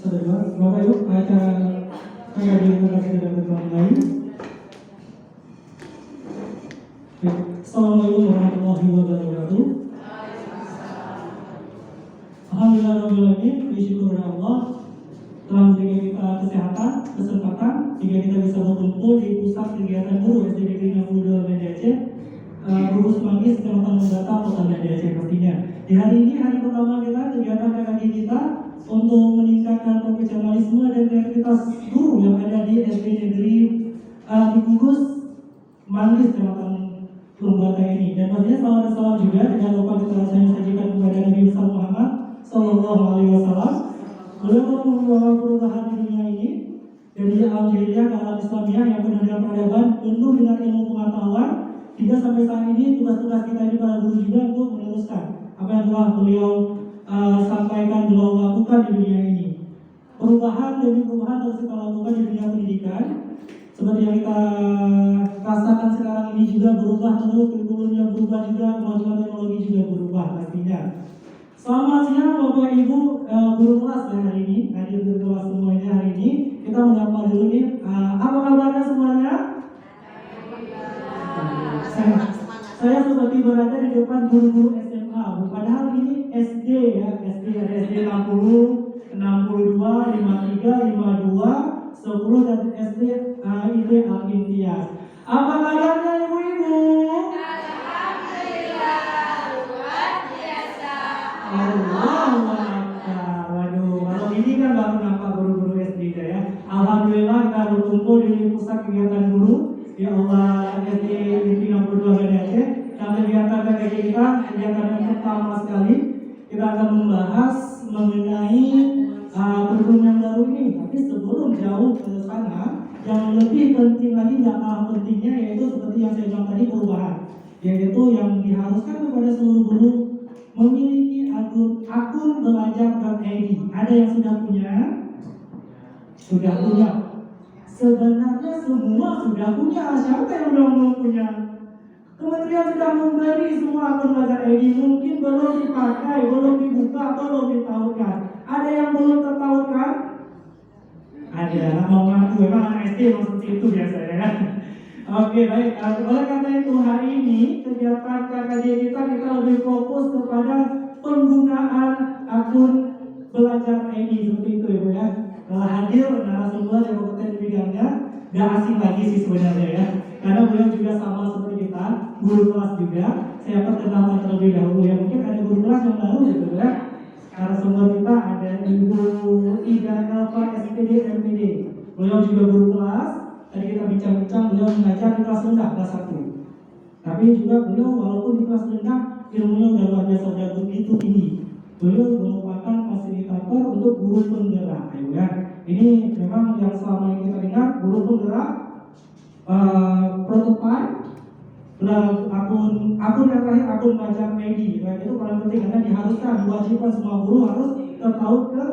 Bapak Ibu, acara KKD kita sudah dimulai. Assalamualaikum warahmatullahi wabarakatuh. Alhamdulillahirrahmanirrahim. Bersyukur kepada Allah telah memberikan kita kesehatan, kesempatan hingga kita bisa berkumpul di pusat kegiatan guru SD Negeri 62 Banda Aceh, Gugus Manggis, Kecamatan Mendata, Kota Banda Aceh pastinya. Di hari ini hari pertama kita kegiatan KKD kita untuk meningkatkan profesionalisme dan kreativitas guru yang ada di SD Negeri di Gugus Manggis, Kecamatan Mendata ini. Dan pastinya salam dan salam juga dengan lupa kita rasanya sajikan kepada Nabi besar Muhammad Sallallahu Alaihi Wasallam. Beliau membawa perubahan di dunia ini dari alam jahiliyah ke alam Islamiyah yang penuh dengan peradaban, penuh dengan ilmu pengetahuan. Hingga sampai saat ini tugas-tugas kita ini para guru juga untuk meneruskan apa yang telah beliau sampaikan, beliau lakukan di dunia ini. Perubahan demi perubahan harus kita lakukan di dunia pendidikan. Seperti yang kita rasakan sekarang ini juga berubah terus, kurikulumnya berubah juga, kemajuan teknologi juga berubah pastinya. Selamat siang Bapak Ibu guru kelas ya hari ini, hadir guru kelas semuanya hari ini. Kita menyapa dulu nih, apa kabarnya semuanya? Saya seperti berada di depan guru-guru SMA, padahal ini SD ya, SD 60, 62, 53, 52, 10 dan SD ID Al-Imtiaz. Apa kabarnya ibu-ibu? Waduh, kalau ini kan baru nampak guru-guru SD ya. Alhamdulillah kita berkumpul di pusat kegiatan guru. Ya Allah, SD Negeri 62 Banda Aceh. Dan kegiatan kita, kegiatan yang pertama sekali, kita akan membahas mengenai kurikulum yang baru ini. Tapi sebelum jauh ke sana, yang lebih penting lagi, yang kalah pentingnya yaitu seperti yang saya bilang tadi, perubahan. Yaitu yang diharuskan kepada seluruh guru memiliki akun belajar.id. Ada yang sudah punya? Sudah punya. Sebenarnya semua sudah punya. Siapa yang belum punya? Kementerian sudah memberi semua akun belajar.id. Mungkin belum dipakai, belum dibuka, belum ditautkan. Ada yang belum tertautkan? Ada. Mau ngaku memang anak SD seperti itu biasanya. Oke, baik. Oleh karena itu hari ini kegiatan KKD kita lebih fokus kepada penggunaan akun belajar.id seperti itu ya Bu ya. Telah hadir narasumber yang berkompeten di bidangnya, gak asing lagi sih sebenarnya ya. Karena beliau juga sama seperti kita, guru kelas juga. Saya perkenalkan terlebih dahulu ya. Mungkin ada guru kelas yang baru gitu ya. Narasumber kita ada Ibu Ida Elva SPD MPD. Beliau juga guru kelas. Tadi kita bincang-bincang, beliau mengajar di kelas rendah, kelas 1. Tapi juga beliau walaupun di kelas rendah, ilmunya udah luar biasa, udah begitu tinggi. Beliau merupakan fasilitator untuk guru penggerak, ya. Ini memang yang selama ini kita dengar, guru penggerak, prototype, akun yang terakhir, akun belajar.id. Ya, itu paling penting karena diharuskan, diwajibkan semua guru harus tertaut ke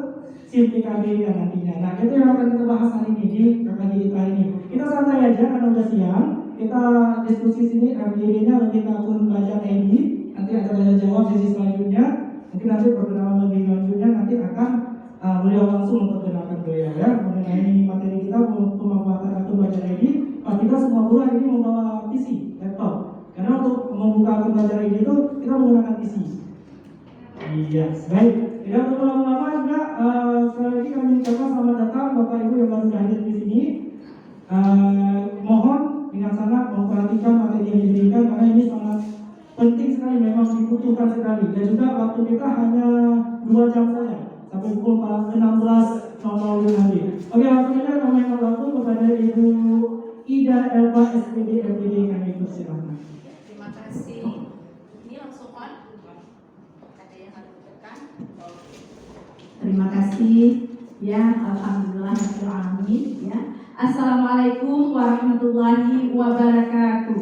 SIM PKB nantinya. Nah, itu yang akan kita bahas hari ini di KKD kita ini. Kita santai aja karena udah siang. Kita diskusi sini MJD-nya lebih ke akun belajar.id. Nanti ada tanya jawab sesi selanjutnya. Mungkin nanti perkenalan lebih lanjutnya nanti akan beliau langsung memperkenalkan beliau ya mengenai materi kita pemanfaatan akun belajar.id. Pastikan semua guru hari ini membawa PC, laptop. Karena untuk membuka akun belajar.id itu kita menggunakan PC. Iya, baik. Tidak untuk lama-lama juga sekali lagi kami ucapkan selamat datang Bapak Ibu yang baru hadir di sini. Mohon dengan sangat memperhatikan materi yang diberikan karena ini sangat penting sekali, memang dibutuhkan sekali. Dan juga waktu kita hanya 2 jam saja sampai pukul 16.00 nanti. Oke, langsung saja kami akan waktu kepada Ibu Ida Elva SPD MPD, kami persilakan. Terima kasih. Ini langsung on. Ada yang harus ditekan. Terima kasih. Ya, alhamdulillahirrahmanirrahim. Ya. Assalamualaikum warahmatullahi wabarakatuh.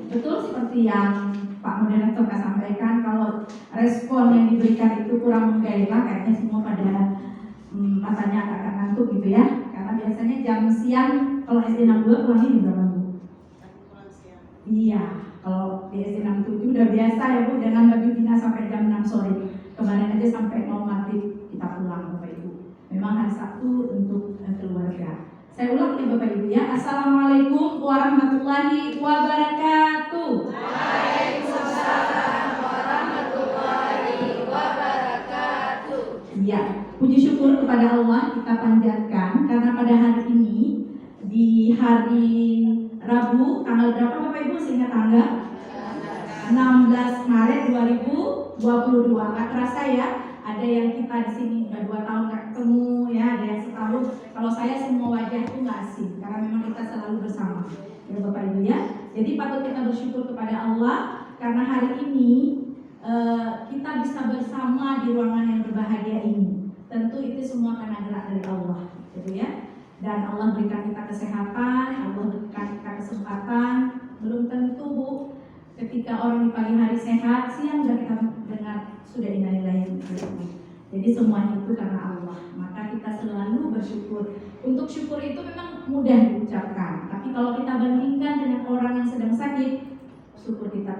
Betul seperti yang Pak Moderator sampaikan, kalau respon yang diberikan itu kurang menggairah, kayaknya semua pada matanya agak ngantuk gitu ya. Karena biasanya jam siang kalau SD 62 pulangnya jam berapa Bu? Iya, kalau di SD 67 udah biasa ya Bu, dengan bagi bina sampai jam 6 sore. Kemarin aja sampai mau maghrib kita pulang Bapak Ibu. Memang hari Sabtu untuk keluarga. Saya ulang ya Bapak Ibu ya. Assalamualaikum warahmatullahi wabarakatuh. Waalaikumsalam warahmatullahi wabarakatuh. Ya, puji syukur kepada Allah kita panjatkan karena pada hari ini di hari Rabu tanggal berapa Bapak Ibu seingat tanggal? 16 Maret 2022. Nggak terasa ya, ada yang kita di sini udah 2 tahun nggak ketemu ya, ada yang setahun. Kalau saya semua wajah itu nggak asing karena memang kita selalu bersama ya Bapak Ibu ya. Jadi patut kita bersyukur kepada Allah karena hari ini kita bisa bersama di ruangan yang berbahagia ini. Tentu itu semua karena gerak dari Allah gitu ya. Dan Allah berikan kita kesehatan, Allah berikan kita kesempatan. Belum tentu Bu, ketika orang di pagi hari sehat, siang sudah kita dengar sudah innalillahi. Jadi semuanya itu karena Allah. Maka kita selalu bersyukur. Untuk syukur itu memang mudah diucapkan, tapi kalau kita bandingkan dengan orang yang sedang sakit, syukur kita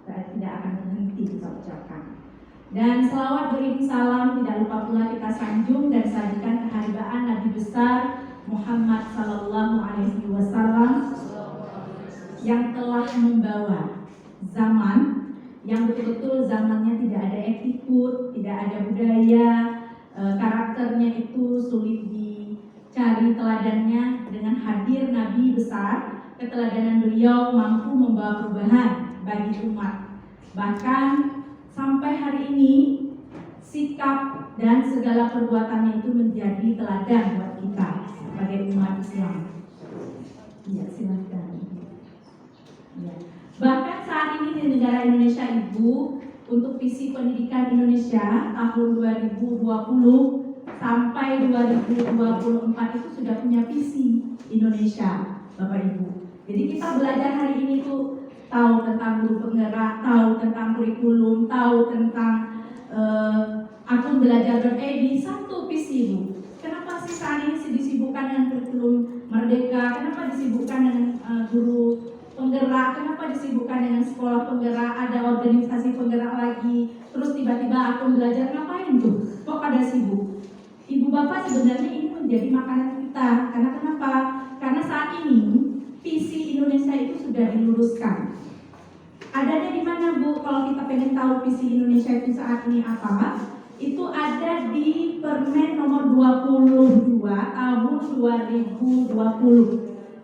tidak akan berhenti kita ucapkan. Dan selawat beriring salam tidak lupa pula kita sanjung dan sajikan keharibaan Nabi besar Muhammad Sallallahu Alaihi Wasallam yang telah membawa zaman yang betul-betul zamannya tidak ada attitude, tidak ada budaya, karakternya itu sulit dicari teladannya. Dengan hadir Nabi besar, keteladanan beliau mampu membawa perubahan bagi umat. Bahkan sampai hari ini sikap dan segala perbuatannya itu menjadi teladan buat kita sebagai umat Islam. Ya, silakan. Ya. Bahkan saat ini di negara Indonesia Ibu, untuk visi pendidikan Indonesia tahun 2020 sampai 2024 itu sudah punya visi Indonesia, Bapak Ibu. Jadi kita belajar hari ini tuh tahu tentang guru penggerak, tahu tentang kurikulum, tahu tentang akun belajar.id, satu visi Bu. Kenapa sih saat ini disibukkan dengan kurikulum Merdeka? Kenapa disibukkan dengan guru penggerak? Kenapa disibukkan dengan sekolah penggerak? Ada organisasi penggerak lagi. Terus tiba-tiba akun belajar, ngapain tuh? Kok pada sibuk? Ibu bapak sebenarnya ini menjadi makanan kita. Karena kenapa? Karena saat ini visi Indonesia itu sudah diluruskan. Adanya di mana Bu? Kalau kita pengen tahu visi Indonesia itu saat ini apa? Itu ada di Permen nomor 22 tahun 2020.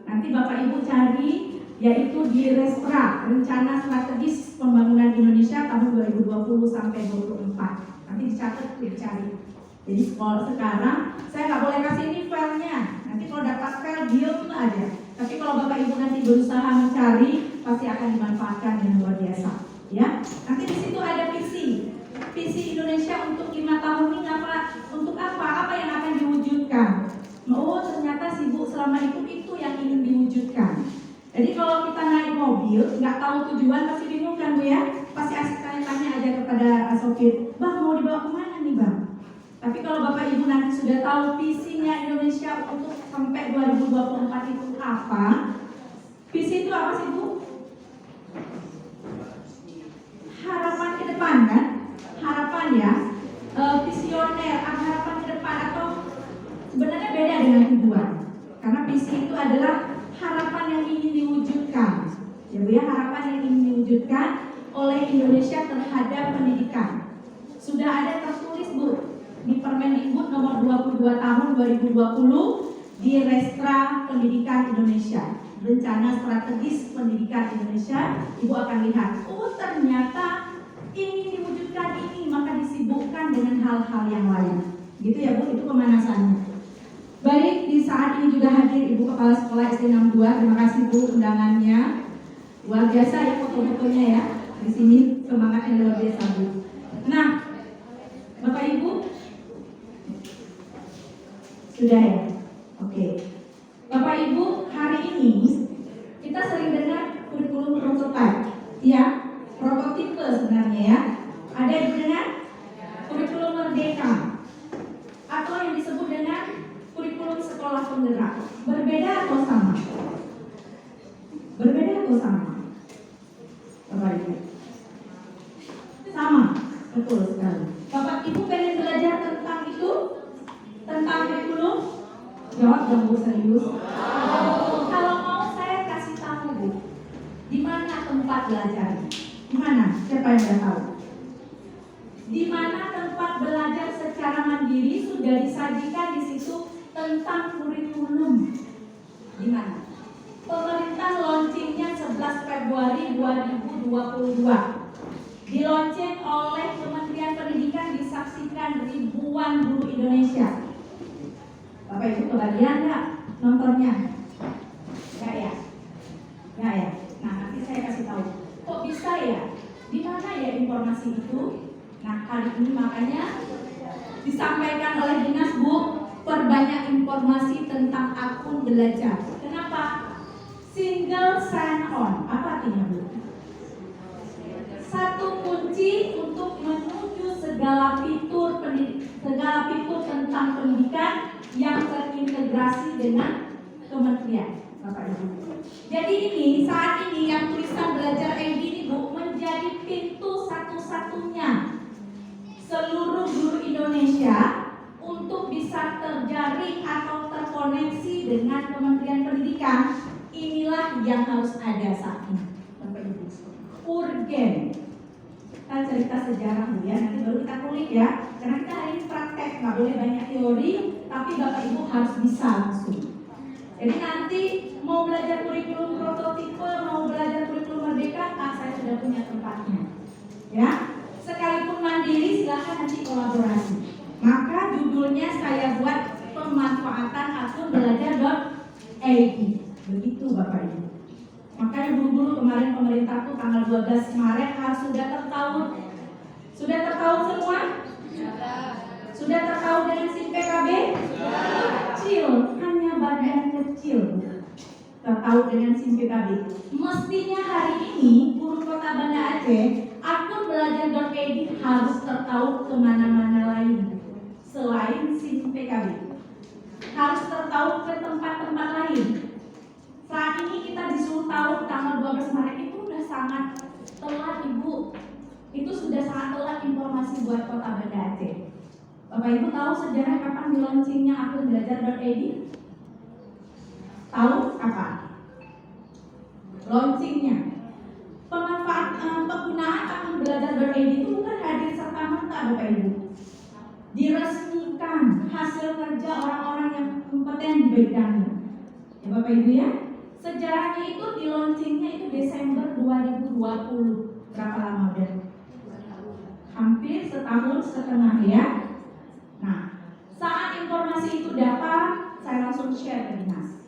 Nanti Bapak Ibu cari, yaitu di Restra, Rencana Strategis Pembangunan Indonesia tahun 2020 sampai 2024. Nanti dicatat, dicari. Jadi kalau sekarang saya nggak boleh kasih ini filenya. Nanti kalau dapat file diem aja. Tapi kalau Bapak Ibu nanti berusaha mencari, pasti akan dimanfaatkan dengan luar biasa. Ya, nanti di situ ada visi Indonesia untuk 5 tahun ini apa? Untuk apa? Apa yang akan diwujudkan? Oh, ternyata sibuk selama itu yang ingin diwujudkan. Jadi kalau kita naik mobil, nggak tahu tujuan, pasti bingung kan Bu ya? Pasti asik tanya aja kepada sopir, Bang mau dibawa kemana nih Bang? Tapi kalau Bapak Ibu nanti sudah tahu visinya Indonesia untuk sampai 2024 itu apa? Visi itu apa sih Bu? Harapan ke depan kan? Harapan ya, visioner, harapan ke depan, atau sebenarnya beda dengan tujuan. Karena visi itu adalah harapan yang ingin diwujudkan. Ya Bu ya, harapan yang ingin diwujudkan oleh Indonesia terhadap pendidikan. Sudah ada tertulis Bu di Permendikbud nomor 22 tahun 2020 di Restra Pendidikan Indonesia, Rencana Strategis Pendidikan Indonesia. Ibu akan lihat, oh ternyata ingin diwujudkan ini, maka disibukkan dengan hal-hal yang lain. Gitu ya Bu, itu pemanasannya. Baik, di saat ini juga hadir Ibu Kepala Sekolah SD 62. Terima kasih Bu undangannya. Luar biasa ya foto-fotonya ya. Di sini semangatnya luar biasa Bu. Nah, Bapak Ibu sudah ya? Oke. Bapak Ibu, hari ini kita sering dengar kurikulum prototipe. Ya, prototipe sebenarnya ya. Ada yang dengan kurikulum Merdeka atau yang disebut dengan kurikulum sekolah penggerak. Berbeda atau sama? Berbeda atau sama? Jawab dong Bu, serius. Kalau mau saya kasih tahu Bu, di mana tempat belajar? Di mana? Siapa yang udah tahu? Di mana tempat belajar secara mandiri sudah disajikan di situ tentang kurikulum? Di mana? Pemerintah launchingnya 11 Februari 2022. Dilaunching oleh Kementerian Pendidikan, disaksikan ribuan guru Indonesia. Bapak Ibu kebagian nggak nontonnya? Nggak ya? Nggak ya? Nah nanti saya kasih tahu. Kok bisa ya? Di mana ya informasi itu? Nah kali ini makanya disampaikan oleh Dinas Bu, perbanyak informasi tentang akun belajar. Kenapa? Single sign-on. Apa artinya Bu? Satu kunci untuk menuju segala fitur tentang pendidikan yang terintegrasi dengan kementerian, Bapak Ibu. Jadi ini saat ini yang tulisan belajar ID ini Bu menjadi pintu satu-satunya seluruh guru Indonesia untuk bisa terjaring atau terkoneksi dengan Kementerian Pendidikan. Inilah yang harus ada saat ini, Bapak Ibu. Urgen. Kita cerita sejarah Bu ya, nanti baru kita kulik ya. Karena kita hari ini praktek, nggak boleh banyak teori, tapi Bapak Ibu harus bisa langsung. Jadi nanti mau belajar kurikulum prototipe, mau belajar kurikulum merdeka, saya sudah punya tempatnya. Ya, sekalipun mandiri silahkan nanti kolaborasi. Maka judulnya saya buat pemanfaatan akun belajar.id. Begitu Bapak Ibu. Makanya buru-buru kemarin pemerintah tuh tanggal 12 Maret harus sudah tertahu. Sudah tertahu semua? Sudah tertahu dengan SIM PKB? Kecil, hanya bagian kecil. Tertahu dengan SIM PKB. Mestinya hari ini guru Kota Banda Aceh akun belajar.id harus tertahu kemana-mana lain selain SIM PKB. Harus tertahu ke tempat-tempat lain. Saat ini kita disuruh tahu tanggal 12 Maret itu sudah sangat telat Ibu. Itu sudah sangat telat informasi buat Kota Banda Aceh. Bapak Ibu tahu sejarah kapan di launchingnya akun belajar.id? Tahu kapan? Launchingnya. Penggunaan akun belajar.id itu bukan hadir serta-merta Bapak Ibu. Diresmikan hasil kerja orang-orang yang kompeten di bidangnya. Ya Bapak Ibu ya. Sejarahnya itu di launchingnya itu Desember 2020. Berapa lama udah? Hampir setahun setengah ya. Nah, saat informasi itu dapat, saya langsung share ke dinas.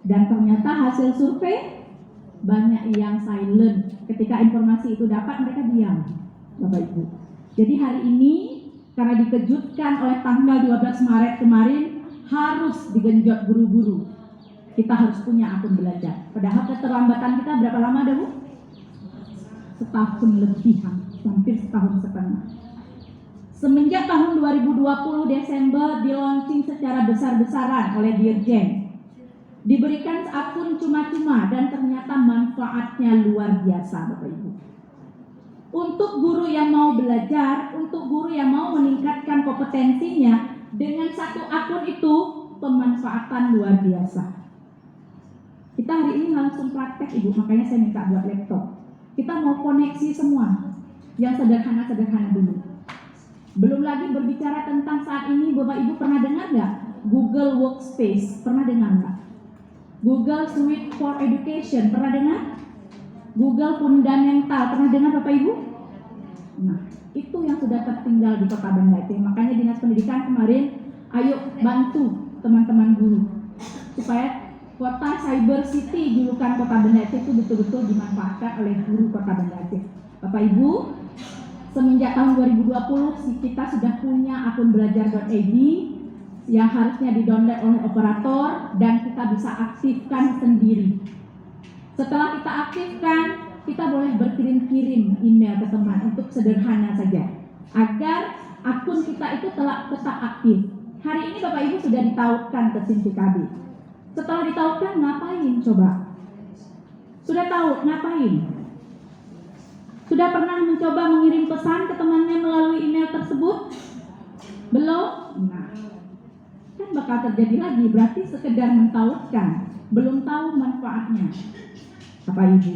Dan ternyata hasil survei banyak yang silent. Ketika informasi itu dapat, mereka diam, Bapak Ibu. Jadi hari ini karena dikejutkan oleh tanggal 12 Maret kemarin harus digenjot buru-buru. Kita harus punya akun belajar. Padahal keterlambatan kita berapa lama dah Bu? Setahun lebih, hampir setahun setengah. Semenjak tahun 2020 Desember di launching secara besar-besaran oleh Dirjen. Diberikan akun cuma-cuma dan ternyata manfaatnya luar biasa Bapak Ibu. Untuk guru yang mau belajar, untuk guru yang mau meningkatkan kompetensinya, dengan satu akun itu pemanfaatan luar biasa. Kita hari ini langsung praktek Ibu, makanya saya minta buat laptop. Kita mau koneksi semua, yang sederhana-sederhana dulu. Belum lagi berbicara tentang saat ini, Bapak Ibu pernah dengar nggak? Google Workspace, pernah dengar nggak? Google Suite for Education, pernah dengar? Google Fundamental, pernah dengar Bapak Ibu? Nah, itu yang sudah tertinggal di Kota Banda Aceh. Makanya Dinas Pendidikan kemarin, ayo bantu teman-teman guru supaya Kota Cyber City julukan Kota Banda Aceh itu betul-betul dimanfaatkan oleh guru Kota Banda Aceh. Bapak Ibu, semenjak tahun 2020 kita sudah punya akun belajar.id yang harusnya di-download oleh operator dan kita bisa aktifkan sendiri. Setelah kita aktifkan, kita boleh berkirim-kirim email ke teman untuk sederhana saja agar akun kita itu tetap aktif. Hari ini Bapak Ibu sudah ditautkan ke SIM PKB. Setelah ditautkan ngapain coba? Sudah tahu ngapain? Sudah pernah mencoba mengirim pesan ke temannya melalui email tersebut? Belum? Nah, kan bakal terjadi lagi. Berarti sekedar mentaulatkan, belum tahu manfaatnya. Bapak Ibu,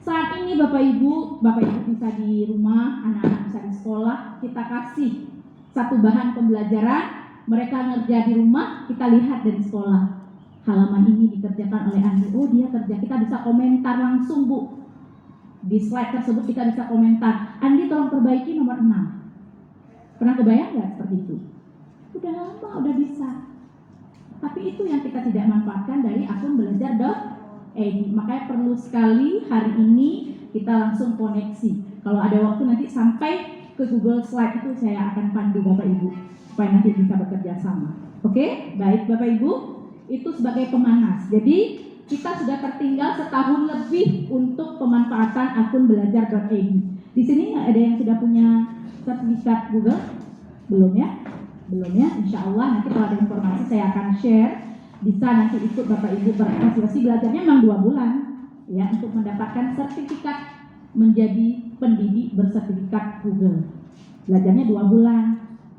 saat ini Bapak Ibu bisa di rumah, anak-anak bisa di sekolah, kita kasih satu bahan pembelajaran, mereka ngerja di rumah, kita lihat dari sekolah. Halaman ini dikerjakan oleh Andi, oh dia kerja, kita bisa komentar langsung Bu. Di slide tersebut kita bisa komentar, Andi tolong perbaiki nomor 6. Pernah kebayang nggak seperti itu? Udah lama, udah bisa. Tapi itu yang kita tidak manfaatkan dari akun belajar.id. Makanya perlu sekali hari ini kita langsung koneksi. Kalau ada waktu nanti sampai ke Google Slide itu saya akan pandu Bapak Ibu supaya nanti bisa bekerja sama. Oke, baik Bapak Ibu, itu sebagai pemanas. Jadi kita sudah tertinggal setahun lebih untuk pemanfaatan akun belajar.id. Di sini ada yang sudah punya sertifikat Google? Belum ya? Belum ya? Insya Allah nanti kalau ada informasi saya akan share. Bisa nanti ikut Bapak Ibu berkonsultasi, belajarnya memang 2 bulan ya untuk mendapatkan sertifikat menjadi pendidik bersertifikat Google. Belajarnya 2 bulan.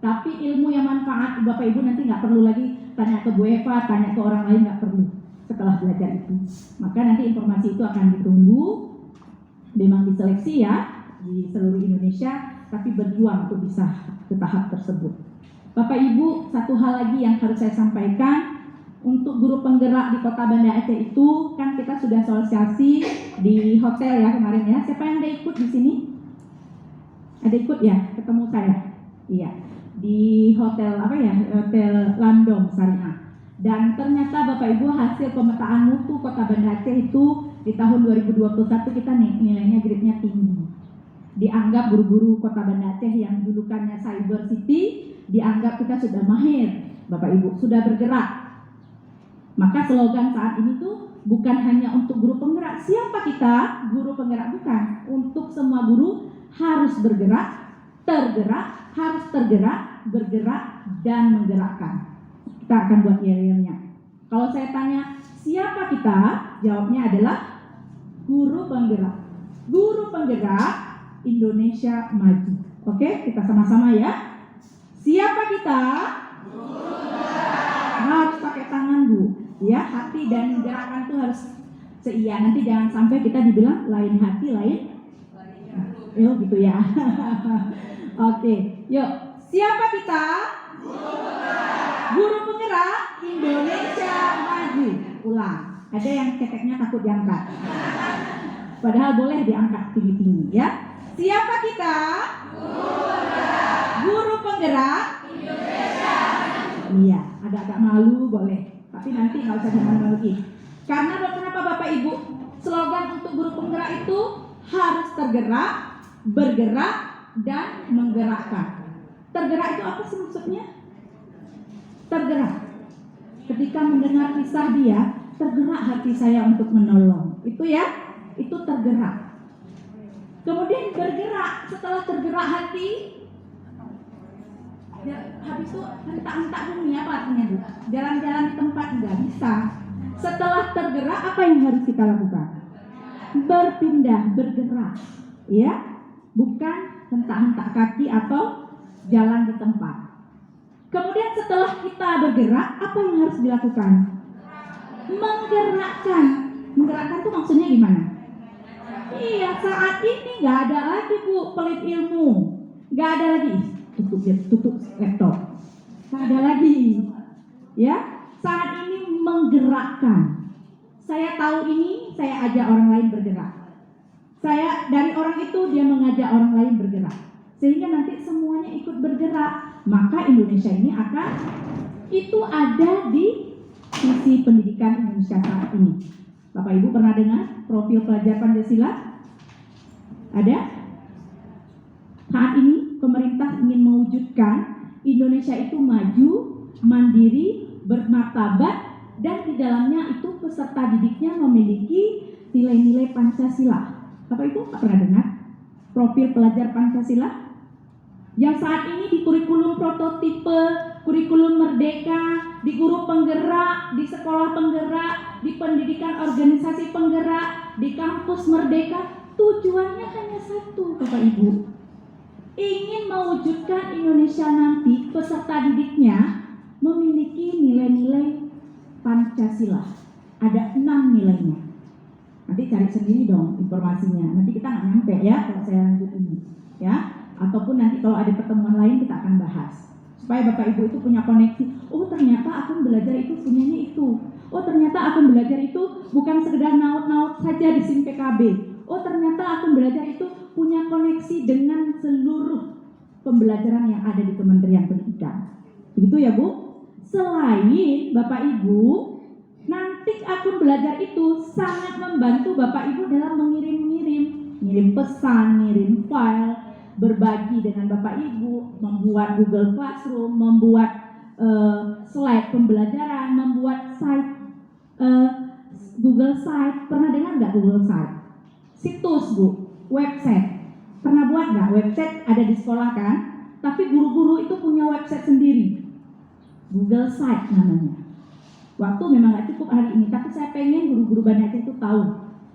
Tapi ilmu yang manfaat Bapak Ibu nanti nggak perlu lagi tanya ke Bu Eva, tanya ke orang lain, nggak perlu setelah belajar itu. Maka nanti informasi itu akan ditunggu. Memang diseleksi ya di seluruh Indonesia, tapi berjuang untuk bisa ke tahap tersebut. Bapak Ibu, satu hal lagi yang harus saya sampaikan, untuk guru penggerak di Kota Banda Aceh itu kan kita sudah sosialisasi di hotel ya kemarin ya. Siapa yang ada ikut di sini? Ada ikut ya? Ketemu saya? Iya. Di hotel apa ya? Hotel Landong Syariah. Dan ternyata Bapak Ibu hasil pemetaan mutu Kota Banda Aceh itu di tahun 2021 kita nilainya grade-nya tinggi. Dianggap guru-guru Kota Banda Aceh yang julukannya Cyber City, dianggap kita sudah mahir, Bapak Ibu, sudah bergerak. Maka slogan saat ini tuh bukan hanya untuk guru penggerak. Siapa kita? Guru penggerak bukan. Untuk semua guru harus bergerak, tergerak, harus tergerak, bergerak, dan menggerakkan. Kita akan buat yel-yelnya. Kalau saya tanya, siapa kita? Jawabnya adalah guru penggerak. Guru penggerak Indonesia Maju. Oke, kita sama-sama ya. Siapa kita? Harus pakai tangan Bu. Ya, hati dan gerakan itu harus seia. Nanti jangan sampai kita dibilang lain hati, lain. Yuk gitu ya. Oke, yuk. Siapa kita? Guru penggerak Indonesia Maju. Ulang. Ada yang ceteknya takut diangkat. Padahal boleh diangkat tinggi-tinggi ya. Siapa kita? Guru penggerak Indonesia. Iya, agak-agak malu boleh. Tapi nanti nggak usah dimalu-maluin. Karena kenapa Bapak Ibu? Slogan untuk guru penggerak itu harus tergerak, bergerak, dan menggerakkan. Tergerak itu apa sih maksudnya? Tergerak. Ketika mendengar kisah dia, tergerak hati saya untuk menolong. Itu ya, itu tergerak. Kemudian bergerak, setelah tergerak hati, ya, habis itu hentak-hentak bumi apa artinya Bu? Jalan-jalan di tempat nggak bisa. Setelah tergerak apa yang harus kita lakukan? Berpindah, bergerak, ya, bukan hentak-hentak kaki atau jalan di tempat. Kemudian setelah kita bergerak apa yang harus dilakukan? Menggerakkan. Menggerakkan itu maksudnya gimana? Iya, saat ini nggak ada lagi Bu pelit ilmu, nggak ada lagi. Tutup laptop. Nggak ada lagi. Ya, saat ini menggerakkan. Saya tahu ini, saya ajak orang lain bergerak. Saya dari orang itu dia mengajak orang lain bergerak. Sehingga nanti semuanya ikut bergerak. Maka Indonesia ini akan itu ada di sisi pendidikan Indonesia saat ini. Bapak Ibu pernah dengar profil pelajar Pancasila? Ada? Saat ini pemerintah ingin mewujudkan Indonesia itu maju, mandiri, bermartabat, dan di dalamnya itu peserta didiknya memiliki nilai-nilai Pancasila. Bapak Ibu pernah dengar profil pelajar Pancasila? Yang saat ini di kurikulum prototipe, kurikulum merdeka, di guru penggerak, di sekolah penggerak, di pendidikan organisasi penggerak, di kampus merdeka, tujuannya hanya satu Bapak Ibu. Ingin mewujudkan Indonesia nanti peserta didiknya memiliki nilai-nilai Pancasila. Ada 6 nilainya. Nanti cari sendiri dong informasinya. Nanti kita nggak nyampe ya kalau saya lanjut ini, ya. Ataupun nanti kalau ada pertemuan lain kita akan bahas. Supaya Bapak Ibu itu punya koneksi. Oh ternyata akun belajar itu punyanya itu. Oh ternyata akun belajar itu bukan sekedar naut-naut saja di SIM PKB. Oh ternyata akun belajar itu punya koneksi dengan seluruh pembelajaran yang ada di Kementerian Pendidikan. Begitu ya Bu? Selain Bapak Ibu, nanti akun belajar itu sangat membantu Bapak Ibu dalam ngirim pesan, ngirim file, berbagi dengan Bapak Ibu, membuat Google Classroom, membuat slide pembelajaran, membuat site Google Site. Pernah dengar nggak Google Site? Situs Bu, website. Pernah buat nggak? Website ada di sekolah kan? Tapi guru-guru itu punya website sendiri. Google Site namanya. Waktu memang nggak cukup hari ini, tapi saya pengen guru-guru Banda Aceh itu tahu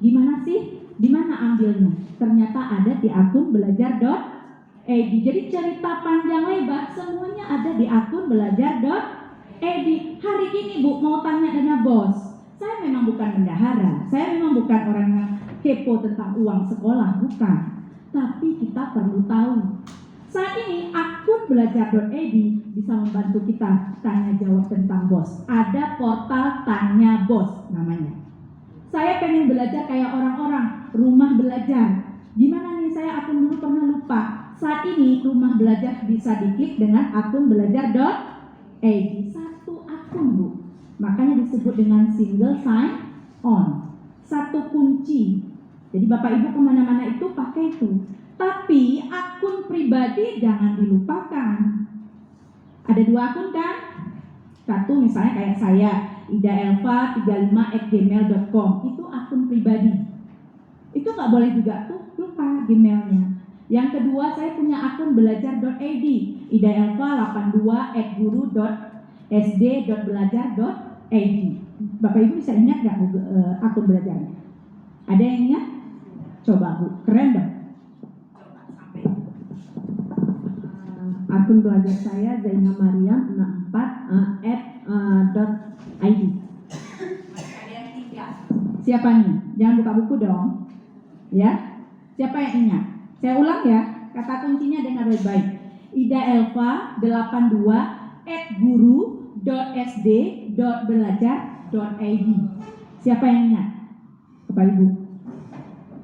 gimana sih, di mana ambilnya. Ternyata ada di akun belajar.id. Jadi cerita panjang lebar semuanya ada di akun belajar.id. Hari ini Bu mau tanya dengan bos. Saya memang bukan bendahara, saya memang bukan orang yang kepo tentang uang sekolah, bukan. Tapi kita perlu tahu. Saat ini akun belajar.id bisa membantu kita tanya jawab tentang bos. Ada portal tanya bos namanya. Saya pengen belajar kayak orang-orang, rumah belajar. Gimana nih, saya akun dulu pernah lupa. Saat ini rumah belajar bisa diklik dengan akun belajar.id. Satu akun Bu. Makanya disebut dengan single sign on. Satu kunci. Jadi Bapak Ibu kemana-mana itu pakai itu. Tapi akun pribadi jangan dilupakan. Ada 2 akun kan? Satu misalnya kayak saya, idaelva35@gmail.com. Itu akun pribadi. Itu nggak boleh juga tuh lupa Gmailnya. Yang kedua saya punya akun belajar.id, idaelva82@guru.sd.belajar.id. Bapak Ibu bisa ingat nggak akun belajarnya? Ada yang ingat? Coba Bu, keren dong. Akun belajar saya Zainah Mariam 64@.id. Siapa nih? Jangan buka buku dong. Ya. Siapa yang ingat? Saya ulang ya. Kata kuncinya dengar baik-baik. idaelva82@guru.sd.belajar.id. Siapa yang ingat? Bapak Ibu.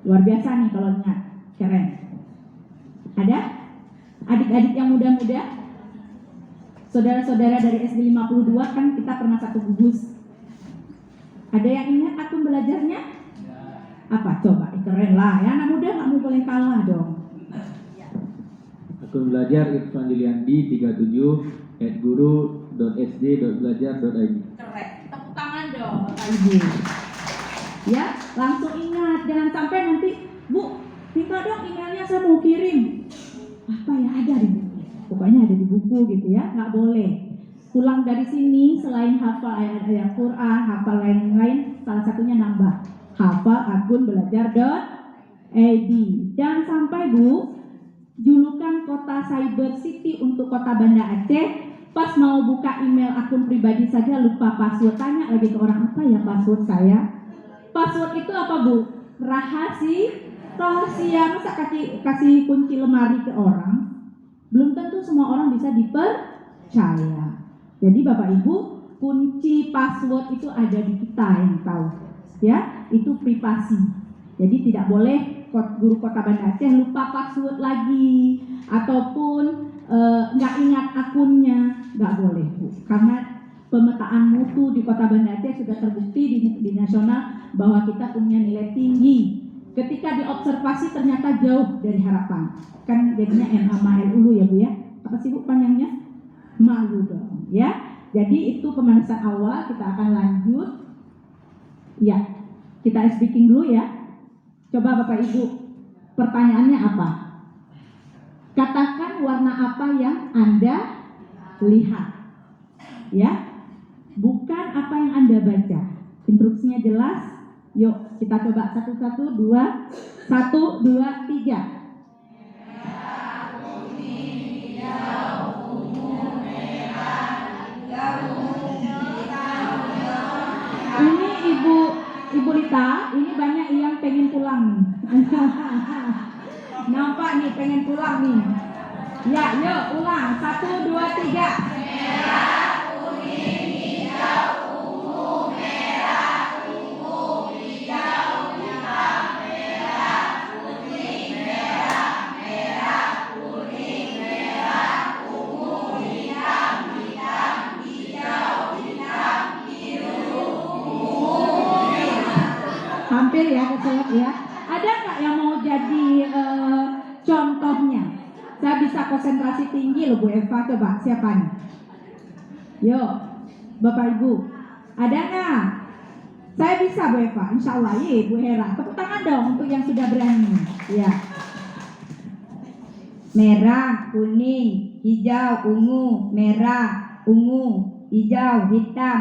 Luar biasa nih kalau ingat. Keren. Ada? Adik-adik yang muda-muda, saudara-saudara dari SD 52 kan kita pernah satu gugus. Ada yang ingat akun belajarnya? Apa? Coba, keren lah ya, anak muda nggak mau boleh kalah dong. Akun belajar Irfan Diliandi 37@guru.sd.belajar.id. Keren, tepuk tangan dong Bapak Ibu. Ya, langsung ingat, jangan sampai nanti, Bu, minta dong emailnya saya mau kirim. Apa ya, ada di buku, pokoknya ada di buku gitu ya, nggak boleh. Pulang dari sini selain hafal ayat-ayat Quran, hafal lain-lain, salah satunya nambah hafal akun belajar.id. Jangan sampai Bu, julukan kota Cyber City untuk kota Banda Aceh, pas mau buka email akun pribadi saja lupa password. Tanya lagi ke orang, apa ya password saya? Password itu apa Bu? Rahasia. Masa kasih kunci lemari ke orang? Belum tentu semua orang bisa dipercaya. Jadi Bapak Ibu, kunci password itu ada di kita yang tahu. Ya, itu privasi. Jadi tidak boleh guru kota Banda Aceh lupa password lagi, ataupun nggak ingat akunnya, nggak boleh Bu. Karena pemetaan mutu di kota Banda Aceh sudah terbukti di nasional bahwa kita punya nilai tinggi. Ketika diobservasi ternyata jauh dari harapan. Kan jadinya MA-MAL ya Bu ya. Apa sih Bu panjangnya? Malu dong ya. Jadi itu pemanasan awal, kita akan lanjut. Ya, kita speaking dulu ya. Coba Bapak Ibu, pertanyaannya apa? Katakan warna apa yang Anda lihat. Ya, bukan apa yang Anda baca. Instruksinya jelas. Yuk, kita coba 1, 2, 1, 2, 3. Merah, kuning, hijau, ungu, merah, hijau, ungu, Nampak nih pengen pulang nih. Ya, yuk ulang. 1, 2, 3. Hampir ya kecelak ya. Ada nggak yang mau jadi contohnya? Saya bisa konsentrasi tinggi loh Bu Eva, coba siapa nih? Yuk, Bapak Ibu, ada nggak? Saya bisa Bu Eva, Insya Allah. Ye, Bu Hera, tepuk tangan dong untuk yang sudah berani. Ya. Merah, kuning, hijau, ungu, merah, ungu, hijau, hitam,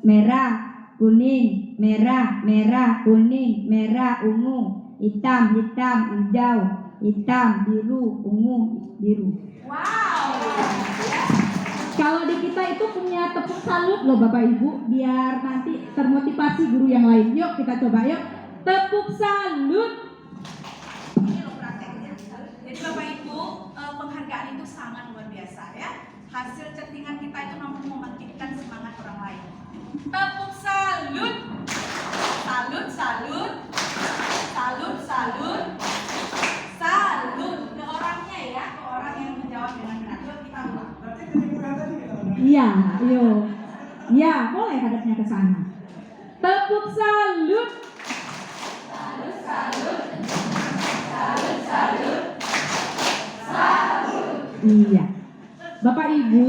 merah, kuning, merah, merah, kuning, merah, ungu, hitam, hitam, hijau, hitam, biru, ungu, biru. Wow. Kalau di kita itu punya tepuk salut loh Bapak Ibu, biar nanti termotivasi guru yang lain. Yuk kita coba yuk. Tepuk salut. Ini loh prakteknya. Jadi Bapak Ibu, penghargaan itu sangat luar biasa ya. Hasil chattingan kita itu mampu membangkitkan semangat orang lain. Tepuk salut. Salut, salut. Salut, salut. Salut ke orangnya ya, ke orang yang menjawab dengan benar. Yuk kita ulang. Iya, yuk. Ya, boleh hadapnya ke sana. Tepuk salut. Salut, salut. Salut, salut. Salut. Iya. Bapak Ibu,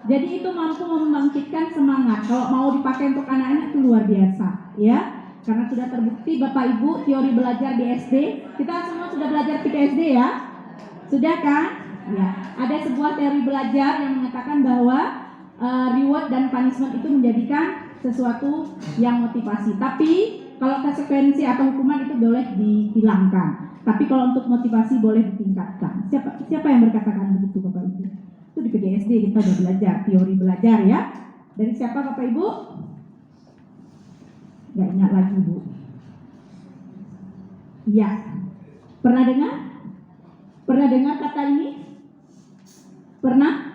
jadi itu mampu membangkitkan semangat. Kalau mau dipakai untuk anak-anak itu luar biasa, ya. Karena sudah terbukti Bapak Ibu teori belajar di SD. Kita semua sudah belajar PKSD ya? Sudah kan? Ya. Ada sebuah teori belajar yang mengatakan bahwa reward dan punishment itu menjadikan sesuatu yang motivasi. Tapi kalau konsekuensi atau hukuman itu boleh dihilangkan. Tapi kalau untuk motivasi boleh ditingkatkan. Siapa yang berkatakan begitu Bapak Ibu? Itu di PKSD kita sudah belajar teori belajar ya. Dari siapa Bapak Ibu? Gak ingat lagi Bu. Iya. Pernah dengar? Pernah dengar kata ini? Pernah?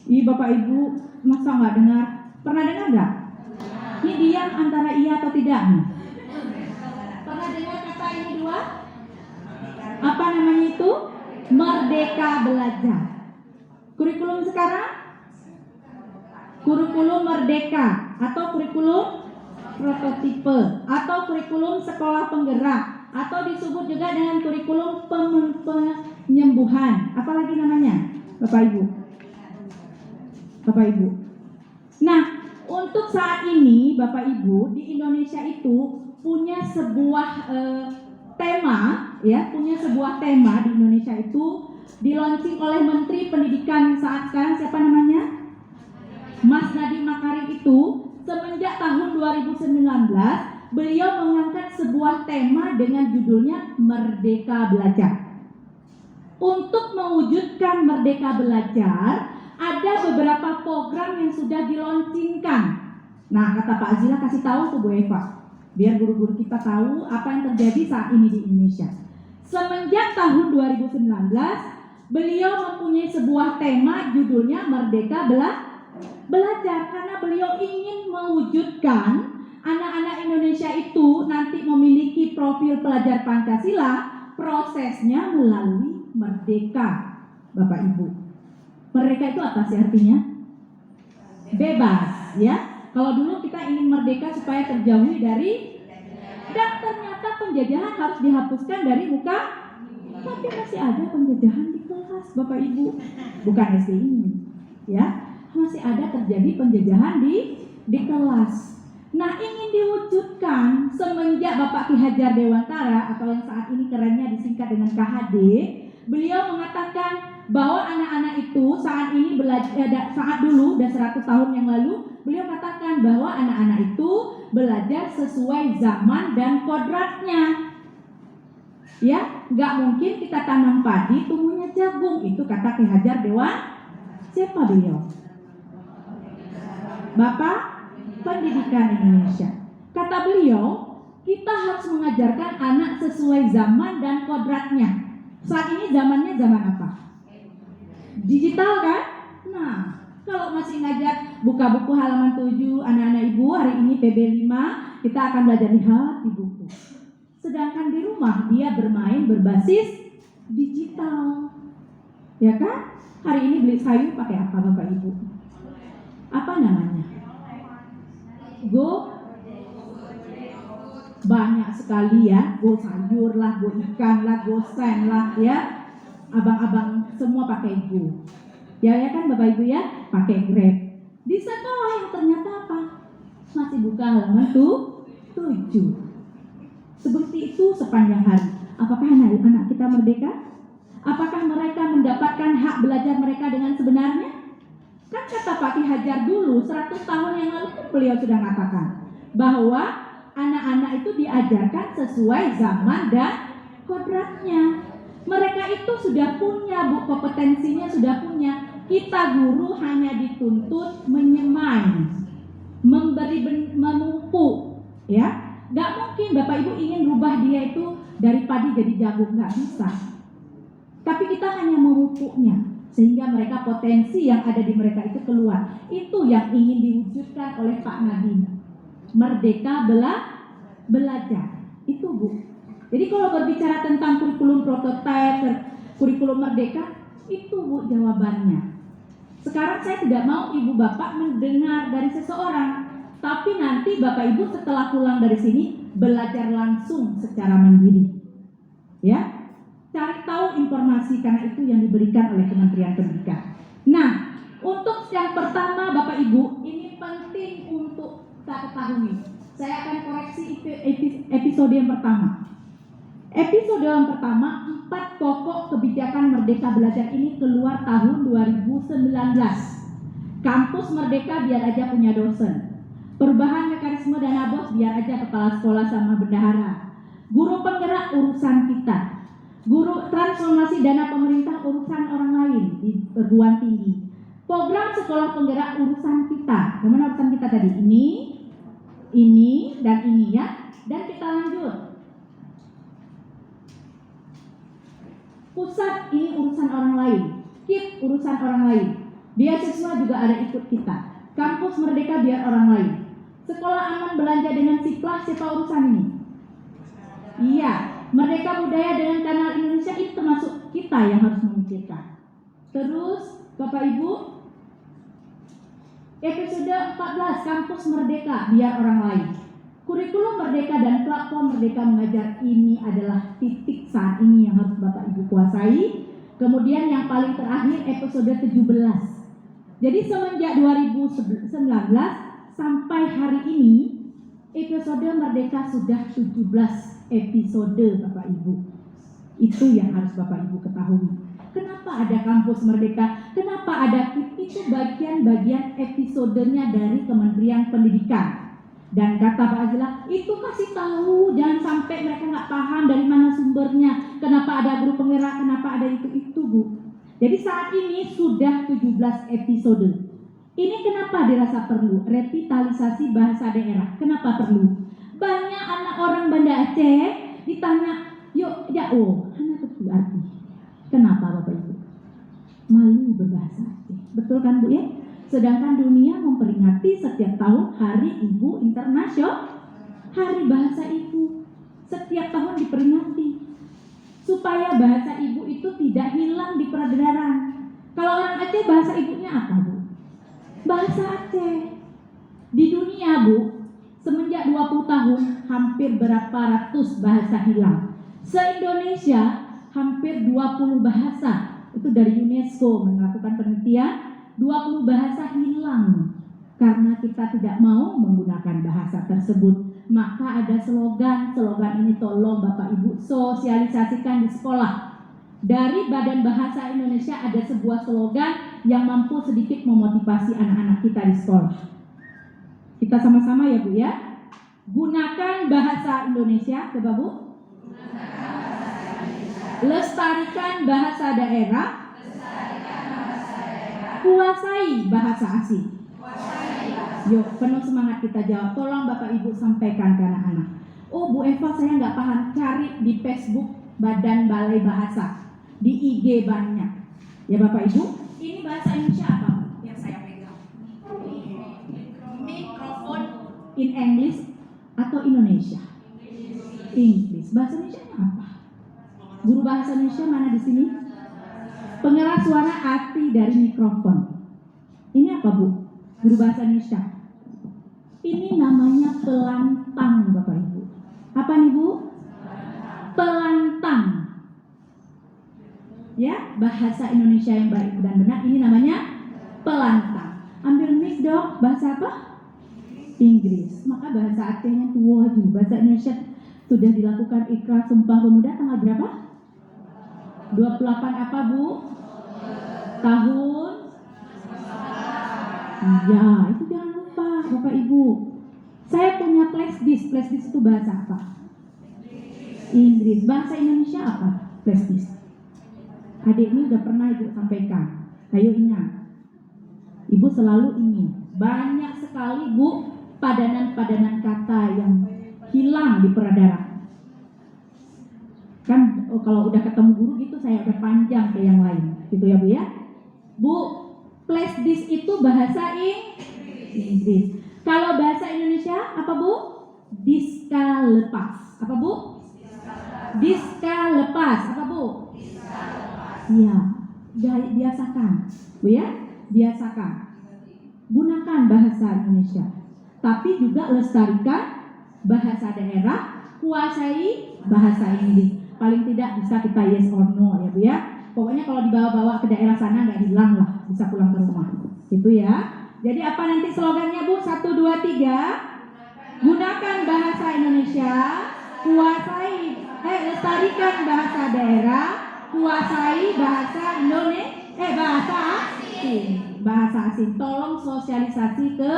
Iya Bapak Ibu, masa nggak dengar? Pernah dengar nggak? Ini diam antara iya atau tidak nih? Pernah dengar kata ini dua? Apa namanya itu? Merdeka belajar. Kurikulum sekarang? Kurikulum merdeka atau kurikulum prototipe atau kurikulum sekolah penggerak atau disebut juga dengan kurikulum penyembuhan. Apalagi namanya? Bapak Ibu. Bapak Ibu. Nah, untuk saat ini Bapak Ibu di Indonesia itu punya sebuah tema, ya, punya sebuah tema di Indonesia itu di-launching oleh Menteri Pendidikan saat sekarang siapa namanya? Mas Nadiem Makarim itu semenjak tahun 2019 beliau mengangkat sebuah tema dengan judulnya Merdeka Belajar. Untuk mewujudkan Merdeka Belajar, ada beberapa program yang sudah dilaunchingkan. Nah, kata Pak Azila kasih tahu ke Bu Eva, biar guru-guru kita tahu apa yang terjadi saat ini di Indonesia. Semenjak tahun 2019, beliau mempunyai sebuah tema judulnya Merdeka Belajar, karena beliau ingin mewujudkan anak-anak Indonesia itu nanti memiliki profil pelajar Pancasila, prosesnya melalui merdeka, Bapak Ibu. Merdeka itu apa sih artinya? Bebas, ya. Kalau dulu kita ingin merdeka supaya terjauhi dari, dan ternyata penjajahan harus dihapuskan dari muka, tapi masih ada penjajahan di kelas, Bapak Ibu. Bukan SD ini, ya. Masih ada terjadi penjajahan di kelas. Nah, ingin diwujudkan semenjak Bapak Ki Hajar Dewantara atau yang saat ini kerennya disingkat dengan KHD, beliau mengatakan bahwa anak-anak itu saat ini saat dulu dan 100 tahun yang lalu, beliau katakan bahwa anak-anak itu belajar sesuai zaman dan kodratnya. Ya, nggak mungkin kita tanam padi tumbuhnya jagung, itu kata Ki Hajar siapa beliau? Bapak Pendidikan Indonesia. Kata beliau, Kita harus mengajarkan anak sesuai zaman dan kodratnya. Saat ini zamannya zaman apa? Digital kan? Nah, kalau masih ngajar buka buku halaman 7, anak-anak ibu hari ini PB5, kita akan belajar lihat di buku. Sedangkan di rumah dia bermain berbasis digital. Ya kan? Hari ini beli sayur pakai apa Bapak Ibu? Apa namanya? Banyak sekali ya, go sayur lah, go ikan lah, go sen lah ya. Abang-abang semua pakai go. Ya kan Bapak Ibu ya, pakai Grab. Di sekolah yang ternyata apa? Masih buka halaman 7. Seperti itu sepanjang hari. Apakah anak-anak kita merdeka? Apakah mereka mendapatkan hak belajar mereka dengan sebenarnya? Kan kata Pak Ki Hajar dulu 100 tahun yang lalu kan beliau sudah mengatakan bahwa anak-anak itu diajarkan sesuai zaman dan kodratnya. Mereka itu sudah punya kompetensinya, sudah punya. Kita guru hanya dituntut menyemai, memupuk, ya. Gak mungkin Bapak Ibu ingin rubah dia itu dari padi jadi jagung, gak bisa. Tapi kita hanya memupuknya sehingga mereka potensi yang ada di mereka itu keluar. Itu yang ingin diwujudkan oleh Pak Nadiem. Merdeka belajar. Itu Bu. Jadi kalau berbicara tentang kurikulum prototipe, kurikulum merdeka, itu Bu jawabannya. Sekarang saya tidak mau ibu bapak mendengar dari seseorang, tapi nanti bapak ibu setelah pulang dari sini belajar langsung secara mandiri. Ya, cari tahu informasi karena itu yang diberikan oleh Kementerian Pendidikan. Nah, untuk yang pertama bapak ibu, ini penting untuk kita ketahui. Saya akan koreksi episode yang pertama. Episode yang pertama, 4 pokok kebijakan Merdeka Belajar ini keluar tahun 2019. Kampus Merdeka biar aja punya dosen. Perubahan mekanisme dana BOS biar aja kepala sekolah sama bendahara. Guru penggerak urusan kita. Guru transformasi dana pemerintah urusan orang lain di perguruan tinggi. Program sekolah penggerak urusan kita. Gimana urusan kita tadi? Ini, dan ini ya. Dan kita lanjut. Pusat ini urusan orang lain, KIP urusan orang lain, beasiswa juga ada ikut kita, kampus merdeka biar orang lain, sekolah aman belanja dengan Siplah siapa urusan ini? Iya, Merdeka Budaya dengan Kanal Indonesia itu termasuk kita yang harus memikirkan. Terus Bapak Ibu, episode 14 kampus merdeka biar orang lain. Kurikulum Merdeka dan platform Merdeka Mengajar ini adalah titik saat ini yang harus Bapak Ibu kuasai. Kemudian yang paling terakhir episode 17. Jadi semenjak 2019 sampai hari ini episode Merdeka sudah 17 episode Bapak Ibu. Itu yang harus Bapak Ibu ketahui. Kenapa ada kampus Merdeka? Kenapa ada KIP? Itu bagian-bagian episodenya dari Kementerian Pendidikan. Dan kata Pak Azila, itu kasih tahu, jangan sampai mereka nggak paham dari mana sumbernya, kenapa ada guru penggerak, kenapa ada itu Bu. Jadi saat ini sudah 17 episode. Ini kenapa dirasa perlu? Revitalisasi bahasa daerah. Kenapa perlu? Banyak anak orang Banda Aceh ditanya, yuk ya anak itu arti. Kenapa Bapak Ibu? Malu berbahasa Aceh. Betul kan Bu ya? Sedangkan dunia memperingati setiap tahun Hari Ibu Internasional, Hari Bahasa Ibu. Setiap tahun diperingati supaya bahasa ibu itu tidak hilang di peredaran. Kalau orang Aceh bahasa ibunya apa Bu? Bahasa Aceh. Di dunia Bu, semenjak 20 tahun hampir berapa ratus bahasa hilang. Se-Indonesia hampir 20 bahasa. Itu dari UNESCO melakukan penelitian. 20 bahasa hilang karena kita tidak mau menggunakan bahasa tersebut. Maka ada slogan ini tolong Bapak Ibu sosialisasikan di sekolah. Dari Badan Bahasa Indonesia ada sebuah slogan yang mampu sedikit memotivasi anak-anak kita di sekolah. Kita sama-sama ya Bu ya. Gunakan bahasa Indonesia, coba Bu. Lestarikan bahasa daerah. Kuasai bahasa asing. Yuk, penuh semangat kita jawab. Tolong Bapak Ibu sampaikan ke anak-anak. Oh Bu Eva saya nggak paham, cari di Facebook Badan Balai Bahasa, di IG banyak. Ya Bapak Ibu, ini bahasa Indonesia apa yang saya pegang? Mikrofon in English atau Indonesia? Inggris. Bahasa Indonesia apa? Guru bahasa Indonesia mana di sini? Pengeras suara arti dari mikrofon. Ini apa Bu? Guru bahasa Indonesia. Ini namanya pelantang Bapak Ibu. Apa nih Bu? Pelantang. Ya, bahasa Indonesia yang baik dan benar ini namanya pelantang. Ambil mic dong, bahasa apa? Inggris. Maka bahasa Acehnya tua juga. Bahasa Indonesia sudah dilakukan Ikrar Sumpah Pemuda tanggal berapa? 28 apa Bu? Tahun? Iya, itu jangan lupa Bapak Ibu. Saya punya flash disk itu bahasa apa? Inggris. Bahasa Indonesia apa? Flash disk. Adik ini udah pernah Ibu sampaikan. Ayo ingat. Ibu selalu ingin. Banyak sekali Bu padanan-padanan kata yang hilang di peredaran. Kan kalau udah ketemu guru gitu saya udah panjang ke yang lain. Gitu ya Bu ya. Bu, flash disk itu bahasa Inggris. Kalau bahasa Indonesia apa Bu? Diska lepas. Apa Bu? Diska lepas. Apa Bu? Iya, biasakan, Bu ya, biasakan. Gunakan bahasa Indonesia, tapi juga lestarikan bahasa daerah, kuasai bahasa Inggris. Paling tidak bisa kita yes or no ya Bu ya. Pokoknya kalau dibawa-bawa ke daerah sana nggak hilang lah, bisa pulang ke rumah. Itu ya. Jadi apa nanti slogannya Bu? 1, 2, 3. Gunakan bahasa Indonesia, kuasai, lestarikan bahasa daerah, kuasai bahasa Indonesia, bahasa asing. Bahasa asing. Tolong sosialisasi ke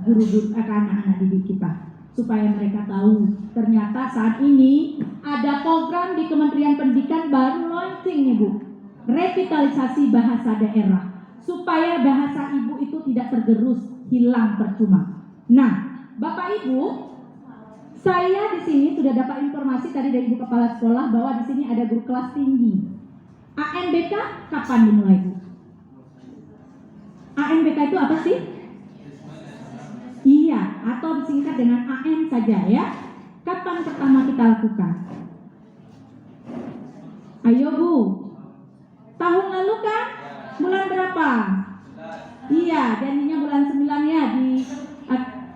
guru-guru, ke anak-anak didik kita supaya mereka tahu ternyata saat ini ada program di Kementerian Pendidikan baru launching nih Bu. Revitalisasi bahasa daerah supaya bahasa ibu itu tidak tergerus, hilang percuma. Nah, Bapak Ibu, saya di sini sudah dapat informasi tadi dari Ibu Kepala Sekolah bahwa di sini ada guru kelas tinggi. ANBK kapan dimulai Bu? ANBK itu apa sih? Iya, atau disingkat dengan AN saja ya. Kapan pertama kita lakukan? Ayo Bu. Tahun lalu kan? Bulan berapa? Iya, janjinya bulan 9 ya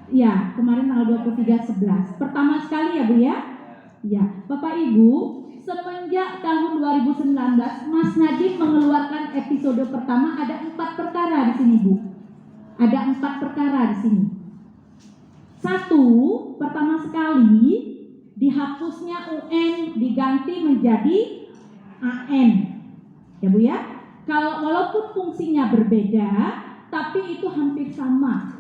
ya, kemarin tanggal 23/11. Pertama sekali ya Bu ya? Iya, Bapak Ibu, semenjak tahun 2019 Mas Nadiem mengeluarkan episode pertama ada 4 perkara di sini Bu. Ada 4 perkara di sini. 1, pertama sekali dihapusnya UN diganti menjadi AN. Ya Bu ya? Kalau walaupun fungsinya berbeda, tapi itu hampir sama.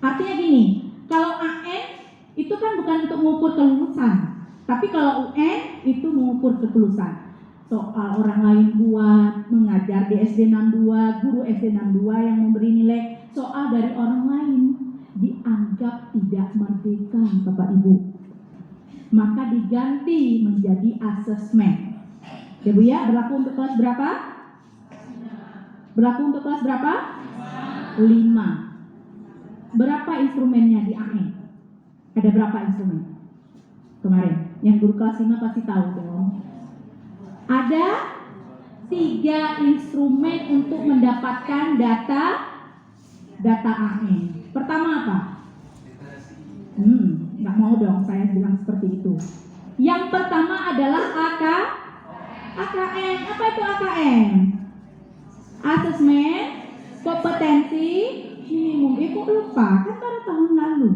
Artinya gini, kalau AN itu kan bukan untuk mengukur kelulusan, tapi kalau UN itu mengukur kelulusan. Soal orang lain buat mengajar di SD 62, guru SD 62 yang memberi nilai soal dari orang lain dianggap tidak merdeka, Bapak Ibu. Maka diganti menjadi asesmen. Ya Bu ya, berlaku untuk kelas berapa? Berlaku untuk kelas berapa? 5. Berapa instrumennya di AN? Ada berapa instrumen? Kemarin, yang guru kelas 5 pasti tahu dong. Ada 3 instrumen untuk mendapatkan data AN. Pertama apa? Nggak mau dong saya bilang seperti itu. Yang pertama adalah AKN. Apa itu AKN? Asesmen kompetensi minimum. Kok lupa? Kan baru tahun lalu.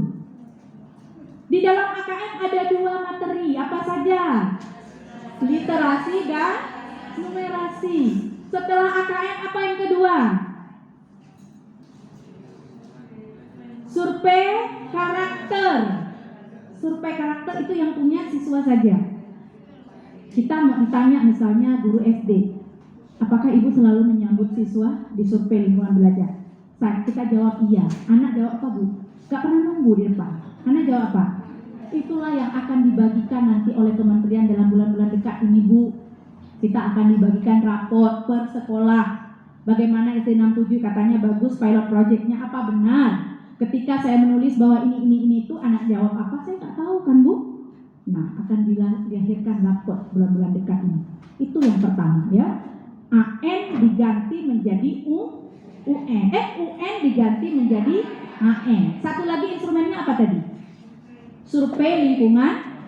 Di dalam AKN ada 2 materi. Apa saja? Literasi dan numerasi. Setelah AKN apa yang kedua? Survei karakter. Survei karakter itu yang punya siswa saja. Kita mau ditanya misalnya guru SD, apakah ibu selalu menyambut siswa di survei lingkungan belajar? Saat kita jawab iya. Anak jawab apa Bu? Gak pernah nunggu di depan. Anak jawab apa? Itulah yang akan dibagikan nanti oleh kementerian dalam bulan-bulan dekat ini, Bu. Kita akan dibagikan raport per sekolah. Bagaimana SD67 katanya bagus pilot projectnya, apa benar? Ketika saya menulis bahwa ini itu anak jawab apa, saya nggak tahu kan, Bu? Nah, akan dilahirkan raport bulan-bulan dekat ini. Itu yang pertama ya. AN diganti menjadi UN diganti menjadi AN. Satu lagi instrumennya apa tadi? Survei lingkungan.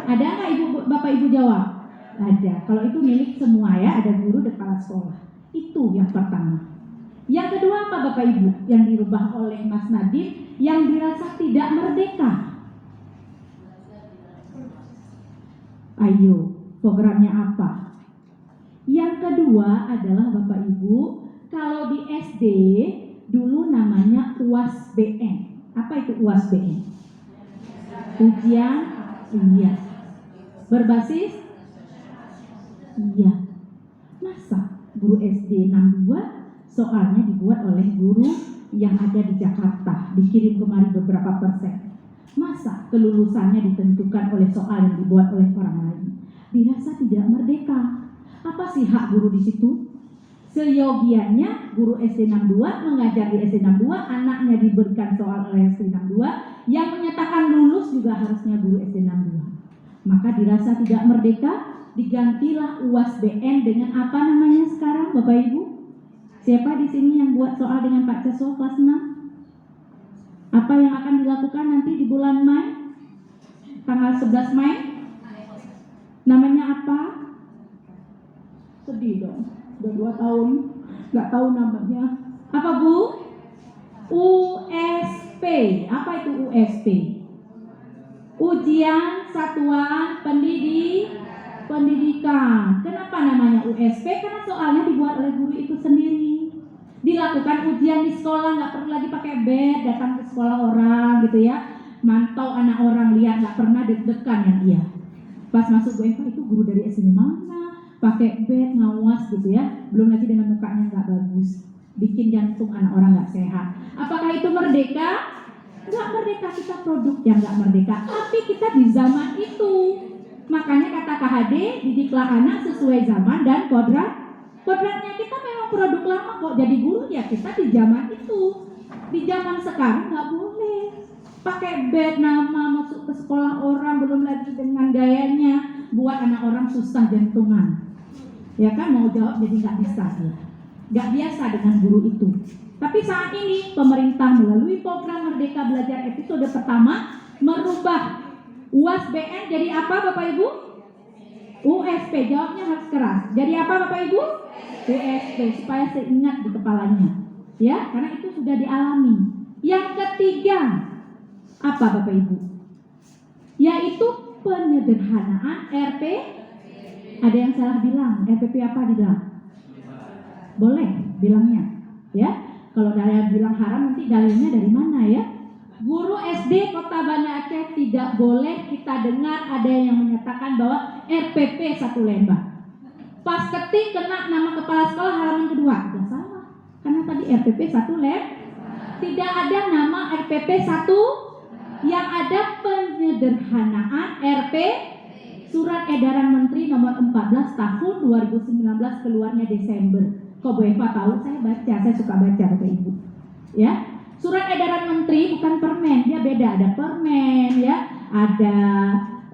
Ada nggak Bapak Ibu jawab? Ada. Kalau itu milik semua ya, ada guru dan kepala sekolah. Itu yang pertama. Yang kedua apa Bapak Ibu? Yang dirubah oleh Mas Nadiem yang dirasa tidak merdeka. Ayo, programnya apa? Yang kedua adalah Bapak Ibu, kalau di SD dulu namanya UAS BN. Apa itu UAS BN? Ujian, iya. Berbasis, iya. Masa guru SD 62 soalnya dibuat oleh guru yang ada di Jakarta, dikirim kemari beberapa persen. Masa kelulusannya ditentukan oleh soal yang dibuat oleh orang lain? Dirasa tidak merdeka. Apa sih hak guru di situ? Seyogianya guru SD 62 mengajar di SD 62, anaknya diberikan soal oleh SD 62, yang menyatakan lulus juga harusnya guru SD 62. Maka dirasa tidak merdeka, digantilah UAS BN dengan apa namanya sekarang Bapak Ibu? Siapa di sini yang buat soal dengan Pak Ceswo kelas 6? Apa yang akan dilakukan nanti di bulan Mei? Tanggal 11 Mei? Namanya apa? Sedih dong, udah 2 tahun nggak tahu namanya. Apa Bu? USP. Apa itu USP? Ujian Satuan Pendidikan. Kenapa namanya USP? Karena soalnya dibuat oleh guru itu sendiri. Dilakukan ujian di sekolah, nggak perlu lagi pakai bed, datang ke sekolah orang gitu ya, mantau anak orang, lihat, nggak pernah deg-degan yang dia. Pas masuk Bu Eva, itu guru dari SD mana? Pakai bed, ngawas gitu ya, belum lagi dengan mukanya nggak bagus, bikin jantung anak orang nggak sehat. Apakah itu merdeka? Nggak merdeka, kita produk yang nggak merdeka, tapi kita di zaman itu. Makanya kata KHD, didiklah anak sesuai zaman dan kodratnya. Kita memang produk lama kok, jadi guru ya kita di zaman itu. Di zaman sekarang nggak boleh pakai bed nama masuk ke sekolah orang, belum lagi dengan gayanya buat anak orang susah jantungan. Ya kan, mau jawab jadi nggak bisa ya. Nggak biasa dengan guru itu. Tapi saat ini pemerintah melalui program Merdeka Belajar episode pertama merubah UAS BN jadi apa Bapak Ibu? USP, jawabnya harus keras. Jadi apa Bapak Ibu? USP, supaya seingat di kepalanya. Ya, karena itu sudah dialami. Yang ketiga, apa Bapak Ibu? Yaitu penyederhanaan RP. Ada yang salah bilang, RPP apa dibilang? Boleh bilangnya, ya. Kalau ada yang bilang haram, nanti dalilnya dari mana ya? Guru SD Kota Banda Aceh tidak boleh kita dengar ada yang menyatakan bahwa RPP 1 lembar. Pas ketik kena nama kepala sekolah halaman kedua, udah salah. Karena tadi RPP 1 lembar. Tidak ada nama RPP 1, yang ada penyederhanaan RP Surat Edaran Menteri nomor 14 tahun 2019 keluarnya Desember. Kok Bu Eva tahu? Saya baca, saya suka baca Bapak Ibu. Ya. Surat Edaran Menteri bukan permen, dia beda. Ada permen ya, ada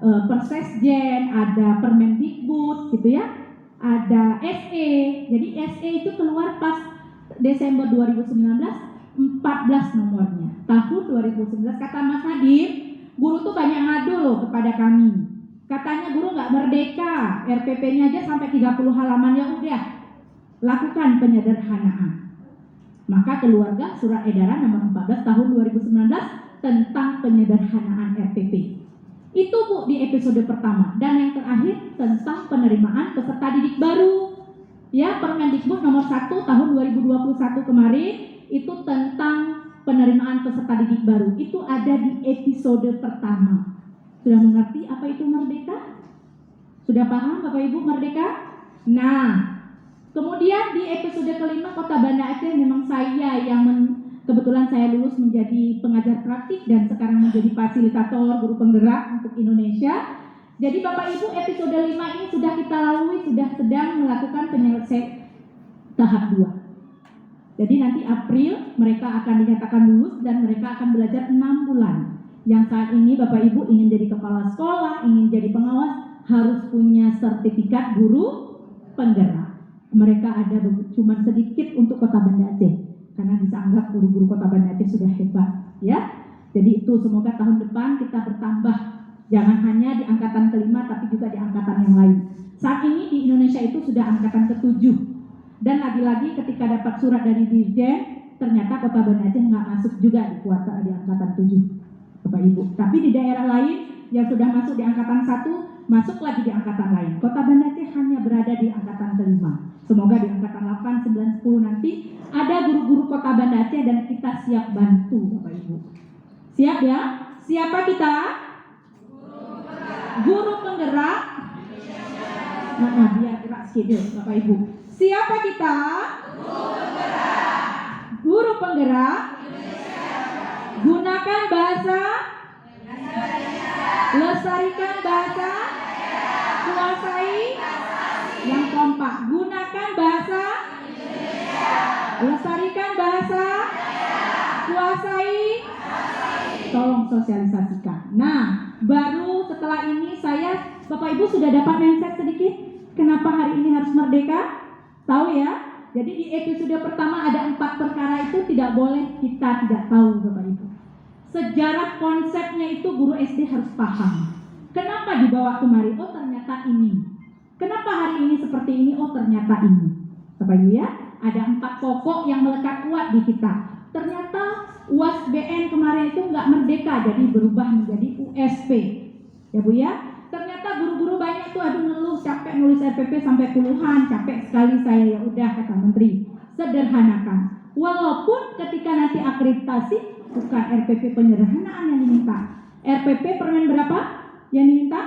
Persesjen, ada Permendikbud gitu ya. Ada SE. Jadi SE itu keluar pas Desember 2019, 14 nomornya. Tahun 2019 kata Mas Nadiem, guru tuh banyak ngadu loh kepada kami. Katanya guru nggak merdeka, RPP-nya aja sampai 30 halaman, ya udah lakukan penyederhanaan. Maka keluarga surat edaran nomor 14 tahun 2019 tentang penyederhanaan RPP. Itu Bu di episode pertama. Dan yang terakhir tentang penerimaan peserta didik baru. Ya, Permendikbud nomor 1 tahun 2021 kemarin itu tentang penerimaan peserta didik baru. Itu ada di episode pertama. Sudah mengerti apa itu merdeka? Sudah paham Bapak Ibu merdeka? Nah, kemudian di episode kelima Kota Banda Aceh memang saya yang Kebetulan saya lulus menjadi pengajar praktik dan sekarang menjadi fasilitator guru penggerak untuk Indonesia. Jadi Bapak Ibu, episode 5 ini sudah kita lalui, sudah sedang melakukan penyelesaian tahap 2. Jadi nanti April mereka akan dinyatakan lulus dan mereka akan belajar 6 bulan. Yang saat ini Bapak Ibu ingin jadi kepala sekolah, ingin jadi pengawas, harus punya sertifikat guru penggerak. Mereka ada cuma sedikit untuk Kota Banda Aceh, karena bisa anggap guru-guru Kota Banda Aceh sudah hebat, ya. Jadi itu semoga tahun depan kita bertambah. Jangan hanya di angkatan kelima, tapi juga di angkatan yang lain. Saat ini di Indonesia itu sudah angkatan ke-7. Dan lagi-lagi ketika dapat surat dari Dirjen, ternyata Kota Banda Aceh nggak masuk juga di kuartal di angkatan 7, Bapak Ibu. Tapi di daerah lain yang sudah masuk di angkatan 1, masuk lagi di angkatan lain. Kota Banda Aceh hanya berada di angkatan ke-5. Semoga di angkatan 8, 9, 10 nanti ada guru-guru Kota Banda Aceh dan kita siap bantu, Bapak Ibu. Siap ya? Siapa kita? Guru penggerak. Biar gerak sedikit Bapak Ibu. Siapa kita? Guru penggerak. Gunakan bahasa. Lestarikan bahasa. Kuasai. Yang kompak. Gunakan bahasa. Lestarikan bahasa. Kuasai. Tolong sosialisasikan. Nah, baru setelah ini saya, Bapak Ibu sudah dapat mindset sedikit. Kenapa hari ini harus merdeka? Tahu ya? Jadi di episode pertama ada 4 perkara itu tidak boleh kita tidak tahu, Bapak Ibu. Sejarah konsepnya itu guru SD harus paham. Kenapa dibawa kemari? Oh ternyata ini. Kenapa hari ini seperti ini? Oh ternyata ini. Bapak Ibu ya, ada 4 pokok yang melekat kuat di kita. Ternyata UAS BN kemarin itu nggak merdeka, jadi berubah menjadi USP. Ya Bu ya. Ternyata guru-guru banyak tuh aduh ngeluh capek nulis RPP sampai puluhan, capek sekali saya. Ya udah kata Menteri, sederhanakan. Walaupun ketika nanti akreditasi bukan RPP penyederhanaan yang diminta. RPP permen berapa yang diminta?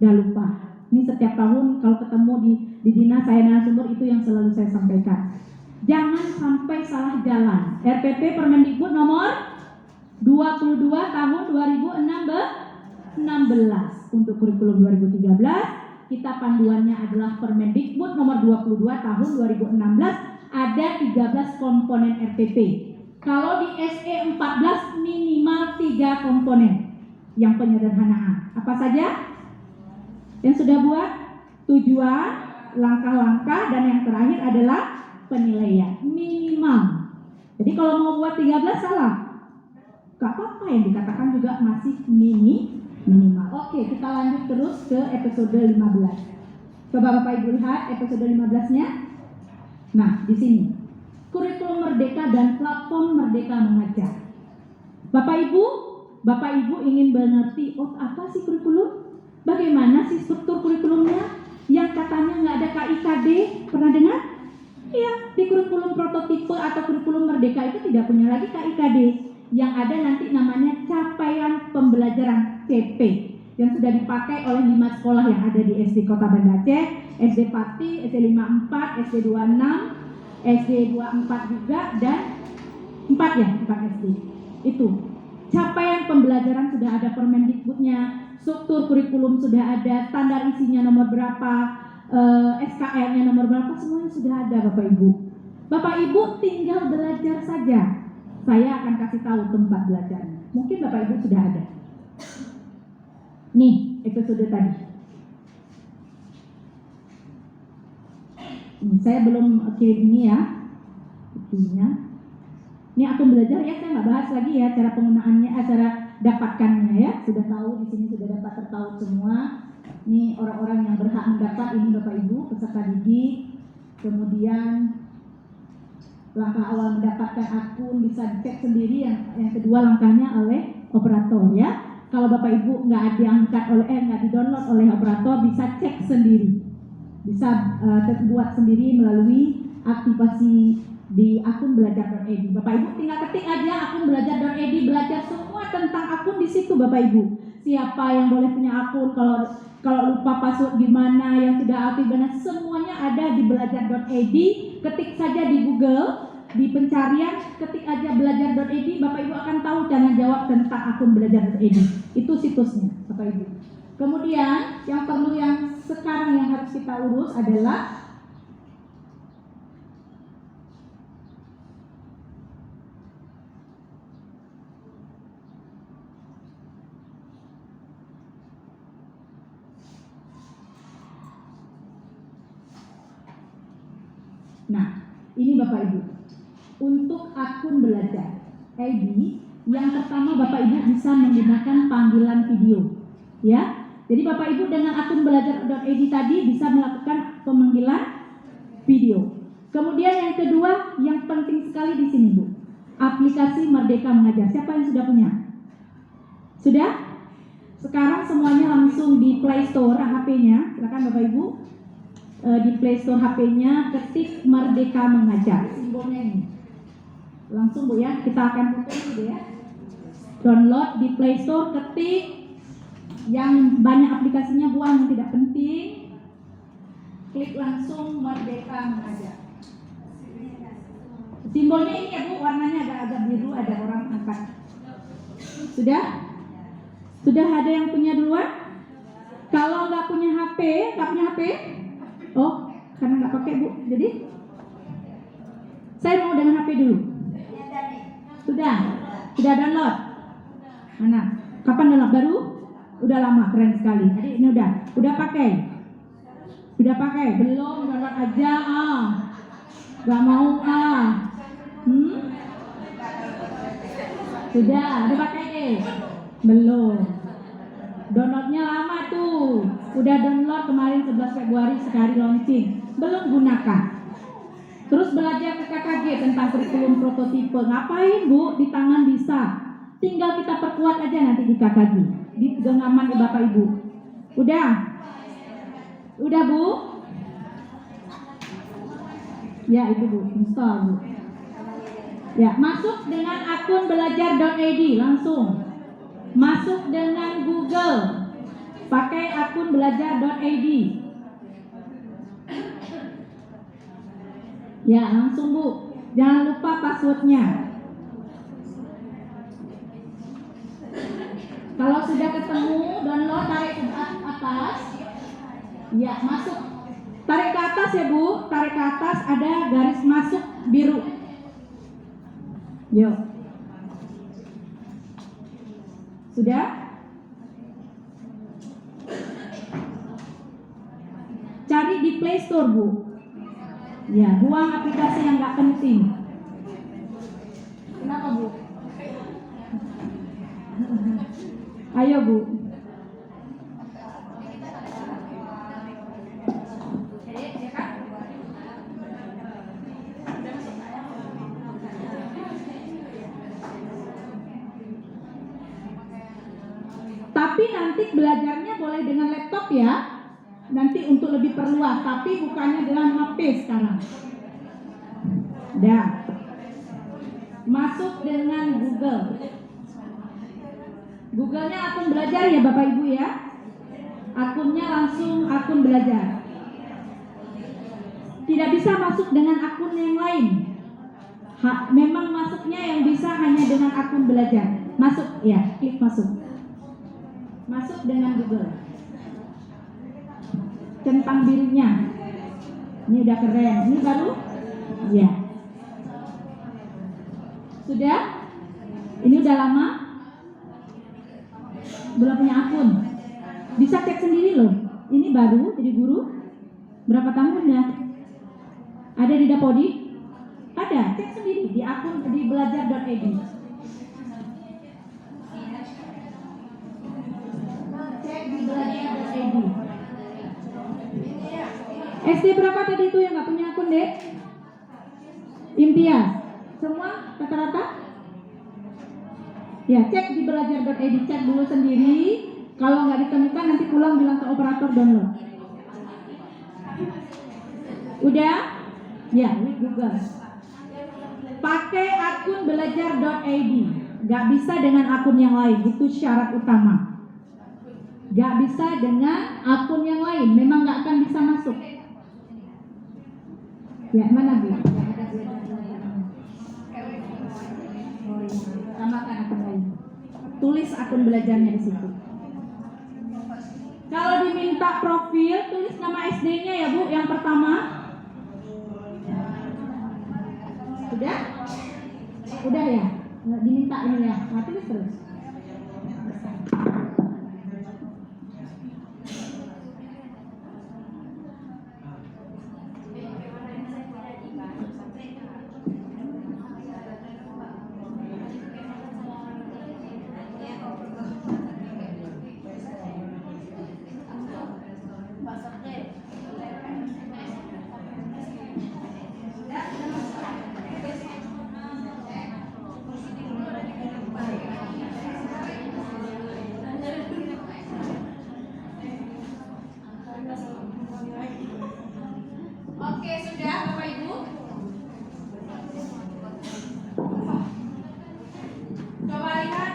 Udah lupa. Ini setiap tahun kalau ketemu di dinas saya narasumber itu yang selalu saya sampaikan. Jangan sampai salah jalan. RPP Permendikbud nomor 22 tahun 2016 untuk kurikulum 2013. Kita panduannya adalah Permendikbud nomor 22 tahun 2016. Ada 13 komponen RPP. Kalau di SE 14 minimal 3 komponen yang penyederhanaan. Apa saja? Yang sudah buat? Tujuan, langkah-langkah, dan yang terakhir adalah penilaian minimal. Jadi kalau mau buat 13 salah. Gak apa-apa, yang dikatakan juga masih minimal. Oke, kita lanjut terus ke episode 15. Coba Bapak Ibu lihat episode 15-nya. Nah, di sini. Kurikulum Merdeka dan platform Merdeka Mengajar. Bapak Ibu ingin mengerti, oh apa sih kurikulum? Bagaimana sih struktur kurikulumnya? Yang katanya nggak ada KIKD, pernah dengar? Iya, di kurikulum prototipe atau kurikulum Merdeka itu tidak punya lagi KIKD. Yang ada nanti namanya capaian pembelajaran CP yang sudah dipakai oleh 5 sekolah yang ada di SD Kota Banda Aceh, SD Pati, SD 54, SD 26, SD 24 juga, dan 4 SD. Itu capaian pembelajaran sudah ada Permendikbudnya, struktur kurikulum sudah ada, standar isinya nomor berapa, SKL-nya nomor berapa, semuanya sudah ada Bapak Ibu. Bapak Ibu tinggal belajar saja. Saya akan kasih tahu tempat belajarnya. Mungkin Bapak Ibu sudah ada. Nih, episode tadi. Saya belum kirim ini ya. Ini akun belajar ya, saya nggak bahas lagi ya cara penggunaannya, cara dapatkannya ya. Sudah tahu di sini sudah dapat tertaut semua. Ini orang-orang yang berhak mendapat ini Bapak Ibu, peserta didik. Kemudian langkah awal mendapatkan akun bisa dicek sendiri, yang kedua langkahnya oleh operator ya. Kalau Bapak Ibu nggak di-download oleh operator, bisa cek sendiri, bisa buat sendiri melalui aktivasi di akun belajar.ed. Bapak Ibu tinggal ketik aja akun belajar.ed, belajar semua tentang akun di situ Bapak Ibu. Siapa yang boleh punya akun, kalau lupa password gimana, yang sudah aktif benar, semuanya ada di belajar.ed. Ketik saja di Google Di pencarian ketik aja belajar.id, Bapak Ibu akan tahu cara jawab tentang akun belajar.id. Itu situsnya, Bapak Ibu. Kemudian yang perlu yang sekarang yang harus kita urus adalah ini Bapak Ibu. Untuk akun belajar ID, yang pertama Bapak Ibu bisa menggunakan panggilan video. Ya. Jadi Bapak Ibu dengan akun belajar.id tadi bisa melakukan pemanggilan video. Kemudian yang kedua, yang penting sekali di sini Bu, aplikasi Merdeka Mengajar. Siapa yang sudah punya? Sudah? Sekarang semuanya langsung di Play Store HP-nya. Silakan Bapak Ibu. Di Play Store HP-nya ketik Merdeka Mengajar. Simbolnya ini. Langsung Bu ya, kita akan buka dulu ya. Download di Play Store, ketik yang banyak aplikasinya, buang yang tidak penting. Klik langsung Merdeka Mengajar. Simbolnya ini ya Bu, warnanya agak-agak biru, ada orang angkat. Sudah? Sudah ada yang punya duluan? Kalau nggak punya HP, oh, karena nggak pakai Bu. Jadi saya mau dengan HP dulu. Sudah download. Mana? Kapan download baru? Udah lama, keren sekali. Jadi ini udah pakai. Belum download aja Gak mau Sudah pakai deh. Belum. Downloadnya lama tuh. Udah download kemarin 11 Februari sekali launching. Belum gunakan. Terus belajar ke KKG tentang kurikulum prototipe. Ngapain Bu? Di tangan bisa. Tinggal kita perkuat aja nanti di KKG. Di genggaman Bapak Ibu. Udah Bu? Ya itu Bu, install Bu. Ya, masuk dengan akun belajar.id langsung. Masuk dengan Google, pakai akun belajar.id. Ya, langsung Bu. Jangan lupa passwordnya. Kalau sudah ketemu, download, tarik ke atas. Ya, masuk. Tarik ke atas ya Bu. Tarik ke atas, ada garis masuk biru. Yuk. Sudah? Cari di Play Store Bu. Ya, buang aplikasi yang nggak penting. Kenapa Bu? Ayo Bu. Tapi nanti belajarnya boleh dengan laptop ya. Nanti untuk lebih perluas, tapi bukannya dengan HP sekarang. Dah. Masuk dengan Google. Google-nya akun belajar ya Bapak Ibu ya. Akunnya langsung akun belajar. Tidak bisa masuk dengan akun yang lain. Memang masuknya yang bisa hanya dengan akun belajar. Masuk ya, klik masuk. Masuk dengan Google. Centang birunya. Ini udah keren. Ini baru? Ya. Sudah? Ini udah lama? Belum punya akun. Bisa cek sendiri loh. Ini baru jadi guru. Berapa tahun ya? Ada di Dapodi? Ada, cek sendiri di akun di belajar.id. Cek di belajar.id. SD berapa tadi itu yang nggak punya akun Dek? Impian. Semua rata-rata? Ya, cek di belajar.id, cek dulu sendiri. Kalau nggak ditemukan nanti pulang bilang ke operator download. Udah? Ya, ini Google. Pakai akun belajar.id. Nggak bisa dengan akun yang lain, itu syarat utama. Nggak bisa dengan akun yang lain, memang nggak akan bisa masuk. Ya, mana Bu? tambahkan akun lain. Tulis akun belajarnya di situ. Kalau diminta profil, tulis nama SD-nya ya Bu, yang pertama. Udah? Udah ya? Nggak diminta ini ya? Nah, tulis terus. Oke, sudah Bapak Ibu? Coba lihat.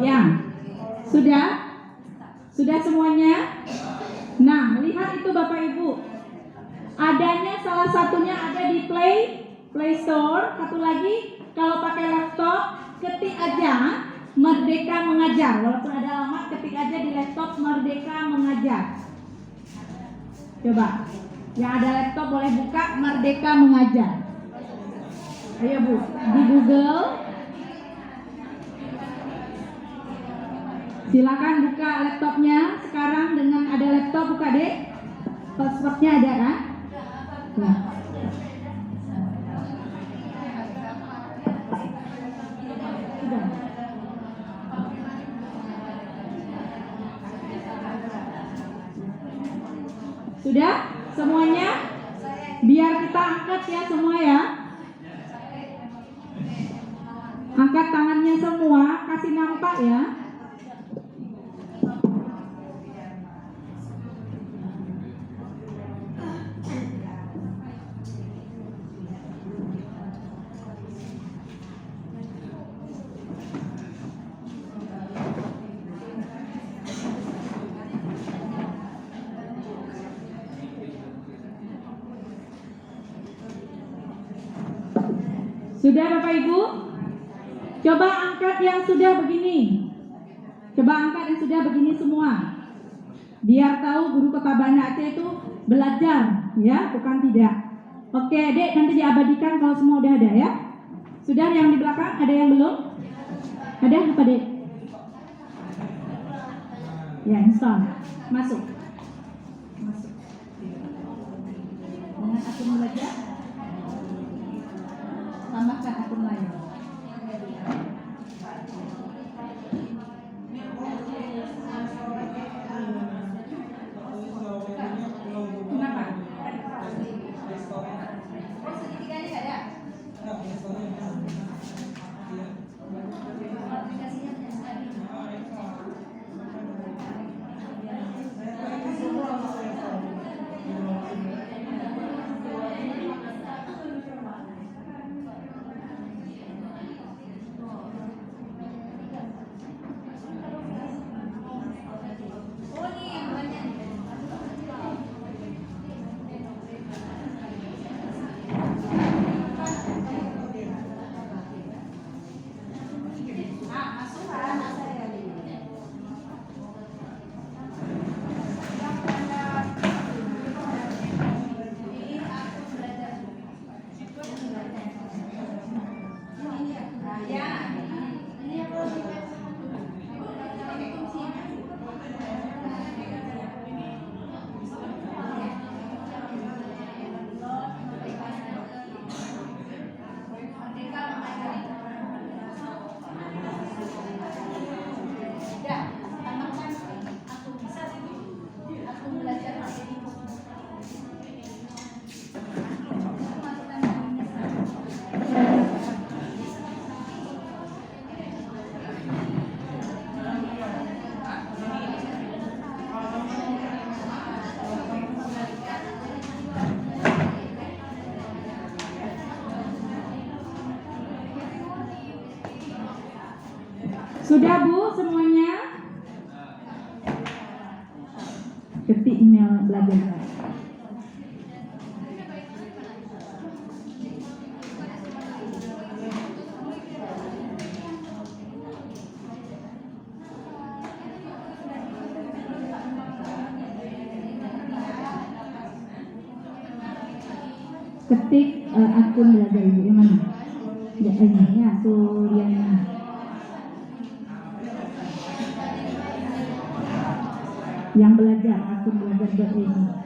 Ya, sudah semuanya. Nah, lihat itu Bapak Ibu. Adanya salah satunya ada di Play Store. Satu lagi, kalau pakai laptop, ketik aja Merdeka Mengajar. Walaupun ada alamat, ketik aja di laptop Merdeka Mengajar. Coba, yang ada laptop boleh buka Merdeka Mengajar. Ayo Bu, di Google. Silakan buka laptopnya. Sekarang dengan ada laptop, buka deh. Passwordnya ada kan? Nah. Sudah semuanya? Biar kita angkat ya semua ya. Angkat tangannya semua, kasih nampak ya. Sudah Bapak Ibu? Coba angkat yang sudah begini. Coba angkat yang sudah begini semua. Biar tahu guru Ketabana Aceh itu belajar, ya, bukan tidak. Oke, Dek, nanti diabadikan kalau semua udah ada ya. Sudah yang di belakang, ada yang belum? Ada apa, Dek? Ya, install. Masuk. Dengan akun belajar. Tambahkan akun lain. Kenapa? Oh, segitiganya nggak ada? Aplikasinya Sudah Bu semuanya? Ketik email belajar. Ketik akun belajar Ibu yang mana? Ya ini ya, Suryani. Yang belajar akun belajar.ini.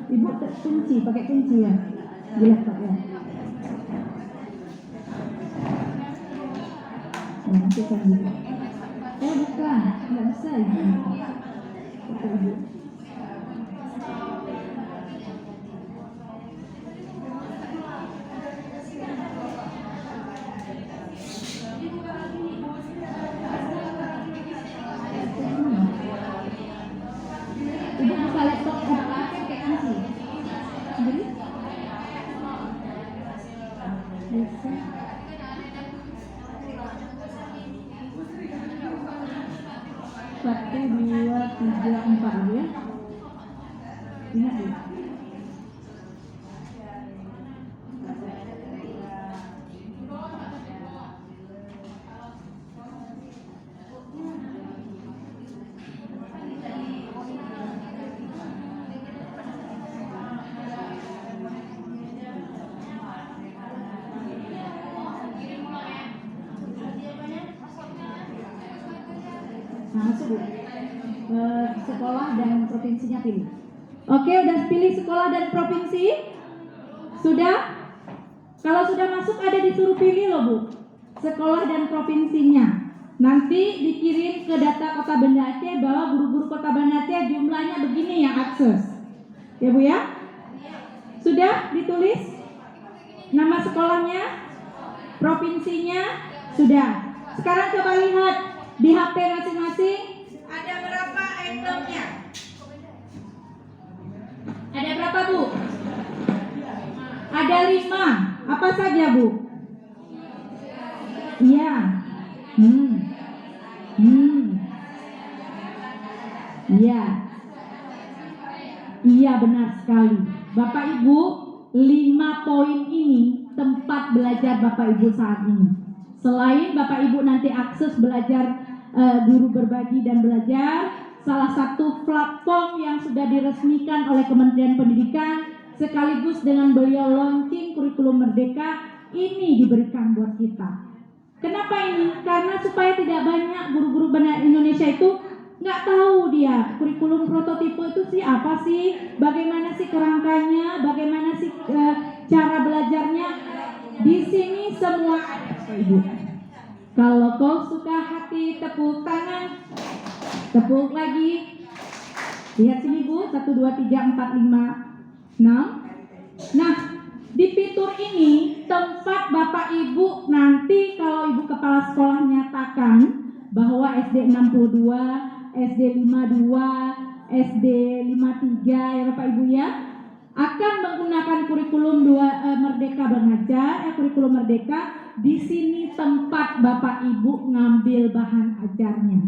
Ibu kunci, pakai kunci ya di laptop ya. Nanti kan Ibu. Bukan, nggak bisa Ibu. Betul, Ibu. Ibu buka laptop pakai kunci. Jadi bisa. Satu, dua, tiga, empat ya. Ingat ya. Masuk Bu. Sekolah dan provinsinya pilih. Oke, udah pilih sekolah dan provinsi? Sudah? Kalau sudah masuk ada disuruh pilih loh Bu. Sekolah dan provinsinya. Nanti dikirim ke data Kota Banda Aceh bahwa guru-guru Kota Banda Aceh jumlahnya begini yang akses. Ya Bu ya? Sudah ditulis? Nama sekolahnya? Provinsinya? Sudah. Sekarang coba lihat di HP masing-masing ada berapa itemnya? Ada berapa Bu? Ada 5. Apa saja Bu? Iya. Iya. Iya benar sekali. Bapak Ibu, 5 poin ini tempat belajar Bapak Ibu saat ini. Selain Bapak Ibu nanti akses belajar guru berbagi dan belajar, salah satu platform yang sudah diresmikan oleh Kementerian Pendidikan sekaligus dengan beliau launching kurikulum Merdeka ini diberikan buat kita. Kenapa ini? Karena supaya tidak banyak guru-guru benar Indonesia itu nggak tahu dia kurikulum prototipe itu sih apa sih, bagaimana sih kerangkanya, bagaimana sih cara belajarnya. Di sini semua ada Ibu. Kalau kau suka hati, tepuk tangan, tepuk lagi. Lihat sini Bu, 1, 2, 3, 4, 5, 6. Nah, di fitur ini tempat Bapak Ibu nanti kalau Ibu kepala sekolah nyatakan bahwa SD 62, SD 52, SD 53 ya Bapak Ibu ya, akan menggunakan kurikulum Merdeka Belajar, kurikulum Merdeka. Di sini tempat Bapak Ibu ngambil bahan ajarnya.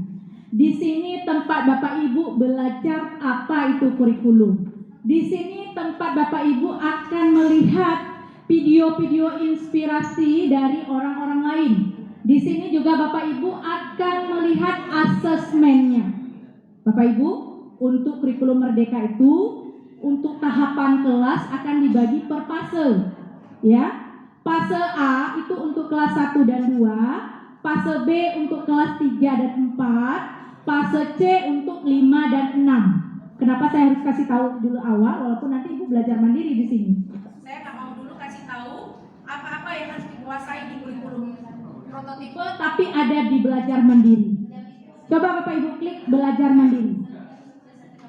Di sini tempat Bapak Ibu belajar apa itu kurikulum. Di sini tempat Bapak Ibu akan melihat video-video inspirasi dari orang-orang lain. Di sini juga Bapak Ibu akan melihat asesmennya. Bapak Ibu, untuk kurikulum Merdeka itu untuk tahapan kelas akan dibagi per fase. Ya. Fase A itu untuk kelas 1 dan 2, fase B untuk kelas 3 dan 4, fase C untuk 5 dan 6. Kenapa saya harus kasih tahu dulu awal, walaupun nanti Ibu belajar mandiri di sini. Saya nggak mau dulu kasih tahu apa-apa yang harus dikuasai di kurikulum prototipe, tapi ada di belajar mandiri. Coba Bapak Ibu klik belajar mandiri.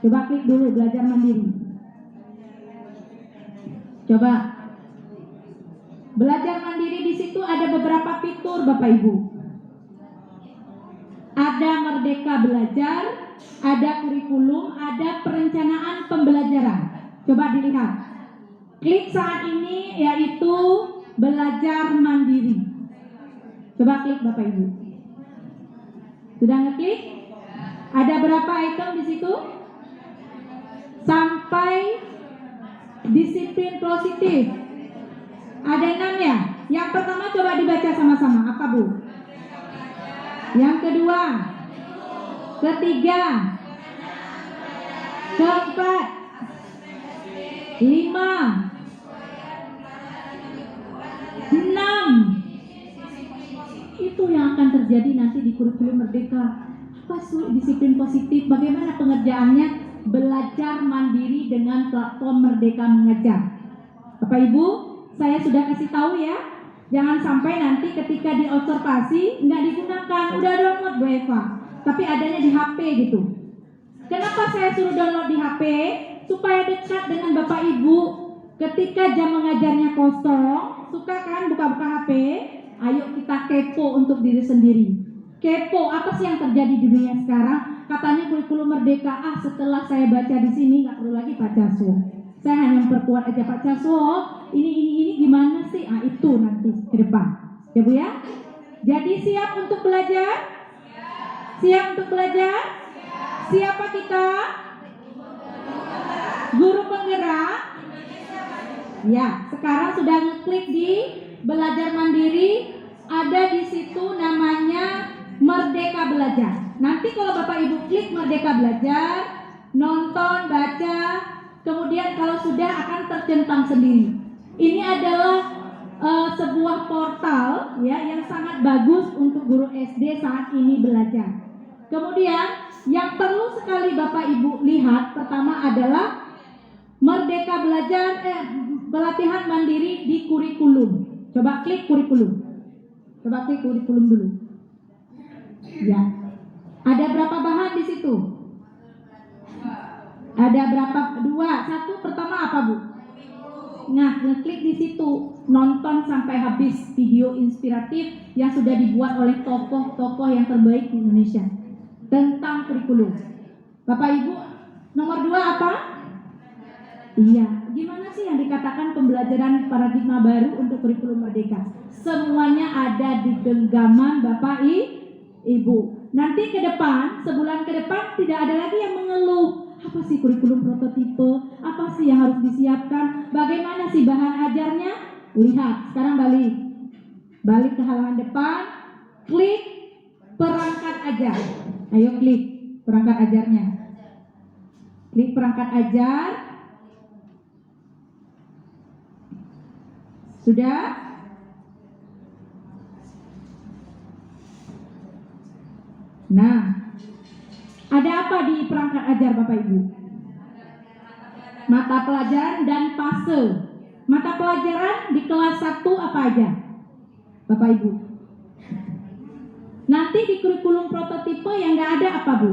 Coba klik dulu belajar mandiri. Coba. Belajar mandiri di situ ada beberapa fitur Bapak Ibu. Ada Merdeka Belajar, ada kurikulum, ada perencanaan pembelajaran. Coba dilihat. Klik saat ini yaitu belajar mandiri. Coba klik Bapak Ibu. Sudah ngeklik? Ada berapa item di situ? Sampai disiplin positif. Ada 6 ya? Yang pertama coba dibaca sama-sama. Apa Bu? Yang kedua, ketiga, keempat, 5, 6. Itu yang akan terjadi nanti di kurikulum Merdeka. Apa disiplin positif? Bagaimana pengerjaannya? Belajar mandiri dengan platform Merdeka Mengajar. Bapak Ibu, saya sudah kasih tahu ya. Jangan sampai nanti ketika diobservasi nggak digunakan, udah download Bu Eva, tapi adanya di HP gitu. Kenapa saya suruh download di HP? Supaya dekat dengan Bapak Ibu. Ketika jam mengajarnya kosong, suka kan buka-buka HP? Ayo kita kepo untuk diri sendiri. Kepo apa sih yang terjadi di dunia sekarang? Katanya kurikulum Merdeka. Setelah saya baca di sini nggak perlu lagi Pak Caswo. Saya hanya memperkuat aja Pak Caswo. Ini gimana sih? Itu nanti ke depan. Ya Bu ya. Jadi siap untuk belajar? Siap untuk belajar? Siapa kita? Guru penggerak. Ya, sekarang sudah ngeklik di belajar mandiri. Ada di situ namanya Merdeka Belajar. Nanti kalau Bapak Ibu klik Merdeka Belajar, nonton, baca, kemudian kalau sudah akan tercentang sendiri. Ini adalah sebuah portal ya yang sangat bagus untuk guru SD saat ini belajar. Kemudian yang perlu sekali Bapak Ibu lihat pertama adalah Merdeka Belajar pelatihan mandiri di kurikulum. Coba klik kurikulum. Coba klik kurikulum dulu. Ya. Ada berapa bahan di situ? Ada berapa? 2. Satu pertama apa Bu? Nah, ngeklik di situ, nonton sampai habis video inspiratif yang sudah dibuat oleh tokoh-tokoh yang terbaik di Indonesia tentang kurikulum. Bapak Ibu, nomor 2 apa? Iya, gimana sih yang dikatakan pembelajaran paradigma baru untuk kurikulum Merdeka? Semuanya ada di genggaman Bapak Ibu. Nanti ke depan, sebulan ke depan tidak ada lagi yang mengeluh. Apa sih kurikulum prototipe? Apa sih yang harus disiapkan? Bagaimana sih bahan ajarnya? Lihat, sekarang balik. Balik ke halaman depan, klik perangkat ajar. Ayo klik perangkat ajarnya. Klik perangkat ajar. Sudah? Nah, ada apa di perangkat ajar Bapak Ibu? Mata pelajaran dan fase. Mata pelajaran di kelas 1 apa aja? Bapak Ibu. Nanti di kurikulum prototipe yang nggak ada apa Bu?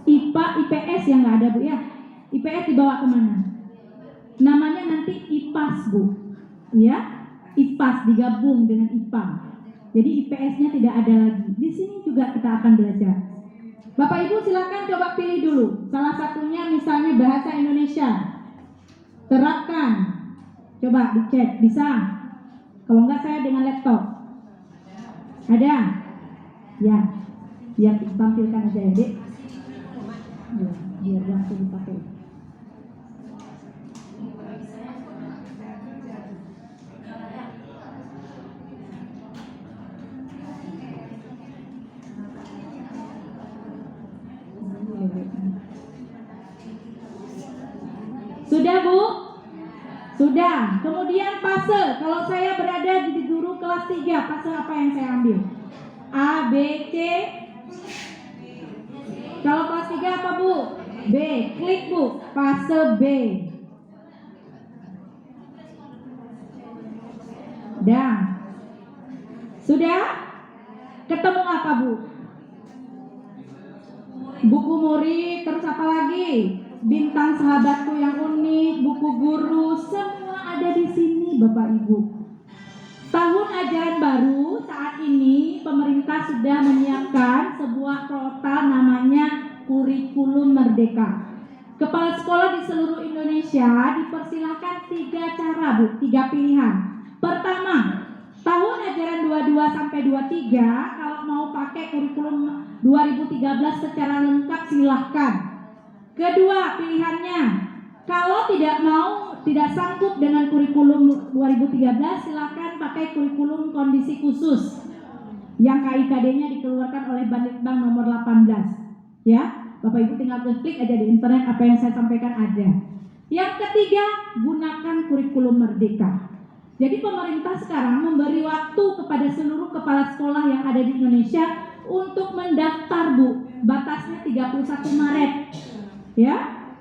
IPA, IPS yang nggak ada Bu ya? IPS dibawa kemana? Namanya nanti IPAS Bu. Ya, IPAS digabung dengan IPA. Jadi IPS-nya tidak ada lagi. Di sini juga kita akan belajar. Bapak Ibu silakan coba pilih dulu. Salah satunya misalnya bahasa Indonesia. Terapkan. Coba dicek, bisa? Kalau enggak saya dengan laptop. Ada? Ya. Biar ditampilkan aja ya, Dek. Ya, biar langsung dipakai. Sudah Bu? Sudah. Kemudian fase. Kalau saya berada di guru kelas 3, fase apa yang saya ambil? A, B, C. Kalau kelas 3 apa Bu? B. Klik Bu. Fase B. Dah. Sudah? Ketemu apa Bu? buku murid, terus apa lagi? Bintang sahabatku yang unik, buku guru, semua ada di sini Bapak Ibu. Tahun ajaran baru saat ini pemerintah sudah menyiapkan sebuah portal namanya Kurikulum Merdeka. Kepala sekolah di seluruh Indonesia dipersilahkan 3 cara Bu, 3 pilihan. Pertama, tahun ajaran 22 sampai 23 kalau mau pakai kurikulum 2013 secara lengkap silahkan. Kedua pilihannya, kalau tidak sanggup dengan kurikulum 2013 silahkan pakai kurikulum kondisi khusus yang KIKD-nya dikeluarkan oleh Balitbang nomor 18. Ya, Bapak Ibu tinggal klik aja di internet apa yang saya sampaikan ada. Yang ketiga, gunakan kurikulum merdeka. Jadi pemerintah sekarang memberi waktu kepada seluruh kepala sekolah yang ada di Indonesia untuk mendaftar Bu. Batasnya 31 Maret. Ya,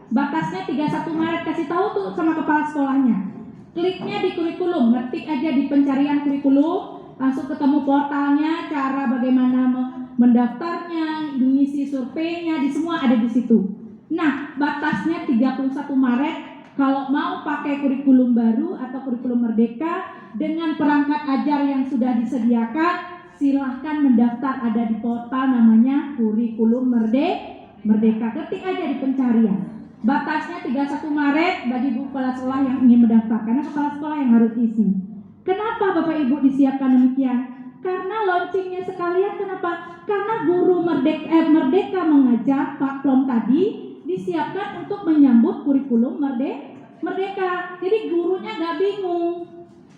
batasnya 31 Maret, kasih tahu tuh sama kepala sekolahnya. Kliknya di kurikulum, ngetik aja di pencarian kurikulum, langsung ketemu portalnya, cara bagaimana mendaftarnya, mengisi surveinya, di semua ada di situ. Nah, batasnya 31 Maret. Kalau mau pakai kurikulum baru atau kurikulum merdeka dengan perangkat ajar yang sudah disediakan, silahkan mendaftar, ada di portal namanya Kurikulum Merdeka. Ketik aja di pencarian. Batasnya 31 Maret bagi Bu kepala sekolah yang ingin mendaftar, karena kepala sekolah yang harus isi. Kenapa Bapak Ibu disiapkan demikian? Karena launchingnya sekalian, kenapa? Karena guru merdeka mengajar Pak Plom tadi disiapkan untuk menyambut kurikulum merdeka. Jadi gurunya nggak bingung.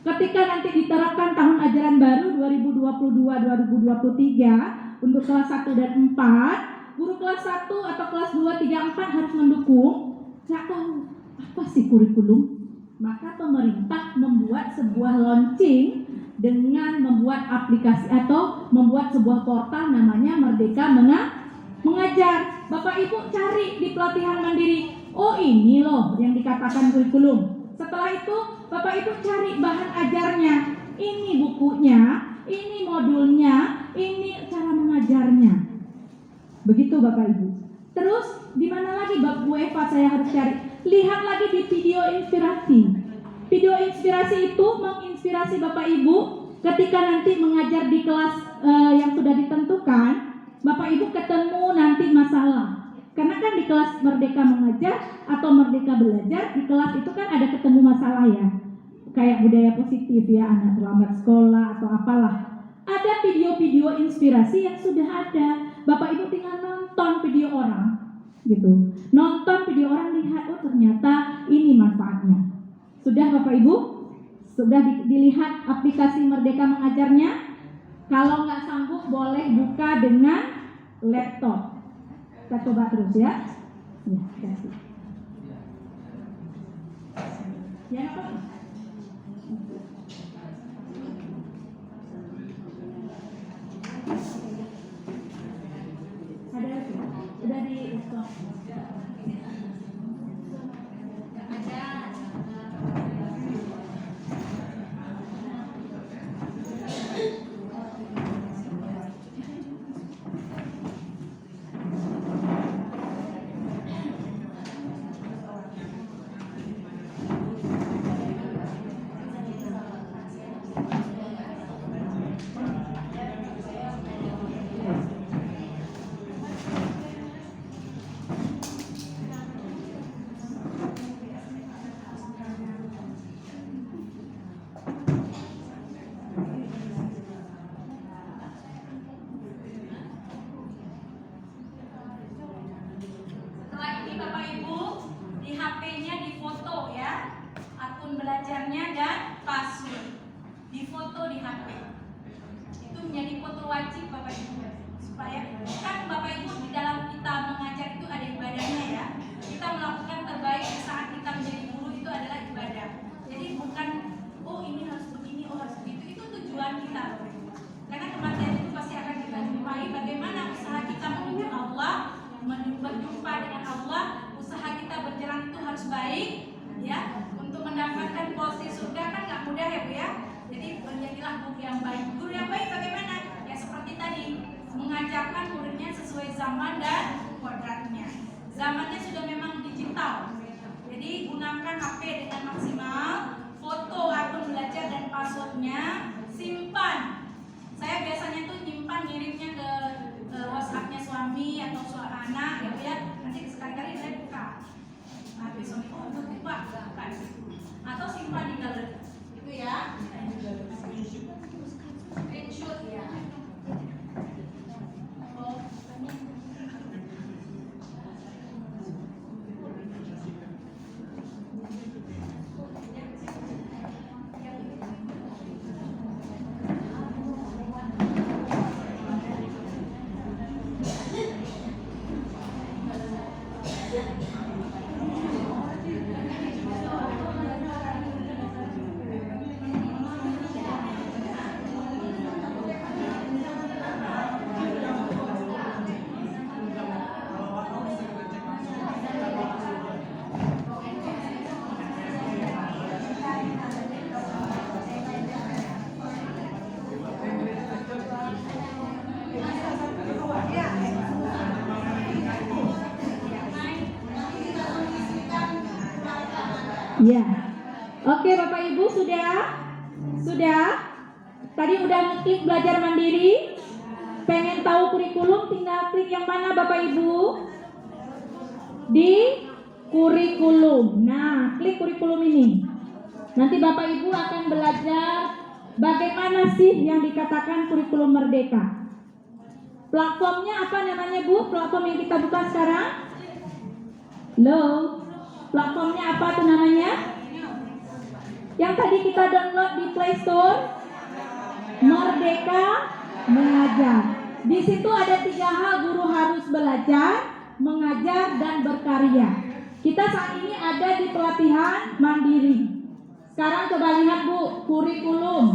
Ketika nanti diterapkan tahun ajaran baru 2022-2023 untuk kelas 1 dan 4, guru kelas 1 atau kelas 2, 3, 4 harus mendukung. Nggak tahu apa sih kurikulum. Maka pemerintah membuat sebuah launching dengan membuat aplikasi atau membuat sebuah portal namanya Merdeka Mengajar. Bapak Ibu cari di pelatihan mandiri. Oh ini loh yang dikatakan kurikulum. Setelah itu Bapak Ibu cari bahan ajarnya. Ini bukunya, ini modulnya, ini cara mengajarnya. Begitu Bapak Ibu. Terus di mana lagi Bu Eva saya harus cari? Lihat lagi di video inspirasi. Video inspirasi itu menginspirasi Bapak Ibu ketika nanti mengajar di kelas yang sudah ditentukan. Bapak Ibu ketemu nanti masalah. Karena kan di kelas Merdeka Mengajar atau Merdeka Belajar, di kelas itu kan ada ketemu masalah ya. Kayak budaya positif ya, anak terlambat sekolah atau apalah. Ada video-video inspirasi yang sudah ada. Bapak Ibu tinggal nonton video orang gitu. Nonton video orang, lihat oh ternyata ini manfaatnya. Sudah Bapak Ibu? Sudah dilihat aplikasi Merdeka Mengajarnya? Kalau nggak sanggup boleh buka dengan laptop. Kita coba terus ya. Ya, kasih. Ya, apa? Ada udah di laptop. belajarnya dan password difoto di HP. Itu menjadi foto wajib Bapak Ibu, supaya kan Bapak Ibu di dalam kita mengajar itu ada ibadahnya ya. Kita melakukan terbaik di saat kita menjadi guru itu adalah ibadah. Jadi bukan oh ini harus begini, oh harus begitu. Itu tujuan kita Bapak Ibu. Karena kematian itu pasti akan kita jumpai. Bagaimana usaha kita menuju Allah, berjumpa dengan Allah, usaha kita berjalan itu harus baik ya. Untuk mendapatkan posisi surga kan nggak mudah ya Bu ya. Jadi menjadilah guru yang baik. Guru yang baik bagaimana? Ya seperti tadi, mengajarkan muridnya sesuai zaman dan Zamannya sudah memang digital. Jadi gunakan HP dengan maksimal, foto akun belajar dan passwordnya, simpan. Saya biasanya tuh nyimpan ngirimnya ke WhatsApp-nya suami atau anak ya Bu ya. Nanti sekali-kali saya buka. HP suami buka. Atau simpan di galeri. Itu ya. Screenshot ya. Ya. Oke Bapak Ibu sudah? Tadi udah ngeklik belajar mandiri. Pengen tahu kurikulum tinggal klik yang mana Bapak Ibu? Di kurikulum. Nah, klik kurikulum ini. Nanti Bapak Ibu akan belajar bagaimana sih yang dikatakan kurikulum merdeka. Platformnya apa namanya Bu? Platform yang kita buka sekarang? Platformnya apa tuh namanya? Yang tadi kita download di Play Store, Merdeka Mengajar. Di situ ada 3 hal guru harus belajar, mengajar, dan berkarya. Kita saat ini ada di pelatihan mandiri. Sekarang coba lihat Bu, kurikulum.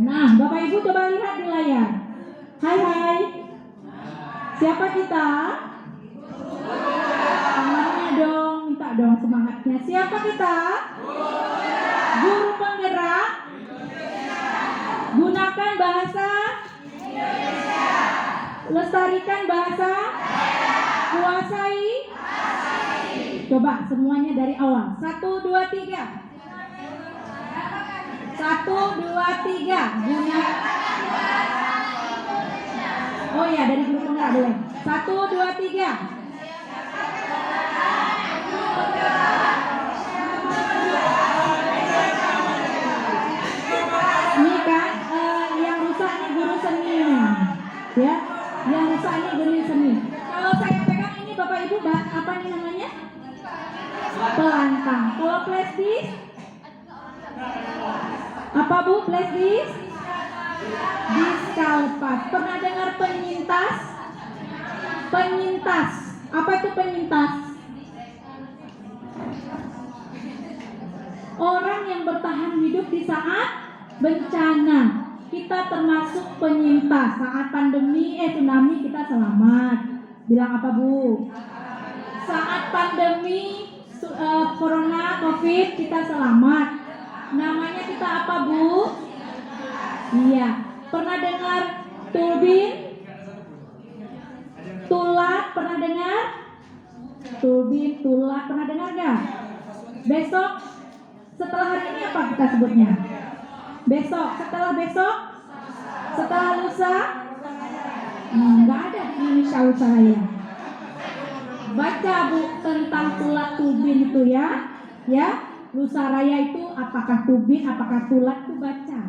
Nah, Bapak Ibu coba lihat di layar. Hai. Siapa kita? Tangannya dong, minta dong semangatnya. Siapa kita? Guru penggerak. Gunakan bahasa Indonesia. Lestarikan bahasa. Kuasai. Coba semuanya dari awal. 1, 2, 3. 1, 2, 3. Oh ya, dari guru penggerak boleh. 1, 2, 3. Ini kan yang rusak ini guru seni, ya. Yang rusak ini guru seni. Kalau saya pegang ini Bapak Ibu, apa nih namanya? Pelantang. Kalau flash disk? Apa Bu flash disk? Diskalpas. Pernah dengar penyintas? Penyintas. Apa itu penyintas? Orang yang bertahan hidup di saat bencana. Kita termasuk penyintas. Saat pandemi, tsunami kita selamat. Bilang apa Bu? Saat pandemi corona covid kita selamat. Namanya kita apa Bu? Iya. Pernah dengar turbin? Tulat pernah dengar? Turbin, tulat pernah dengar gak? Besok setelah hari ini apa kita sebutnya? Besok, setelah besok? Setelah lusa? Nggak ada di Indonesia lusa raya. Baca Bu tentang tulat turbin itu ya. Ya. Lusa raya itu apakah turbin, apakah tulat itu baca.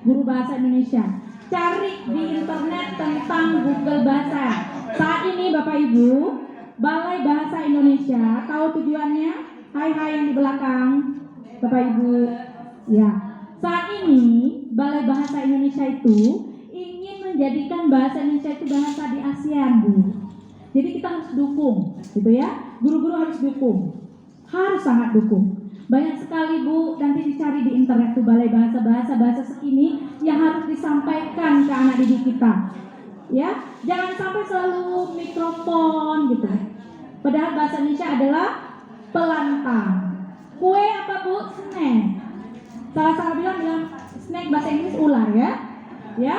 Guru bahasa Indonesia. Cari di internet tentang Google Bahasa. Saat ini Bapak Ibu, Balai Bahasa Indonesia, tahu tujuannya? Hai yang di belakang. Bapak Ibu, ya. Saat ini Balai Bahasa Indonesia itu ingin menjadikan bahasa Indonesia itu bahasa di ASEAN, Bu. Jadi kita harus dukung, gitu ya. Guru-guru harus dukung, harus sangat dukung. Banyak sekali Bu, nanti dicari di internet tuh balai bahasa sekini yang harus disampaikan ke anak didik kita. Ya, jangan sampai selalu mikrofon gitu. Padahal bahasa Indonesia adalah pelantang. Kue apa Bu? Snack. Salah bilang snack bahasa Inggris ular ya. Ya.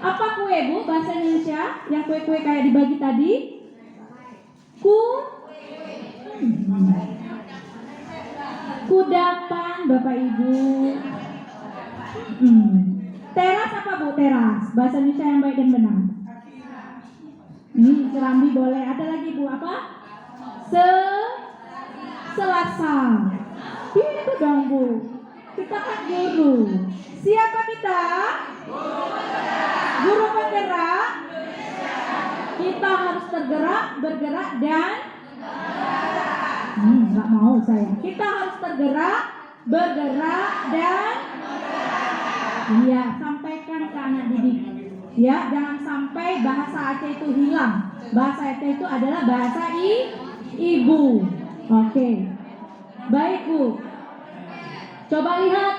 Apa kue Bu bahasa Indonesia? Yang kue-kue kayak dibagi tadi? Kudapan Bapak Ibu. Teras apa Bu? Teras. Bahasa Indonesia yang baik dan benar. Serambi boleh. Ada lagi Bu apa? Selasa. Itu dong Bu. Kita kan guru. Siapa kita? Guru penggerak. Kita harus bergerak dan nggak mau saya. Kita harus bergerak dan iya, sampaikan ke anak didik. Ya, jangan sampai bahasa Aceh itu hilang. Bahasa Aceh itu adalah bahasa ibu. Oke. Baik Bu. Coba lihat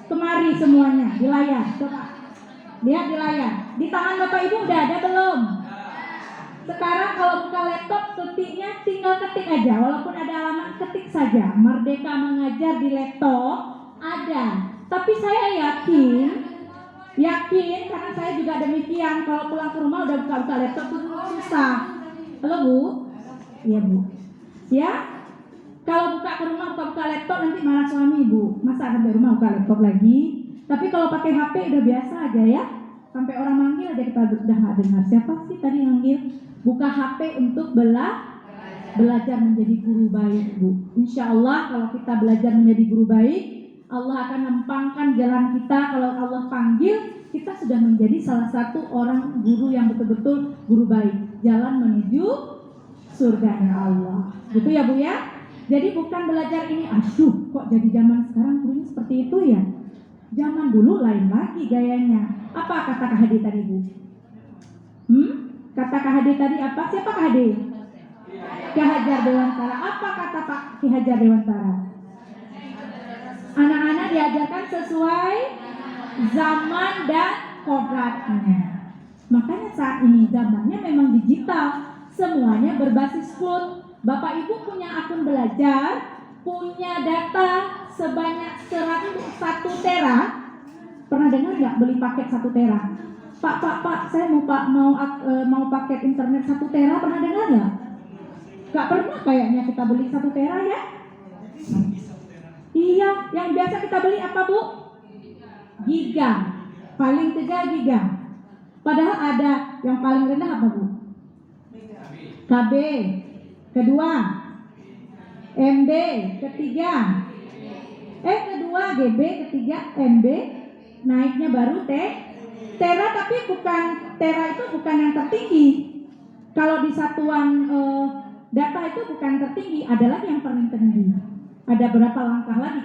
kemari semuanya di layar. Coba lihat di layar. Di tangan Bapak Ibu udah ada belum? Sekarang kalau buka laptop ketiknya tinggal ketik aja. Walaupun ada alamat ketik saja. Merdeka Mengajar di laptop ada. Tapi saya yakin karena saya juga demikian. Kalau pulang ke rumah udah buka laptop itu susah. Halo Bu? Iya Bu. Ya? Kalau buka ke rumah buka laptop nanti marah suami Ibu. Masa sampai rumah buka laptop lagi? Tapi kalau pakai HP udah biasa aja ya. Sampai orang manggil aja kita udah nggak dengar. Siapa sih tadi manggil? Buka HP untuk belajar menjadi guru baik Bu. Insya Allah kalau kita belajar menjadi guru baik, Allah akan mempangkan jalan kita. Kalau Allah panggil, kita sudah menjadi salah satu orang guru yang betul-betul guru baik. Jalan menuju surganya Allah. Gitu ya Bu ya? Jadi bukan belajar ini, kok jadi zaman sekarang gurunya seperti itu ya? Zaman dulu lain lagi gayanya. Apa kata Kak Hadi tadi Bu? Kata Kak Hadi tadi apa? Siapa Kak Hadi? Ki Hajar Dewantara. Apa kata Pak Ki Hajar Dewantara? Anak-anak diajarkan sesuai zaman dan kodratnya. Makanya saat ini zamannya memang digital. Semuanya berbasis cloud. Bapak Ibu punya akun belajar, punya data sebanyak 101 tera. Pernah dengar nggak beli paket 1 tera? Pak, saya mau paket internet 1 tera. Pernah dengar nggak? Nggak pernah kayaknya kita beli 1 tera ya? Iya, yang biasa kita beli apa Bu? Giga. Paling 3 giga. Padahal ada yang paling rendah apa Bu? KB. Kedua MB, ketiga kedua GB, ketiga MB, naiknya baru tera. Tapi tera itu bukan yang tertinggi. Kalau di satuan data itu bukan tertinggi, adalah yang paling tinggi. Ada berapa langkah lagi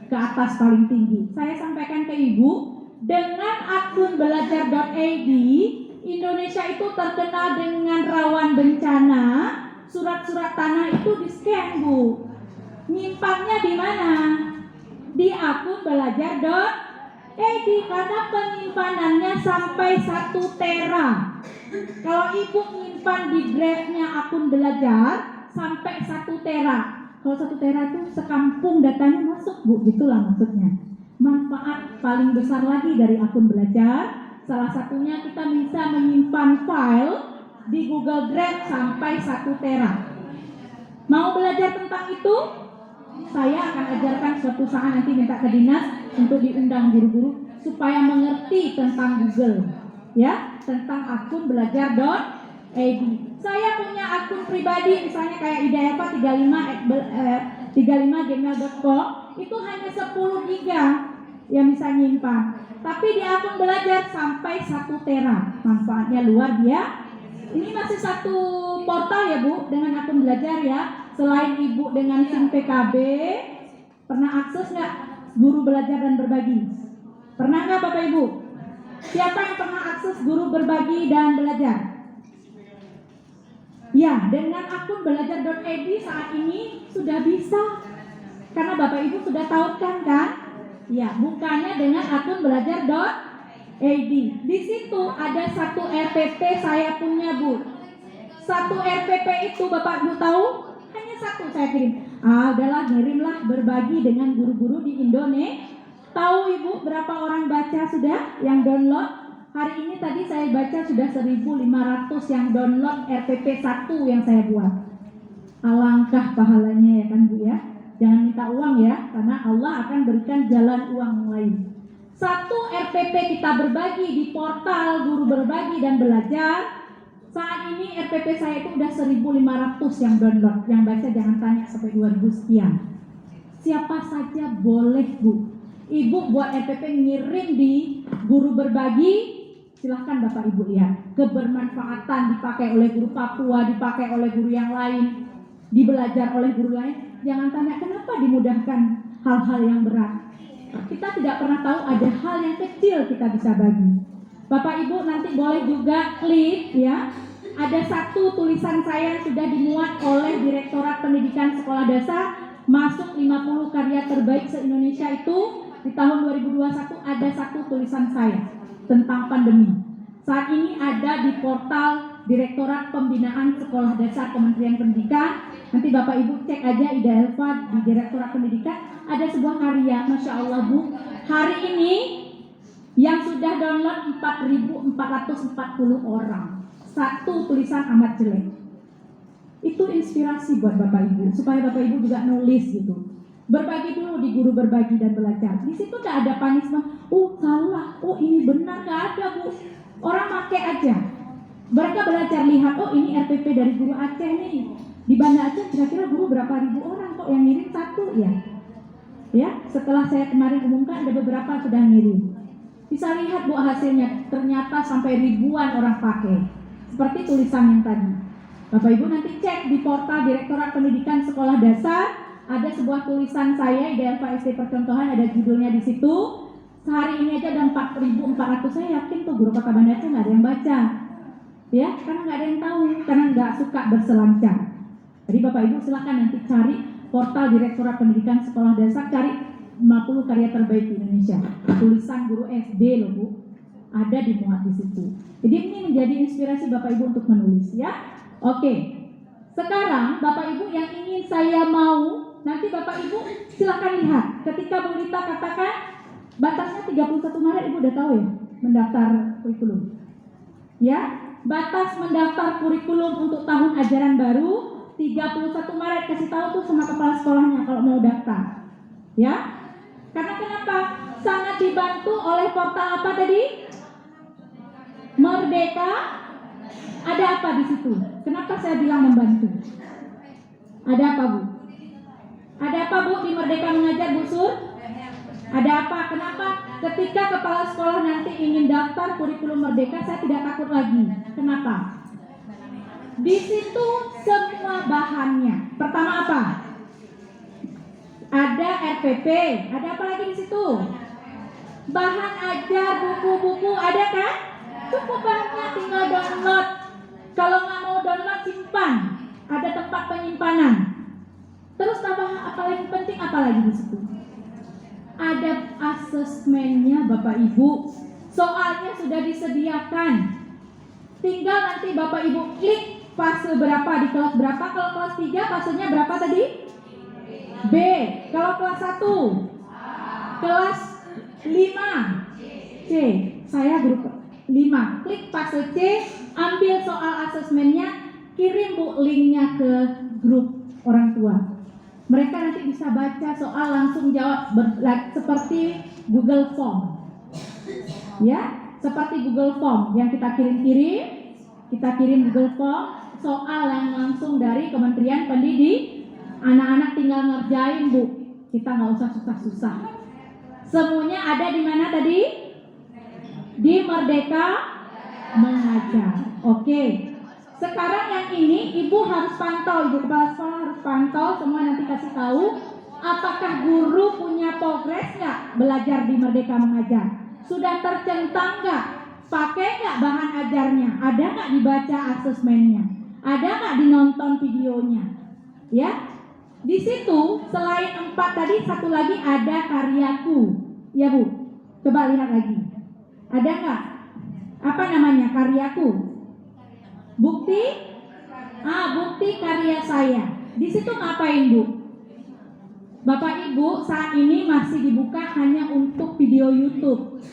ke atas paling tinggi. Saya sampaikan ke Ibu, dengan akun belajar.id, Indonesia itu terkenal dengan rawan bencana. Surat-surat tanah itu di-scan Bu. Nyimpannya di mana? Di akun belajar.id karena penyimpanannya sampai 1 tera. Kalau Ibu nyimpan di drive-nya akun belajar sampai 1 tera. Kalau 1 tera itu sekampung datanya masuk Bu, gitulah maksudnya. Manfaat paling besar lagi dari akun belajar, salah satunya kita bisa menyimpan file di Google Drive sampai 1 tera. Mau belajar tentang itu? Saya akan ajarkan suatu saat, nanti minta ke dinas untuk diundang guru-guru supaya mengerti tentang Google, ya, tentang akun belajar.id. Saya punya akun pribadi, misalnya kayak Idayava 35gmail.com, itu hanya 10 giga yang bisa nyimpan. Tapi di akun belajar sampai 1 tera. Manfaatnya luar biasa. Ini masih satu portal ya Bu, dengan akun belajar ya. Selain Ibu dengan SIM PKB, pernah akses nggak guru belajar dan berbagi? Pernah nggak Bapak Ibu? Siapa yang pernah akses guru berbagi dan belajar? Ya, dengan akun belajar.id saat ini sudah bisa. Karena Bapak Ibu sudah tahu kan? Ya, bukanya dengan akun belajar.id. Di situ ada satu RPP saya punya, Bu. Satu RPP itu Bapak Ibu tahu? Hanya satu saya kirim. Udahlah, ngirimlah, berbagi dengan guru-guru di Indonesia. Tahu Ibu berapa orang baca sudah yang download? Hari ini tadi saya baca sudah 1.500 yang download RPP 1 yang saya buat. Alangkah pahalanya ya kan Bu ya. Jangan minta uang ya, karena Allah akan berikan jalan uang lain. Satu RPP kita berbagi di portal Guru Berbagi dan Belajar. Saat ini RPP saya itu udah 1.500 yang download. Yang baca jangan tanya sampai 2.000 sekian. Siapa saja boleh Bu. Ibu buat RPP ngirim di Guru Berbagi, silahkan Bapak Ibu lihat. Kebermanfaatan dipakai oleh guru Papua, dipakai oleh guru yang lain, dibelajar oleh guru lain. Jangan tanya kenapa dimudahkan hal-hal yang berat. Kita tidak pernah tahu ada hal yang kecil kita bisa bagi. Bapak Ibu nanti boleh juga klik ya. Ada satu tulisan saya yang sudah dimuat oleh Direktorat Pendidikan Sekolah Dasar, masuk 50 karya terbaik se-Indonesia itu. Di tahun 2021 ada satu tulisan saya tentang pandemi. Saat ini ada di portal Direktorat Pembinaan Sekolah Dasar Kementerian Pendidikan. Nanti Bapak Ibu cek aja Ida Elva di Direktorat Pendidikan. Ada sebuah karya, Masya Allah Bu. Hari ini yang sudah download 4.440 orang. Satu tulisan amat jelek. Itu inspirasi buat Bapak Ibu, supaya Bapak Ibu juga nulis gitu. Berbagi dulu di Guru Berbagi dan Belajar. Di situ gak ada punishment. Salah. Ini benar, gak ada Bu. Orang pakai aja. Mereka belajar lihat. Ini RPP dari Guru Aceh nih. Di Banda Aceh kira-kira guru berapa ribu orang kok yang ngirim satu ya. Ya, setelah saya kemarin umumkan ada beberapa sudah ngirim. Bisa lihat Bu hasilnya. Ternyata sampai ribuan orang pakai. Seperti tulisan yang tadi. Bapak Ibu nanti cek di portal Direktorat Pendidikan Sekolah Dasar. Ada sebuah tulisan saya, Ida Elva SD Percontohan, ada judulnya di situ. Sehari ini aja ada 4.400. Saya yakin tuh guru Kota Banda Aceh nggak ada yang baca, ya, karena nggak ada yang tahu, karena nggak suka berselancar. Jadi Bapak Ibu silakan nanti cari portal Direktorat Pendidikan Sekolah Dasar, cari 50 karya terbaik di Indonesia. Tulisan guru SD loh Bu, ada dimuat di situ. Jadi ini menjadi inspirasi Bapak Ibu untuk menulis ya. Oke. Sekarang Bapak Ibu yang ingin saya mau, nanti Bapak Ibu silakan lihat. Ketika Bu Rita katakan batasnya 31 Maret, Ibu udah tahu ya mendaftar kurikulum. Ya, batas mendaftar kurikulum untuk tahun ajaran baru 31 Maret, kasih tahu tuh sama kepala sekolahnya kalau mau daftar. Ya. Karena kenapa? Sangat dibantu oleh portal apa tadi? Merdeka. Ada apa di situ? Kenapa saya bilang membantu? Ada apa Bu? Ada apa Bu di Merdeka Mengajar Bu Sur? Ada apa? Kenapa? Ketika kepala sekolah nanti ingin daftar kurikulum Merdeka, saya tidak takut lagi. Kenapa? Di situ semua bahannya. Pertama apa? Ada RPP. Ada apa lagi di situ? Bahan ajar, buku-buku, ada kan? Cukup banyak, tinggal download. Kalau nggak mau download, simpan. Ada tempat penyimpanan. Terus apa lagi penting? Apa lagi di situ? Ada asesmennya Bapak Ibu. Soalnya sudah disediakan. Tinggal nanti Bapak Ibu klik fase berapa di kelas berapa. Kalau kelas 3 fasenya berapa tadi? B. Kalau kelas 1? Kelas 5? C. Saya grup 5. Klik fase C, ambil soal asesmennya, kirim Bu linknya ke grup orang tua. Mereka nanti bisa baca soal, langsung jawab seperti Google Form. Ya, seperti Google Form yang kita kirim Google Form, soal yang langsung dari Kementerian Pendidikan. Anak-anak tinggal ngerjain Bu. Kita nggak usah susah-susah. Semuanya ada di mana tadi? Di Merdeka Mengajar. Oke. Sekarang yang ini Ibu harus pantau, Ibu kepala sekolah harus pantau, semua nanti kasih tahu apakah guru punya progres nggak belajar di Merdeka Mengajar. Sudah tercentang nggak? Pakai nggak bahan ajarnya? Ada nggak dibaca asesmennya? Ada nggak dinonton videonya? Ya, di situ selain 4 tadi satu lagi ada karyaku, ya Bu. Coba lihat lagi. Ada nggak? Apa namanya karyaku? Bukti? Bukti karya saya. Di situ ngapain Bu? Bapak Ibu, saat ini masih dibuka hanya untuk video YouTube.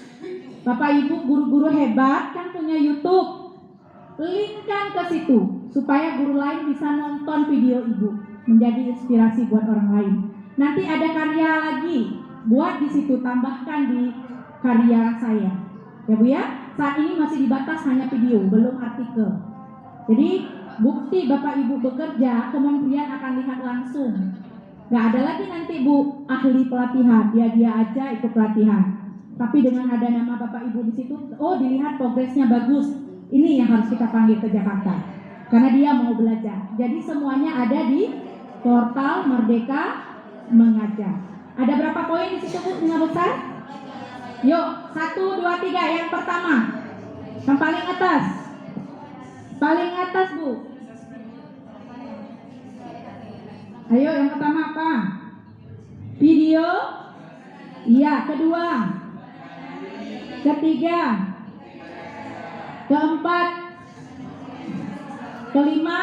Bapak Ibu guru-guru hebat kan punya YouTube. Linkkan ke situ supaya guru lain bisa nonton video Ibu, menjadi inspirasi buat orang lain. Nanti ada karya lagi, buat di situ tambahkan di karya saya. Ya Bu ya, saat ini masih dibatas hanya video, belum artikel. Jadi bukti Bapak Ibu bekerja, kementerian akan lihat langsung. Gak ada lagi nanti Bu ahli pelatihan, dia aja ikut pelatihan. Tapi dengan ada nama Bapak Ibu di situ, oh dilihat progresnya bagus. Ini yang harus kita panggil ke Jakarta, karena dia mau belajar. Jadi semuanya ada di portal Merdeka Mengajar. Ada berapa poin di situ Bu? 5 besar? Yuk, 1, 2, 3. Yang pertama, yang paling atas. Paling atas Bu. Ayo, yang pertama apa? Video. Iya, kedua. Ketiga. Keempat. Kelima.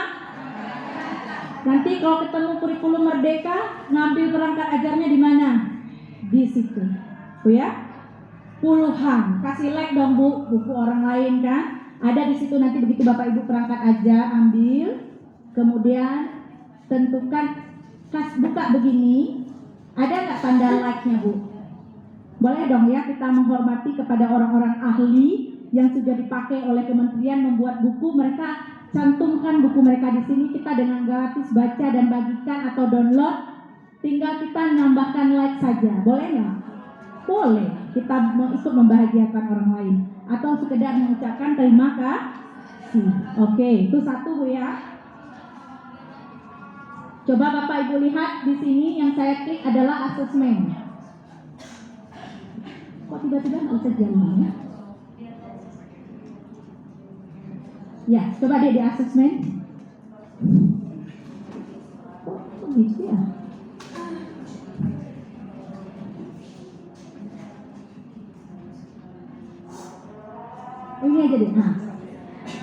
Nanti kalau ketemu kurikulum Merdeka, ngambil perangkat ajarnya di mana? Di situ. Bu ya? Puluhan. Kasih like dong Bu, buku orang lain kan? Ada di situ nanti begitu Bapak Ibu perangkat ajar ambil, kemudian tentukan buka begini, ada nggak tanda like-nya Bu? Boleh dong ya, kita menghormati kepada orang-orang ahli yang sudah dipakai oleh kementerian membuat buku. Mereka cantumkan buku mereka di sini, kita dengan gratis baca dan bagikan atau download. Tinggal kita nambahkan like saja, boleh nggak? Boleh. Kita ikut membahagiakan orang lain atau sekedar mengucapkan terima kasih. Oke, itu satu Bu ya. Coba Bapak Ibu lihat di sini yang saya klik adalah asesmen. Kok tiba-tiba nggak bisa jalan ya? Ya, coba dia di asesmen. Kok gitu ya? Ini aja deh. Nah,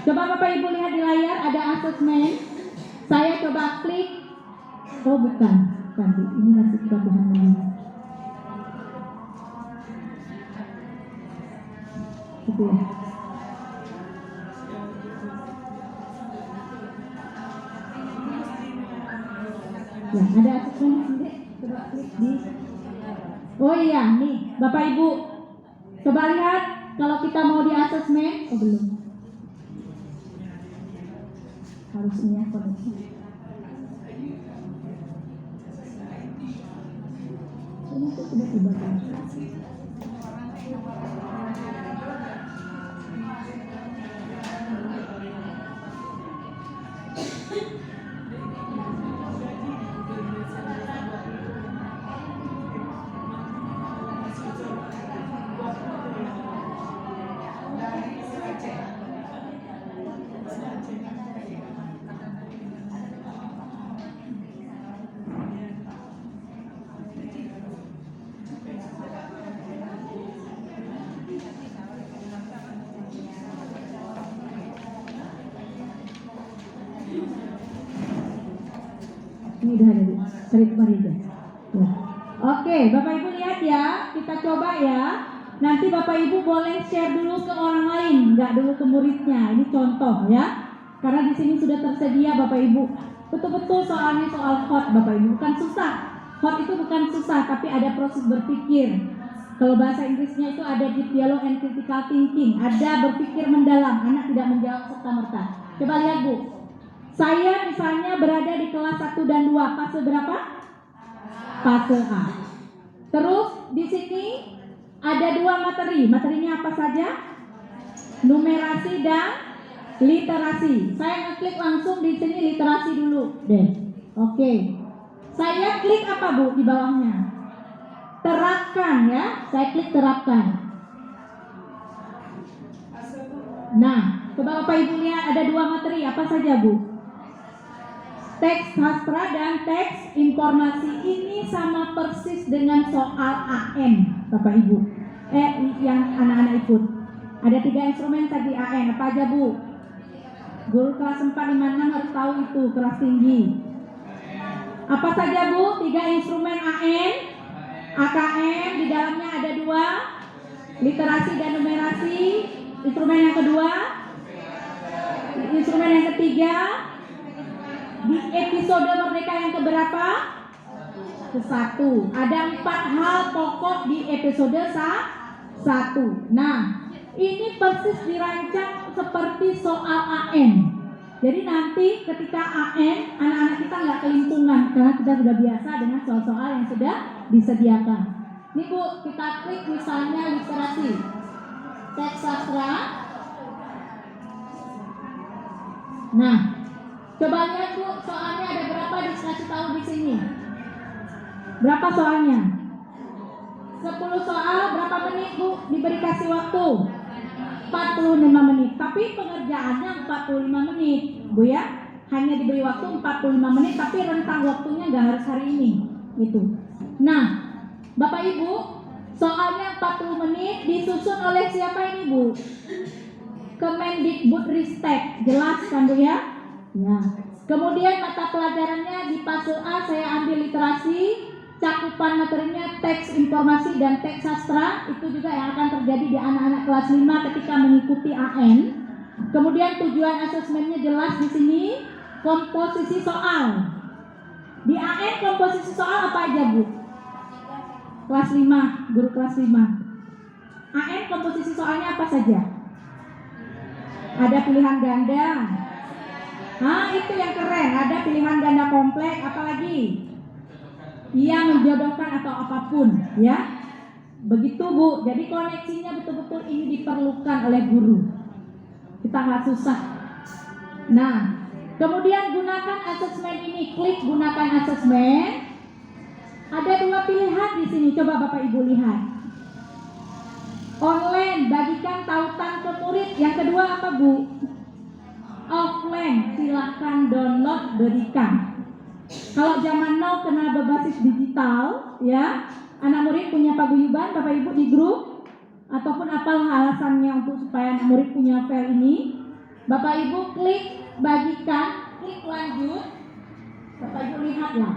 coba Bapak Ibu lihat di layar ada asesmen. Saya coba klik. Oh bukan, ini masih pelatihan lagi. Gitu ya. Ya, ada asesmen sendiri. Coba klik di. Oh iya, nih Bapak Ibu, coba lihat kalau kita mau di asesmen. Oh belum. Harusnya koneksi. Ini tuh tiba-tiba kan. Ini udah ada di Street Marida. Ya. Oke, Bapak Ibu lihat ya, kita coba ya. Nanti Bapak Ibu boleh share dulu ke orang lain, nggak dulu ke muridnya. Ini contoh ya, karena di sini sudah tersedia Bapak Ibu. Betul-betul soalnya soal hot Bapak Ibu, bukan susah. Hot itu bukan susah, tapi ada proses berpikir. Kalau bahasa Inggrisnya itu ada deep dialogue and critical thinking, ada berpikir mendalam. Anak tidak menjawab serta-merta. Coba lihat Bu. Saya misalnya berada di kelas 1 dan 2, fase berapa? Fase A. Terus di sini ada 2 materi. Materinya apa saja? Numerasi dan literasi. Saya ngeklik langsung di sini literasi dulu deh. Oke. Saya klik apa Bu di bawahnya? Terapkan ya. Saya klik terapkan. Nah, coba Bapak Ibu lihat ada 2 materi. Apa saja Bu? teks sastra dan teks informasi ini sama persis dengan soal AM, Bapak Ibu. Yang anak-anak ikut. Ada 3 instrumen tadi AN, apa aja Bu? Guru kelas 4, 5, 6 harus tahu itu, kelas tinggi. Apa saja Bu? 3 instrumen AN, AKM, di dalamnya ada 2, literasi dan numerasi. Instrumen yang kedua, instrumen yang ketiga, di episode Merdeka yang keberapa? Ke-1. Ada 4 hal pokok di episode 1. Nah, ini persis dirancang seperti soal AN. Jadi nanti ketika AN, anak-anak kita nggak kelimpungan karena kita sudah biasa dengan soal-soal yang sudah disediakan. Ini Bu, kita klik misalnya literasi, teks sastra. Nah, coba lihat Bu, soalnya ada berapa dikasih tahu di sini? Berapa soalnya? 10 soal, berapa menit Bu? Diberi kasih waktu 45 menit. Tapi pengerjaannya 45 menit Bu ya. Hanya diberi waktu 45 menit, tapi rentang waktunya nggak harus hari ini gitu. Nah, Bapak Ibu, soalnya 40 menit disusun oleh siapa ini Bu? Kemendikbudristek, jelas kan Bu ya? Ya. Kemudian mata pelajarannya di fase A saya ambil literasi, cakupan materinya teks informasi dan teks sastra. Itu juga yang akan terjadi di anak-anak kelas 5 ketika mengikuti AN. Kemudian tujuan asesmennya jelas di sini, komposisi soal. Di AN komposisi soal apa aja Bu? Kelas 5, guru kelas 5. AN komposisi soalnya apa saja? Ada pilihan ganda. Nah, itu yang keren, ada pilihan ganda kompleks, apalagi? Ia menjodohkan atau apapun, ya. Begitu Bu, jadi koneksinya betul-betul ini diperlukan oleh guru. Kita nggak susah. Nah, kemudian gunakan asesmen ini, klik gunakan asesmen. Ada 2 pilihan di sini, coba Bapak Ibu lihat. Online, bagikan tautan ke murid. Yang kedua apa Bu? Offline, silahkan download, berikan. Kalau zaman now kena berbasis digital, ya, anak murid punya paguyuban, Bapak Ibu di grup, ataupun apalah alasannya untuk supaya anak murid punya file ini, Bapak Ibu klik bagikan, klik lanjut, Bapak Ibu lihatlah.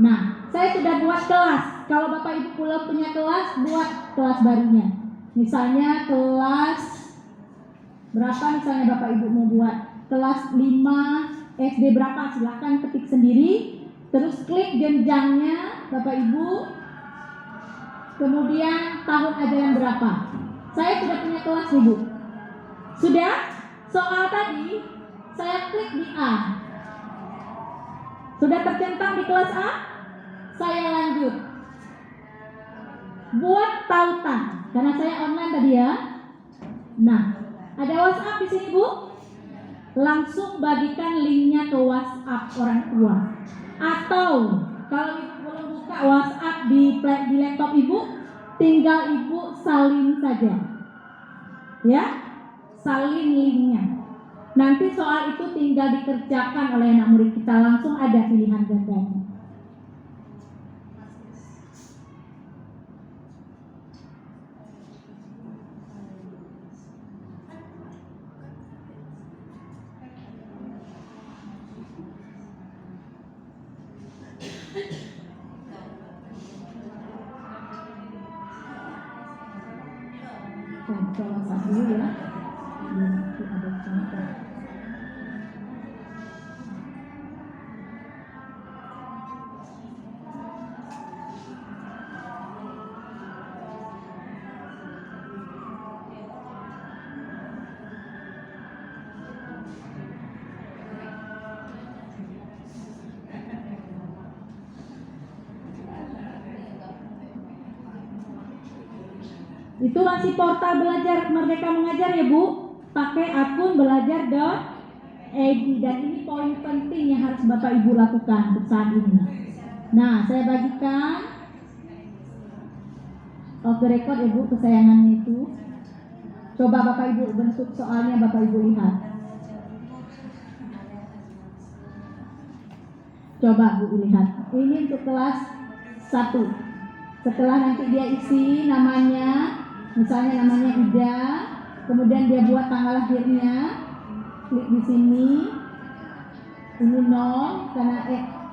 Nah, saya sudah buat kelas. Kalau Bapak Ibu punya kelas, buat kelas barunya. Misalnya kelas berapa misalnya Bapak Ibu mau buat? Kelas 5 SD berapa? Silahkan ketik sendiri. Terus klik jenjangnya Bapak Ibu. Kemudian tahun ajaran berapa? Saya sudah punya kelas nih Bu. Sudah? Soal tadi saya klik di A. Sudah tercentang di kelas A? Saya lanjut. Buat tautan, karena saya online tadi ya. Nah, ada WhatsApp di sini Bu. Langsung bagikan linknya ke WhatsApp orang tua. Atau kalau Ibu belum buka WhatsApp di laptop Ibu, tinggal Ibu salin saja. Ya, salin linknya. Nanti soal itu tinggal dikerjakan oleh anak murid kita, langsung ada pilihan gandanya. Contoh dulu ya. Nanti ada contoh. Itu masih portal belajar Merdeka Mengajar ya Bu. Pakai akun belajar.id. Dan ini poin penting yang harus Bapak Ibu lakukan untuk saat ini. Nah, saya bagikan off the record ya Bu, kesayangannya itu. Coba Bapak Ibu bentuk soalnya, Bapak Ibu lihat. Coba Bu lihat. Ini untuk kelas 1. Setelah nanti dia isi namanya, misalnya namanya Ida, kemudian dia buat tanggal lahirnya, klik di sini. Ini 0 karena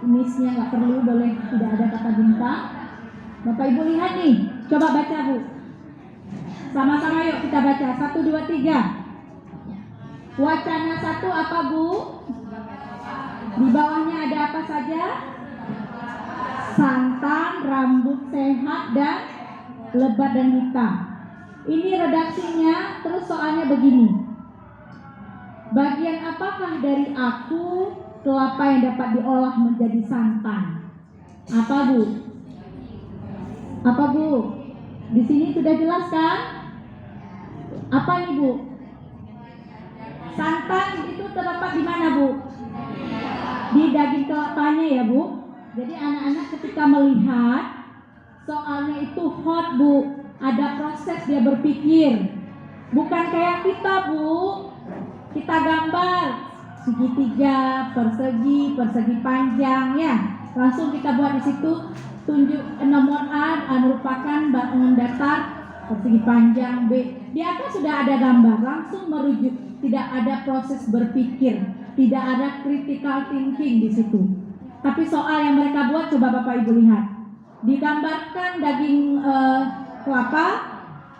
inisialnya nggak perlu, boleh tidak ada kata bintang. Bapak Ibu lihat nih, coba baca Bu. Sama-sama yuk kita baca. 1, 2, 3. Wacana 1 apa Bu? Di bawahnya ada apa saja? Santan, rambut sehat, dan lebat dan hitam. Ini redaksinya, terus soalnya begini. Bagian apakah dari aku kelapa yang dapat diolah menjadi santan? Apa Bu? Apa Bu? Di sini sudah jelas kan? Apa ini Bu? Santan itu terdapat di mana Bu? Di daging kelapanya ya Bu. Jadi anak-anak ketika melihat soalnya itu hot Bu, ada proses dia berpikir. Bukan kayak kita Bu, kita gambar segitiga, persegi panjang ya. Langsung kita buat di situ, tunjuk nomor A merupakan bangunan datar persegi panjang, B. Di atas sudah ada gambar, langsung merujuk. Tidak ada proses berpikir, tidak ada critical thinking di situ. Tapi soal yang mereka buat, coba Bapak Ibu lihat. Digambarkan daging kelapa,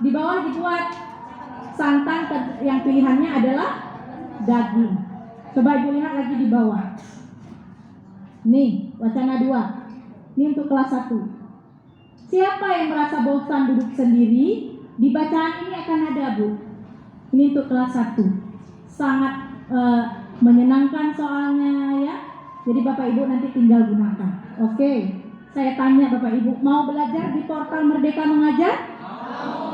di bawah dibuat santan yang pilihannya adalah daging. Coba Ibu lihat lagi di bawah. Nih, wacana 2. Ini untuk kelas 1. Siapa yang merasa bosan duduk sendiri? Di bacaan ini akan ada Bu. Ini untuk kelas 1. Sangat menyenangkan soalnya ya. Jadi Bapak Ibu nanti tinggal gunakan. Oke. Saya tanya Bapak Ibu, mau belajar di portal Merdeka Mengajar?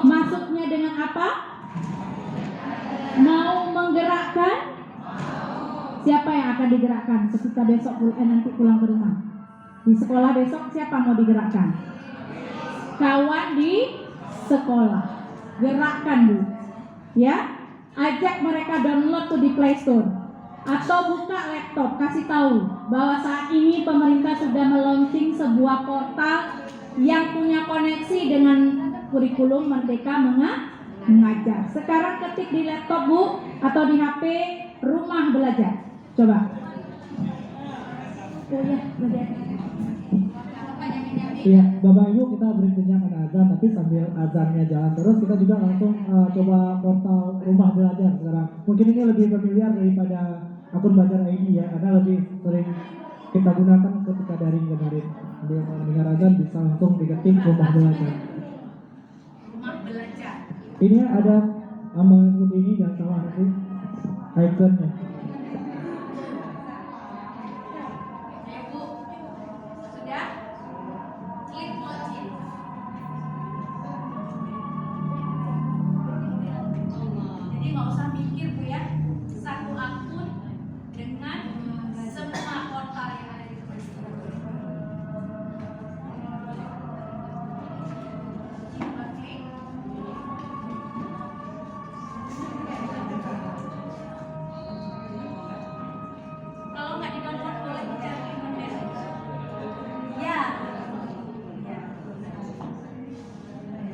Masuknya dengan apa? Mau menggerakkan? Siapa yang akan digerakkan ketika besok nanti pulang ke rumah? Di sekolah besok siapa mau digerakkan? Kawan di sekolah. Gerakkan Bu. Ya, ajak mereka download tuh di Play Store. Atau buka laptop, kasih tahu bahwa saat ini pemerintah sudah meluncing sebuah portal yang punya koneksi dengan kurikulum Merdeka Mengajar. Sekarang ketik di laptop Bu atau di HP Rumah Belajar. Coba. Oh ya, belajar. Iya, Bapak Ibu kita berikutnya akan azan, tapi sambil azannya jalan terus kita juga langsung coba portal Rumah Belajar sekarang. Mungkin ini lebih familiar daripada akun Belajar ID ya, karena lebih sering kita gunakan ketika daring kemarin. Jadi kalau mendengar azan bisa langsung diketik Rumah Belajar. Rumah Belajar. Ini ada amal seperti ini, jangan salah nanti ikonnya. Ibu, sudah? Klik login. Jadi nggak usah mikir Bu ya, satu akun dengan semua portal yang ada di Play Store. Coba klik. Kalau nggak di-download boleh dicari model. Ya.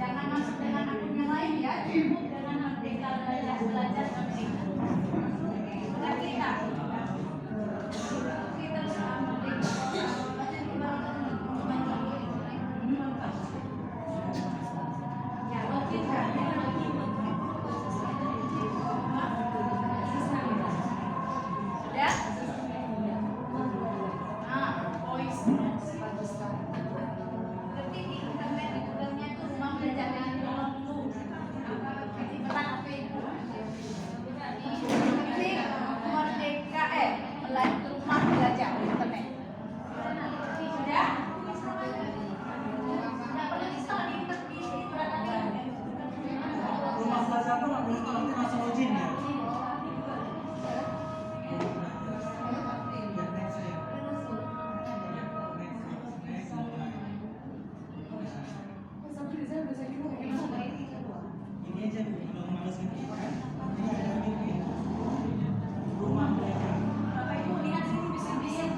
Jangan masuk dengan akun yang lain ya, cukup dengan Merdeka Belajar Merdeka. Sudah kita. Kita sudah Merdeka. Ya, login kan? Sudah? Voice bagus sekali. Ketik di internet di Google-nya tuh Rumah Belajar, jangan download dulu. Ketik HP itu. Ketik Merdeka Rumah Belajar di internet. Sudah? Tidak perlu install di internet di peralatan. Rumah Belajar itu nanti langsung login ya. Ini aja kalau males gitu. Rumah Belajar. Bapak Ibu lihat sini bisa dilihat.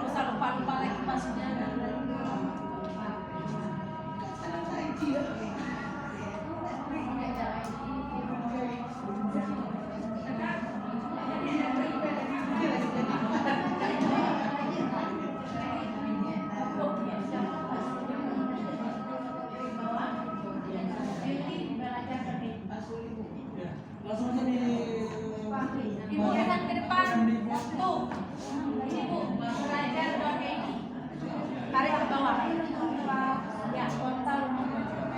usah lupa-lupa lagi Pak sudah. Langsung aja di Ibu lihat ke depan. Tuh. Ini Bu, belajar.id. Tarik ke bawah. Ya, kontak rumah belajar.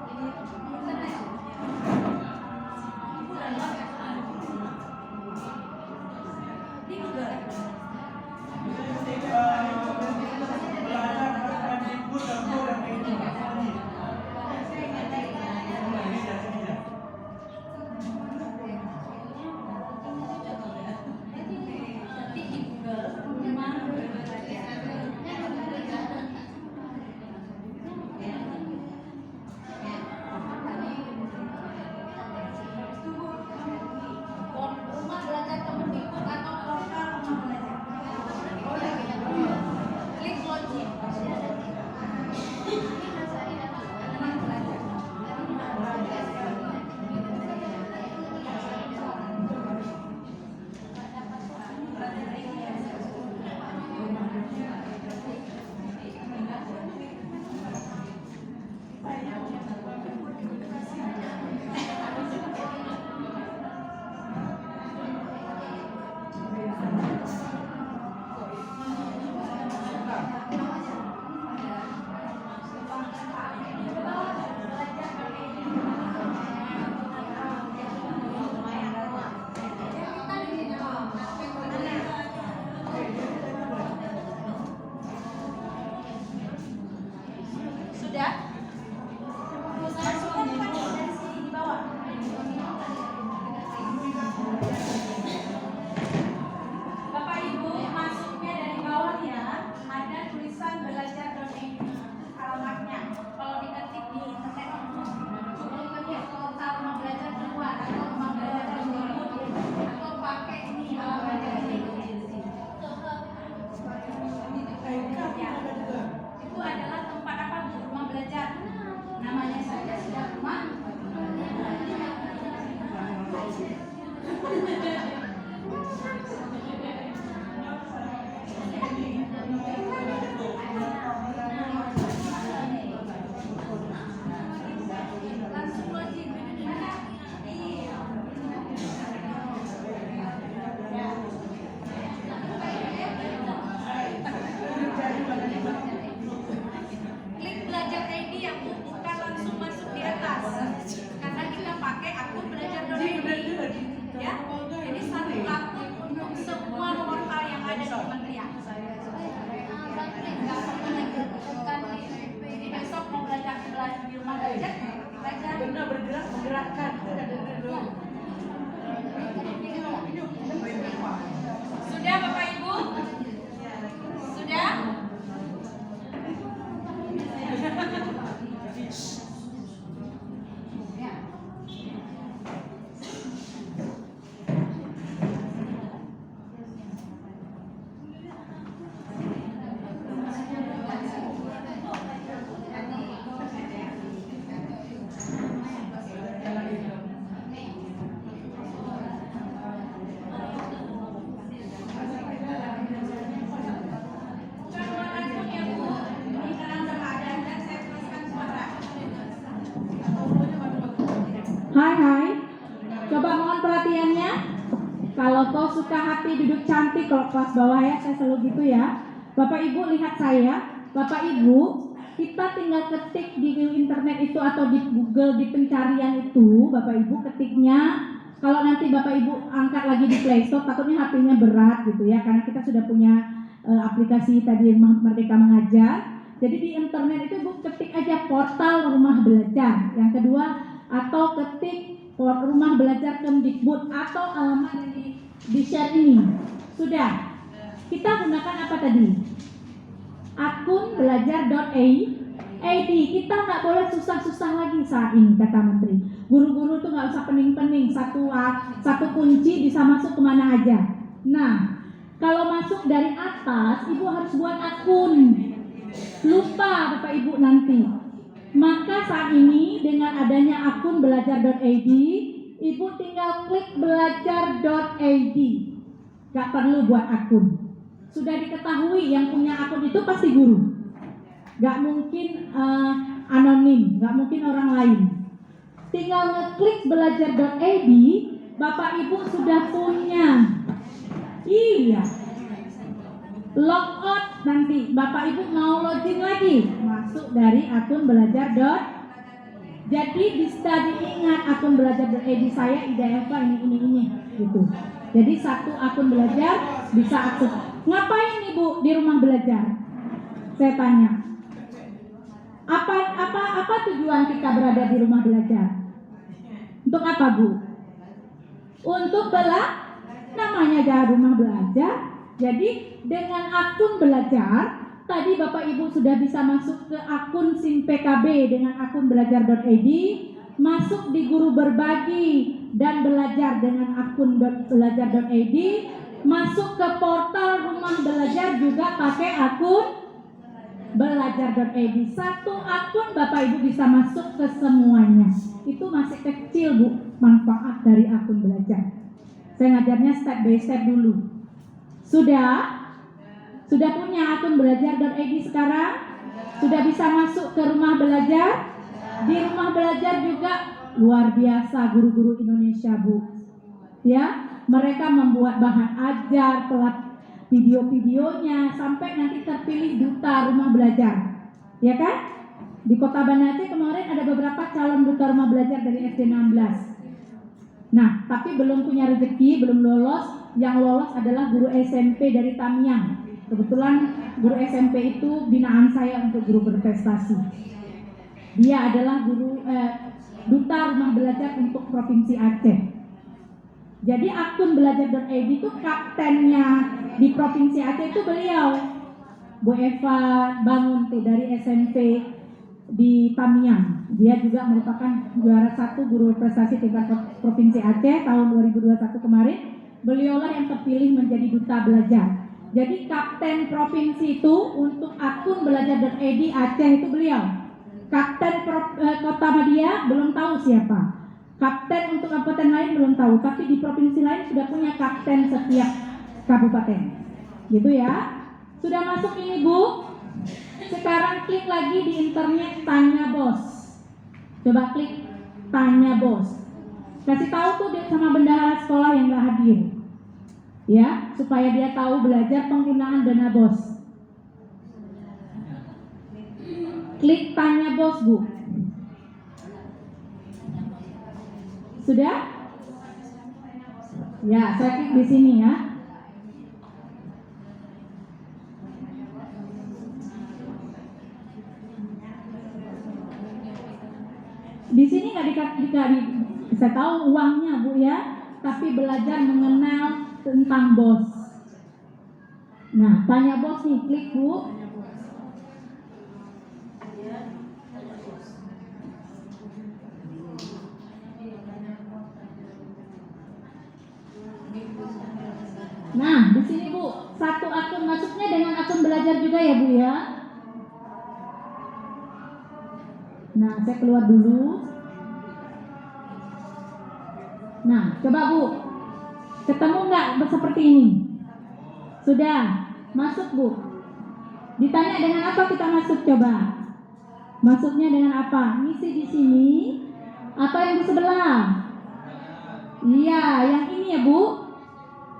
Ini internet. Ibu udah lihat ya? Di Google. Rumah belajar Kemendikbud atau portal rumah belajar. Klik login. Tenang belajar. Sudah? Masukkan Pak dari sini di bawah. Bapak Ibu masuknya dari bawah ya. Ada tulisan belajar.id alamatnya. Kalau diketik di internet portal rumah belajar keluar atau rumah belajar Kemendikbud atau pakai ini alamatnya ini. Ya. Itu adalah tempat apa Bu? Rumah belajar. Namanya saja sudah rumah. Langsung login. Klik belajar ID yang bukan langsung masuk di atas karena kita pakai akun belajar.id ya. Jadi satu akun untuk semua portal yang ada di kementerian. Jadi besok mau belajar di rumah belajar, belajar bergerak menggerakkan. Sudah Bapak Ibu? Sudah? Hai, coba mohon perhatiannya. Kalau kau suka hati duduk cantik, kalau kelas bawah ya, saya selalu gitu ya. Bapak Ibu lihat saya, Bapak Ibu, kita tinggal ketik di internet itu atau di Google di pencarian itu, Bapak Ibu ketiknya. Kalau nanti Bapak Ibu angkat lagi di Play Store, takutnya HP-nya berat gitu ya, karena kita sudah punya aplikasi tadi Merdeka Mengajar. Jadi di internet itu Bu ketik aja portal rumah belajar. Yang kedua, atau ketik rumah belajar Kemendikbud atau alamat yang di share ini. Sudah. Kita gunakan apa tadi? Akun belajar.id. Kita nggak boleh susah-susah lagi saat ini, kata Menteri. Guru-guru tuh nggak usah pening-pening. Satu kunci bisa masuk kemana aja. Nah, Kalau masuk dari atas, Ibu harus buat akun. Lupa Bapak Ibu nanti. Maka saat ini dengan adanya akun belajar.id, Ibu tinggal klik belajar.id. Gak perlu buat akun. Sudah diketahui yang punya akun itu pasti guru. Gak mungkin anonim, gak mungkin orang lain. Tinggal ngeklik belajar.id, Bapak Ibu sudah punya. Iya. Logout nanti Bapak Ibu mau login lagi, masuk dari akun belajar. Jadi bisa diingat akun belajar.id saya Ida Eva ini gitu. Jadi satu akun belajar bisa aktif. Ngapain Ibu di rumah belajar? Saya tanya. Apa tujuan kita berada di rumah belajar? Untuk apa, Bu? Untuk namanya aja rumah belajar. Jadi dengan akun belajar, tadi Bapak Ibu sudah bisa masuk ke akun SIM PKB dengan akun belajar.id, masuk di guru berbagi dan belajar dengan akun belajar.id, masuk ke portal rumah belajar juga pakai akun belajar.id. Satu akun Bapak Ibu bisa masuk ke semuanya. Itu masih kecil, Bu, manfaat dari akun belajar. Saya ngajarnya step by step dulu. Sudah punya akun belajar.id sekarang? Sudah bisa masuk ke rumah belajar? Di rumah belajar juga luar biasa guru-guru Indonesia, Bu. Ya, mereka membuat bahan ajar, video-videonya sampai nanti terpilih duta rumah belajar. Ya kan? Di Kota Banda Aceh kemarin ada beberapa calon duta rumah belajar dari SD 16. Nah, tapi belum punya rezeki, belum lolos. Yang lolos adalah guru SMP dari Tamiang. Kebetulan guru SMP itu binaan saya untuk guru berprestasi. Dia adalah duta rumah belajar untuk Provinsi Aceh. Jadi akun belajar.id itu kaptennya di Provinsi Aceh itu beliau, Bu Eva Bangun tuh dari SMP di Tamiang. Dia juga merupakan juara 1 guru prestasi tingkat Provinsi Aceh tahun 2021 kemarin. Beliaulah yang terpilih menjadi duta belajar. Jadi kapten provinsi itu untuk akun belajar.id Aceh itu beliau. Kapten Kota Madia belum tahu siapa. Kapten untuk kabupaten lain belum tahu, tapi di provinsi lain sudah punya kapten setiap kabupaten. Gitu ya. Sudah masuk ini, Bu? Sekarang klik lagi di internet Tanya Bos. Coba klik Tanya Bos. Kasih tahu tuh sama bendahara sekolah yang gak hadir. Ya, supaya dia tahu belajar penggunaan dana BOS. Klik Tanya Bos, Bu. Sudah? Ya, saya klik di sini ya. Di sini nggak bisa tahu uangnya, Bu ya, tapi belajar mengenal tentang BOS. Nah, Tanya Bos nih, klik, Bu. Nah, di sini, Bu, satu akun masuknya dengan akun belajar juga ya, Bu ya. Nah, saya keluar dulu. Nah, coba, Bu. Ketemu nggak seperti ini? Sudah masuk, Bu. Ditanya dengan apa kita masuk, coba. Masuknya dengan apa? Ngisi di sini atau yang di sebelah? Iya, yang ini ya, Bu.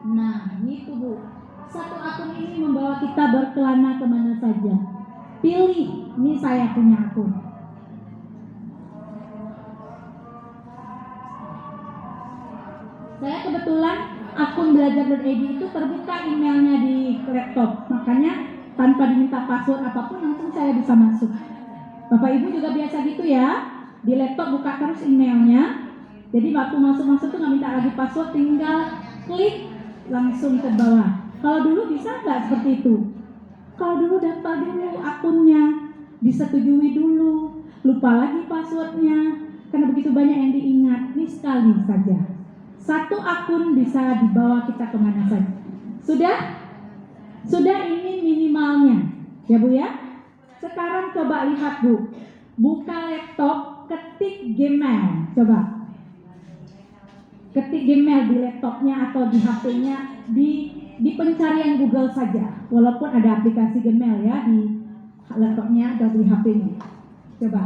Nah, itu, Bu. Satu akun ini membawa kita berkelana kemana saja. Pilih, ini saya punya akun. Saya kebetulan akun belajar.id itu terbuka emailnya di laptop, makanya tanpa diminta password apapun langsung saya bisa masuk. Bapak Ibu juga biasa gitu ya, di laptop buka terus emailnya. Jadi waktu masuk tuh nggak minta lagi password, tinggal klik langsung ke bawah. Kalau dulu bisa nggak seperti itu? Kalau dulu daftar dulu akunnya, disetujui dulu, lupa lagi passwordnya, karena begitu banyak yang diingat. Ini sekali saja. Satu akun bisa dibawa kita kemana saja. Sudah? Sudah ini minimalnya, ya Bu ya. Sekarang coba lihat Bu, buka laptop, ketik Gmail, coba. Ketik Gmail di laptopnya atau di HP-nya, di pencarian Google saja, walaupun ada aplikasi Gmail ya di laptopnya atau di HP-nya. Coba.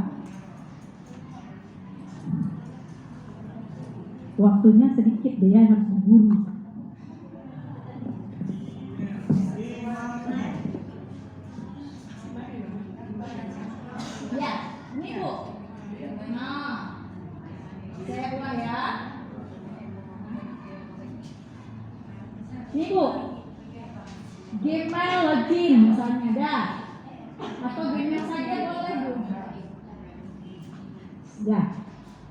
Waktunya sedikit deh ya, harus buru. Ya, ini Bu. Nah, saya buat ya. Ini Bu, Gmail login misalnya dah, atau Gmail saja boleh Bu. Ya,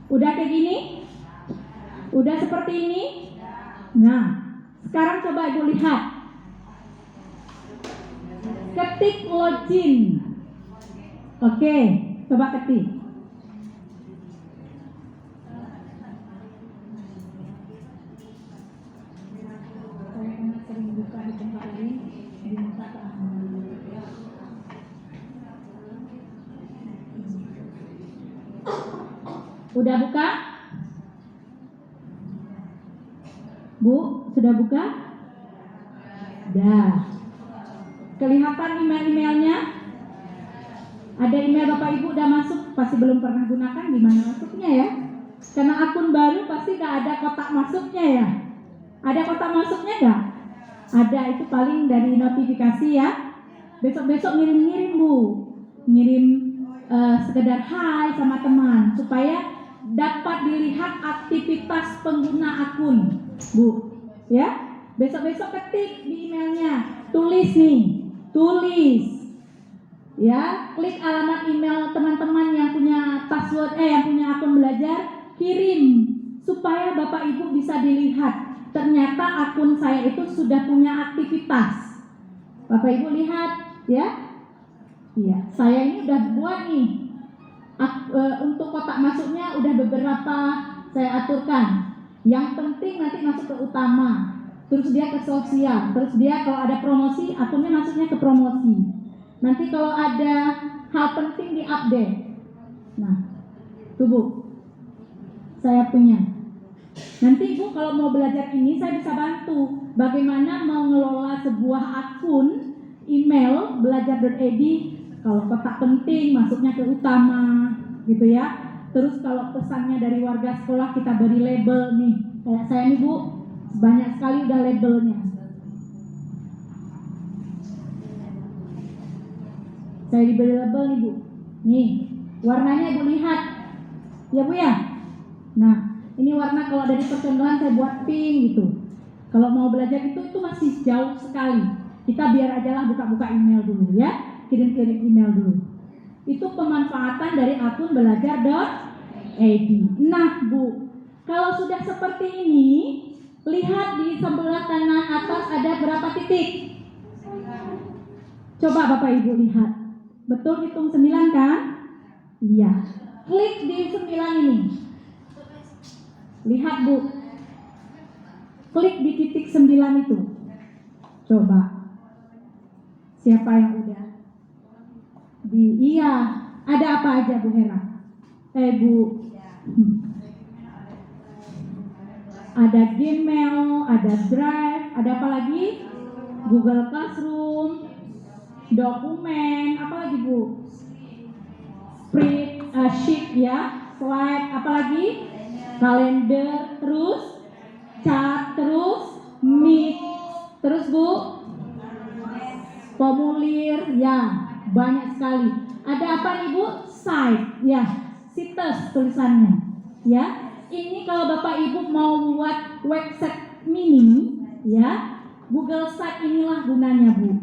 udah kayak gini, udah seperti ini. Nah, sekarang coba Ibu lihat, ketik login. Oke, coba ketik. Sering buka di tempat lain, di tempat udah buka? Bu, sudah buka? Dah. Kelihatan email-emailnya? Ada email Bapak Ibu udah masuk, pasti belum pernah gunakan, gimana masuknya ya? Karena akun baru pasti gak ada kotak masuknya ya? Ada kotak masuknya gak? Ada, itu paling dari notifikasi ya. Besok-besok ngirim-ngirim Bu, ngirim sekedar hai sama teman supaya dapat dilihat aktivitas pengguna akun Bu ya. Besok-besok ketik di emailnya, tulis nih, tulis ya, klik alamat email teman-teman yang punya password yang punya akun belajar, kirim supaya Bapak Ibu bisa dilihat. Ternyata akun saya itu sudah punya aktivitas. Bapak Ibu lihat ya. Iya, saya ini udah buat nih. Untuk kotak masuknya udah beberapa saya aturkan. Yang penting nanti masuk ke utama, terus dia ke sosial, terus dia kalau ada promosi, akunnya masuknya ke promosi. Nanti kalau ada hal penting di update. Nah, tuh Bu, saya punya. Nanti Bu kalau mau belajar ini saya bisa bantu bagaimana mengelola sebuah akun email belajar.ed. Kalau kotak penting masuknya ke utama gitu ya. Terus kalau pesannya dari warga sekolah kita beri label nih. Kayak saya nih Bu, banyak sekali udah labelnya. Saya diberi label nih Bu. Nih, warnanya Ibu lihat. Ya Bu ya. Nah, ini warna kalau dari percontohan saya buat pink gitu. Kalau mau belajar itu masih jauh sekali. Kita biar aja lah buka-buka email dulu ya. Kirim-kirim email dulu. Itu pemanfaatan dari akun belajar.ed. Nah Bu, kalau sudah seperti ini, lihat di sebelah kanan atas ada berapa titik? Coba Bapak Ibu lihat. Betul hitung 9 kan? Iya. Klik di 9 ini. Lihat Bu. Klik di titik 9 itu. Coba. Siapa yang udah? Iya. Ada apa aja Bu Hera? Bu. Ada Gmail, ada Drive, ada apa lagi? Google Classroom, dokumen, apa lagi Bu? Sheet ya, slide, apa lagi? Kalender, terus chat, terus meet, terus Bu? Formulir, ya, banyak sekali. Ada apa nih Bu? Site, ya, situs tulisannya, ya. Ini kalau Bapak Ibu mau buat website mini, ya, Google Site inilah gunanya Bu.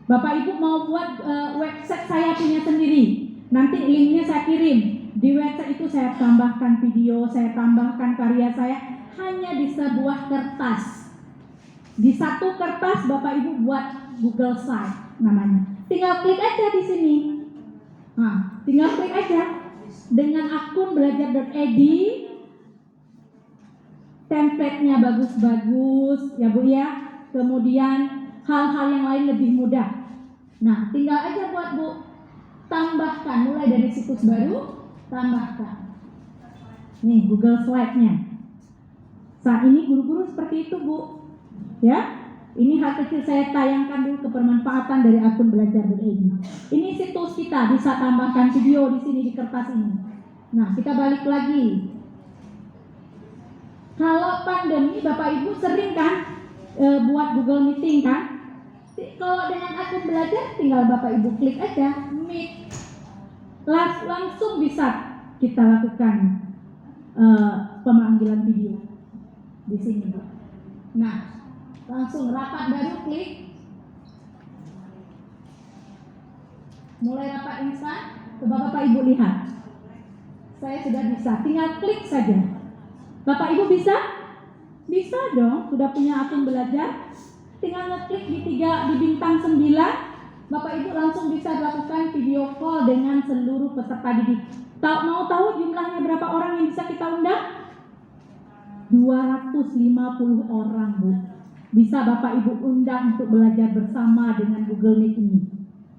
Bapak Ibu mau buat website saya punya sendiri, nanti linknya saya kirim. Di website itu saya tambahkan video, saya tambahkan karya saya hanya di sebuah kertas. Di satu kertas Bapak Ibu buat Google Site namanya. Tinggal klik aja di sini. Nah, tinggal klik aja dengan akun belajar.ed. Template-nya bagus-bagus ya Bu ya. Kemudian hal-hal yang lain lebih mudah. Nah, tinggal aja buat Bu, tambahkan mulai dari situs baru, tambahkan. Nih Google Slide-nya. Saat ini guru-guru seperti itu Bu, ya. Ini hal kecil saya tayangkan dulu kebermanfaatan dari akun belajar.id. Ini situs kita, bisa tambahkan video di sini di kertas ini. Nah, kita balik lagi. Kalau pandemi Bapak Ibu sering kan buat Google Meeting kan? Kalau dengan akun belajar tinggal Bapak Ibu klik aja Meet. Langsung bisa kita lakukan pemanggilan video di sini. Nah, langsung rapat baru klik. Mulai rapat instan. Coba Bapak Ibu lihat. Saya sudah bisa, tinggal klik saja. Bapak Ibu bisa? Bisa dong, sudah punya akun belajar. Tinggal ngeklik di bintang 9. Bapak Ibu langsung bisa lakukan video call dengan seluruh peserta didik. Mau tahu jumlahnya berapa orang yang bisa kita undang? 250 orang Bu. Bisa Bapak Ibu undang untuk belajar bersama dengan Google Meet ini.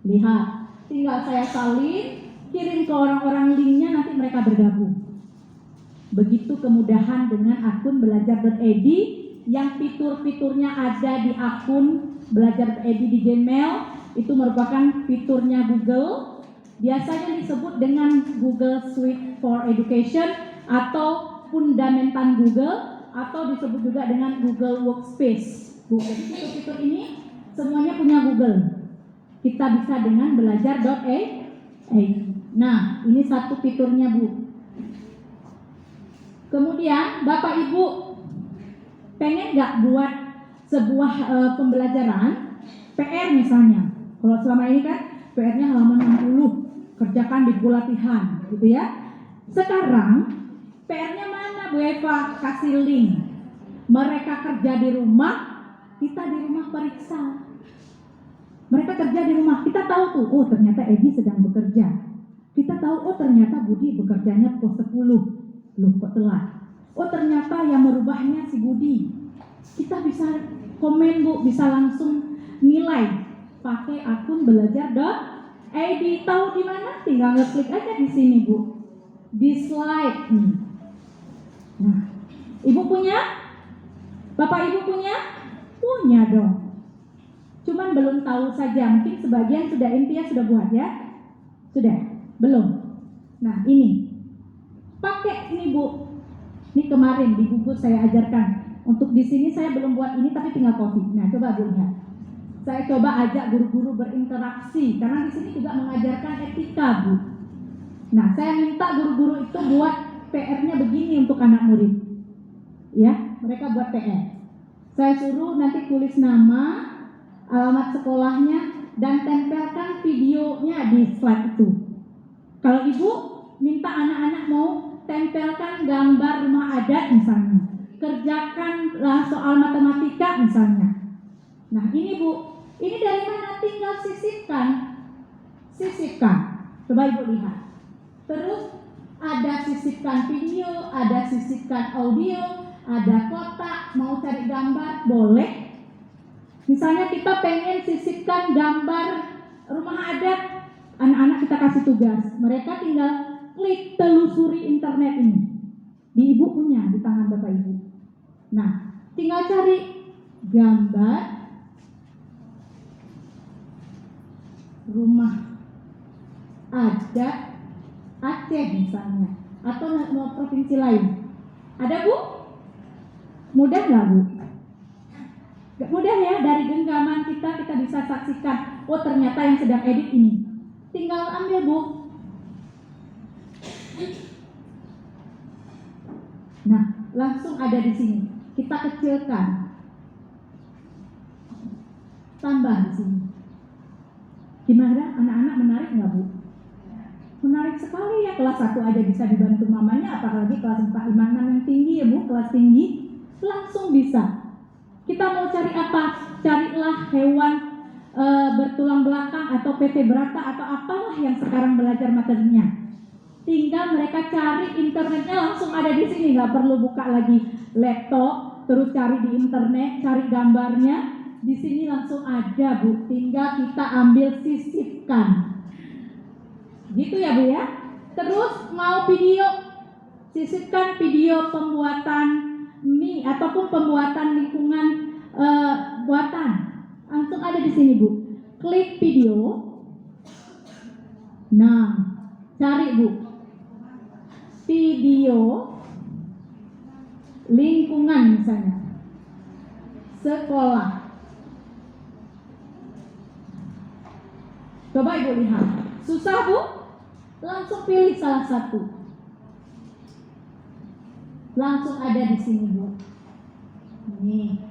Lihat, tinggal saya salin, kirim ke orang-orang linknya, nanti mereka bergabung. Begitu kemudahan dengan akun belajar.id yang fitur-fiturnya ada di akun belajar.id di Gmail. Itu merupakan fiturnya Google. Biasanya disebut dengan Google Suite for Education atau Fundamental Google, atau disebut juga dengan Google Workspace. Fitur-fitur ini semuanya punya Google. Kita bisa dengan belajar.id. Nah, ini satu fiturnya Bu. Kemudian Bapak Ibu pengen nggak buat sebuah pembelajaran PR misalnya. Kalau selama ini kan PR-nya halaman 60, kerjakan di buku latihan, gitu ya. Sekarang PR-nya mana Bu Eva? Kasih link. Mereka kerja di rumah, kita di rumah periksa. Mereka kerja di rumah, kita tahu tuh, oh ternyata Edi sedang bekerja. Kita tahu, oh ternyata Budi bekerjanya pukul 10. Loh kok telat? Oh ternyata yang merubahnya si Budi. Kita bisa komen Bu, bisa langsung nilai pakai akun belajar.id. Tahu di mana? Tinggal ngeklik aja di sini Bu. Di slide nih. Nah, Ibu punya? Bapak Ibu punya? Punya dong. Cuman belum tahu saja. Mungkin sebagian sudah intinya sudah buat ya? Sudah? Belum? Nah ini. Pakai ini Bu. Ini kemarin di buku saya ajarkan. Untuk di sini saya belum buat ini tapi tinggal copy. Nah coba Bu lihat. Saya coba ajak guru-guru berinteraksi karena di sini juga mengajarkan etika Bu. Nah saya minta guru-guru itu buat PR-nya begini untuk anak murid. Ya, mereka buat PR. Saya suruh nanti tulis nama, alamat sekolahnya, dan tempelkan videonya di slide itu. Kalau Ibu minta anak-anak mau tempelkan gambar rumah adat misalnya, kerjakan soal matematika misalnya. Nah ini Bu, ini dari mana? Tinggal sisipkan. Sisipkan. Coba Ibu lihat. Terus ada sisipkan video, ada sisipkan audio, ada kotak, mau cari gambar, boleh. Misalnya kita pengen sisipkan gambar rumah adat, anak-anak kita kasih tugas. Mereka tinggal klik telusuri internet ini. Di Ibu punya, di tangan Bapak Ibu. Nah, tinggal cari gambar rumah adat Aceh misalnya, atau provinsi lain. Ada Bu? Mudah nggak Bu? Gak mudah ya, dari genggaman kita bisa saksikan, oh ternyata yang sedang edit ini. Tinggal ambil Bu. Nah, langsung ada di sini. Kita kecilkan. Tambah di sini. Gimana? Anak-anak menarik nggak Bu? Menarik sekali ya, kelas 1 aja bisa dibantu mamanya, apalagi kelas 4, 5, 6 yang tinggi ya Bu, kelas tinggi. Langsung bisa. Kita mau cari apa? Carilah hewan bertulang belakang atau vertebrata atau apalah yang sekarang belajar materinya. Tinggal mereka cari, internetnya langsung ada di sini, nggak perlu buka lagi laptop terus cari di internet, cari gambarnya, Di sini langsung ada Bu, tinggal kita ambil sisipkan. Gitu ya Bu ya. Terus mau video, sisipkan video pembuatan mie ataupun pembuatan lingkungan buatan. Langsung ada di sini Bu. Klik video. Nah, cari Bu. Video lingkungan misalnya. Sekolah. Coba Ibu lihat. Susah Bu? Langsung pilih salah satu. Langsung ada di sini Bu. Nih.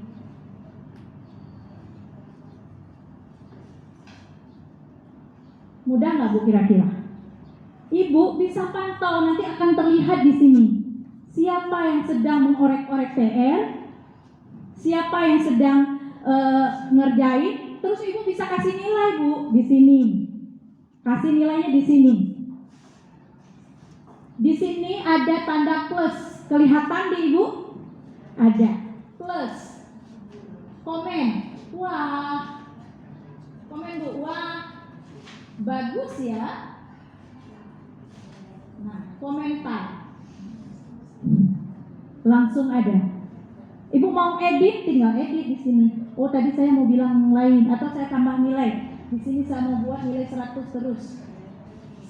Mudah nggak Bu kira-kira? Ibu bisa pantau, nanti akan terlihat di sini. Siapa yang sedang mengorek-orek PR, siapa yang sedang ngerjain, terus Ibu bisa kasih nilai Bu di sini. Kasih nilainya di sini. Di sini ada tanda plus, kelihatan di Ibu? Ada plus. Komen, wah. Komen Bu, wah. Bagus ya. Nah, komentar. Langsung ada. Ibu mau edit, tinggal edit di sini. Oh, tadi saya mau bilang lain atau saya tambah nilai. Di sini saya mau buat nilai 100 terus.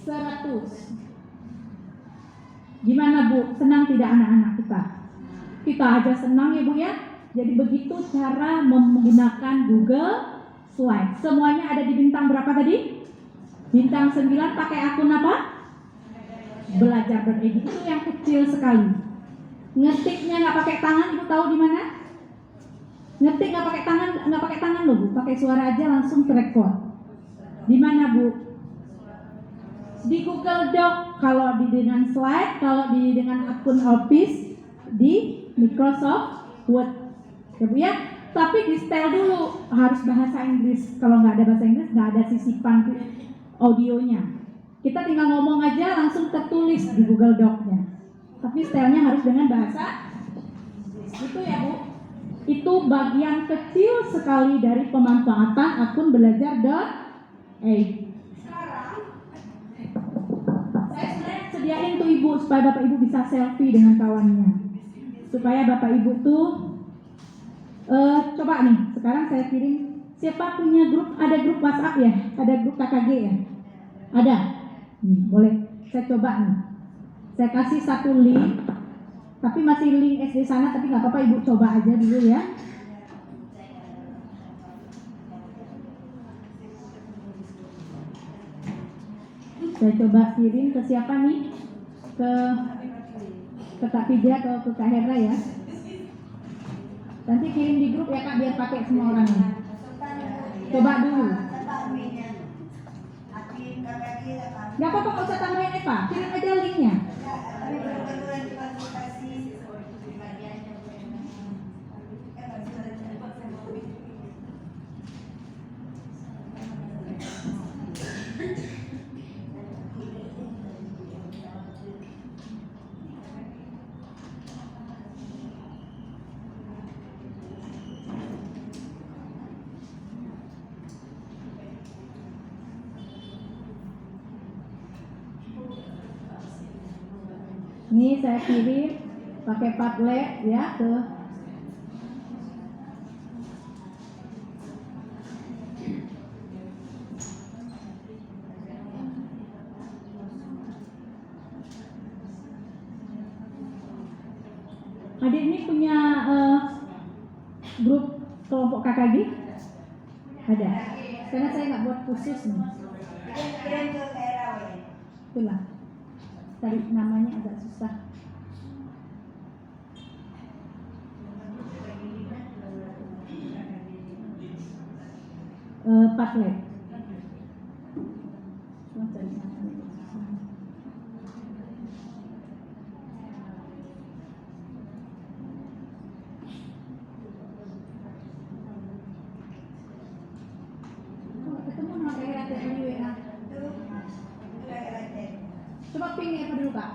100. Gimana Bu? Senang tidak anak-anak kita? Kita aja senang ya Bu ya. Jadi begitu cara menggunakan Google Slide. Semuanya ada di bintang berapa tadi? Bintang 9. Pakai akun apa? Belajar.id. Itu yang kecil sekali. Ngetiknya nggak pakai tangan, Ibu tahu di mana? Ngetik nggak pakai tangan loh Bu. Pakai suara aja langsung terekor. Di mana Bu? Di Google Doc. Kalau di dengan slide, kalau di dengan akun Office di Microsoft Word. Ya Bu ya. Tapi di setel dulu, harus bahasa Inggris. Kalau nggak ada bahasa Inggris, nggak ada sisipan audionya. Kita tinggal ngomong aja langsung tertulis di Google Doc-nya. Tapi stylenya harus dengan bahasa Inggris. Itu ya Bu. Itu bagian kecil sekali dari pemanfaatan akun belajar.id. Sekarang saya sebenarnya sediain tuh Ibu supaya Bapak Ibu bisa selfie dengan kawannya. Supaya Bapak Ibu tuh coba nih, sekarang saya kirim. Siapa punya grup? Ada grup WhatsApp ya? Ada grup KKG ya? Ada? Boleh. Saya coba nih. Saya kasih satu link. Tapi masih link SD sana, tapi nggak apa-apa Ibu coba aja dulu ya. Saya coba kirim ke siapa nih? Ke Kak Pija atau ke Kak Hera ya? Nanti kirim di grup ya Kak, biar pakai semua orangnya. Coba dulu. Gak apa-apa, gak usah tambahin Eva, kirim aja linknya. Ini saya kirim pakai Padlet ya ke adik ini punya grup kelompok KKG? Ada. Karena saya nggak buat khusus nih. Itulah. Tadi namanya agak susah. Padlet. Coba ping apa dulu Kak?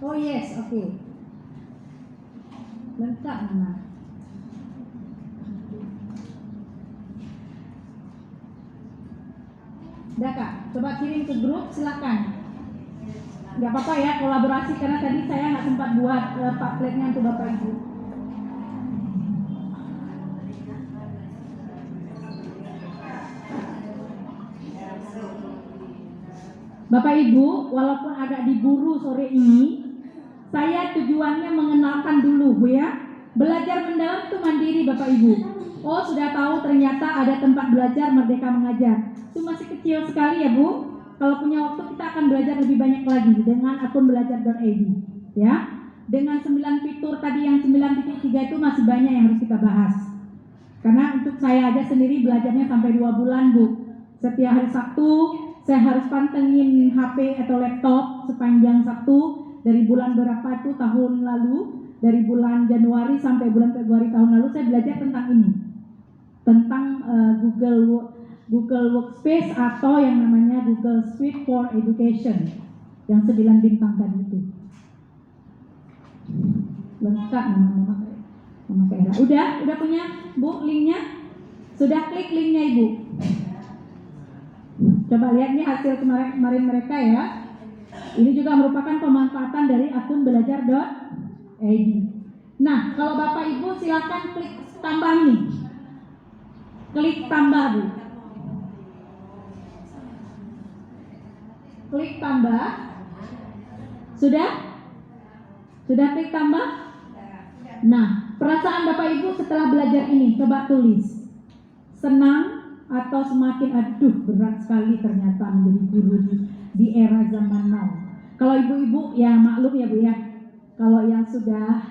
Oh yes, oke. Lengkap nama. Udah Kak, coba kirim ke grup, silakan. Nggak apa-apa ya, kolaborasi karena tadi saya nggak sempat buat pamfletnya untuk Bapak Ibu. Bapak Ibu, walaupun agak diburu sore ini, saya tujuannya mengenalkan dulu Bu ya. Belajar mendalam itu mandiri Bapak Ibu. Oh sudah tahu ternyata ada tempat belajar Merdeka Mengajar. Itu masih kecil sekali ya Bu. Kalau punya waktu kita akan belajar lebih banyak lagi dengan akun belajar.id ya. Dengan 9 fitur tadi yang 9.3 itu masih banyak yang harus kita bahas. Karena untuk saya aja sendiri belajarnya sampai 2 bulan Bu. Setiap hari Sabtu saya harus pantengin HP atau laptop sepanjang Sabtu dari bulan berapa itu tahun lalu, dari bulan Januari sampai bulan Februari tahun lalu saya belajar tentang ini, tentang Google Workspace atau yang namanya Google Suite for Education yang 9 bintang tadi itu. Lengkap nama Kaira. Udah punya Bu linknya? Sudah klik linknya Ibu? Coba lihat nih hasil kemarin mereka ya. Ini juga merupakan pemanfaatan dari akun belajar.id. Nah, kalau Bapak Ibu silakan klik tambah nih. Klik tambah Bu. Klik tambah. Sudah? Sudah klik tambah? Nah, perasaan Bapak Ibu setelah belajar ini coba tulis. Senang atau semakin aduh berat sekali ternyata menjadi guru di era zaman now. Kalau ibu-ibu ya maklum ya Bu ya. Kalau yang sudah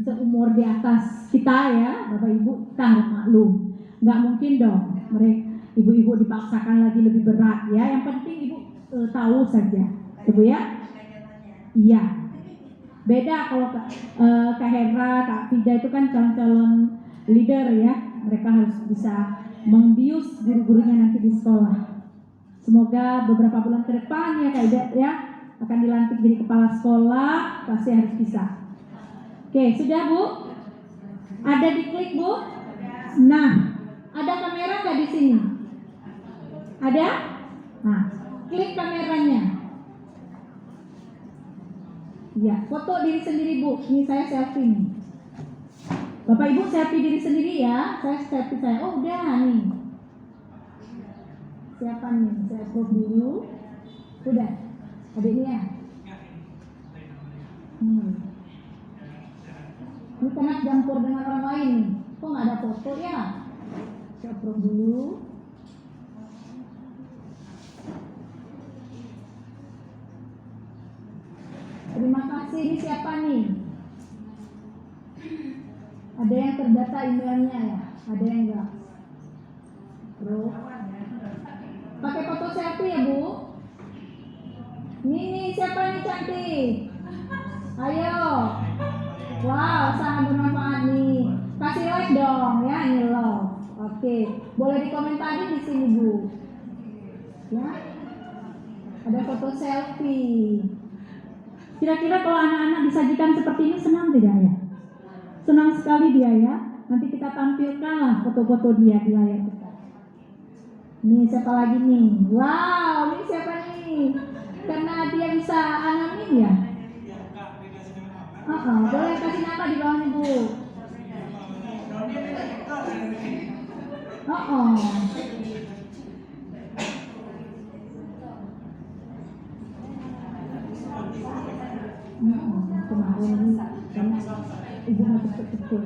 seumur di atas kita ya Bapak Ibu kita harus maklum. Nggak mungkin dong mereka ibu-ibu dipaksakan lagi lebih berat ya. Yang penting Ibu tahu saja Ibu ya. Iya. Beda kalau Kak Hera, Kak Fida itu kan calon-calon leader ya. Mereka harus bisa membius guru-gurunya nanti di sekolah. Semoga beberapa bulan ke depan ya Kak Ida ya akan dilantik jadi kepala sekolah, pasti harus bisa. Oke, sudah Bu? Ada diklik Bu? Nah, ada kamera nggak di sini? Ada? Nah, klik kameranya. Ya, foto diri sendiri Bu. Ini saya selfie nih. Bapak Ibu selfie diri sendiri ya. Saya selfie saya. Oh udah nih. Siapa nih? Saya upload dulu. Udah. Adiknya. Ini kena campur dengan orang lain. Kok nggak ada foto ya? Saya upload dulu. Terima kasih. Ini siapa nih? Ada yang terdata emailnya ya? Ada yang enggak? Bro. Pakai foto selfie ya Bu? Nih siapa nih cantik? Ayo. Wow, sangat bermanfaat nih. Kasih like dong ya, ini love. Oke, boleh dikomentari di sini Bu. Ya. Ada foto selfie. Kira-kira kalau anak-anak disajikan seperti ini senang tidak ya? Senang sekali dia ya. Nanti kita tampilkanlah foto-foto dia di layar kita. Ini siapa lagi nih? Wow, ini siapa nih? Karena dia bisa anonim ya. Boleh kasih nama di bawahnya Bu. Kemarin karena ibu masih kecil.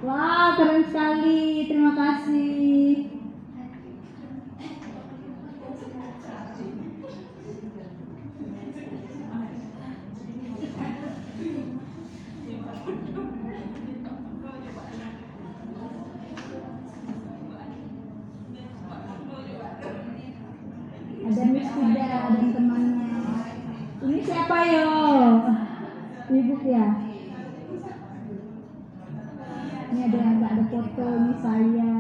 Wah, keren sekali. Terima kasih. sudah dan temannya. Ini siapa yo? Ibu ya. Ini ada foto, ini saya.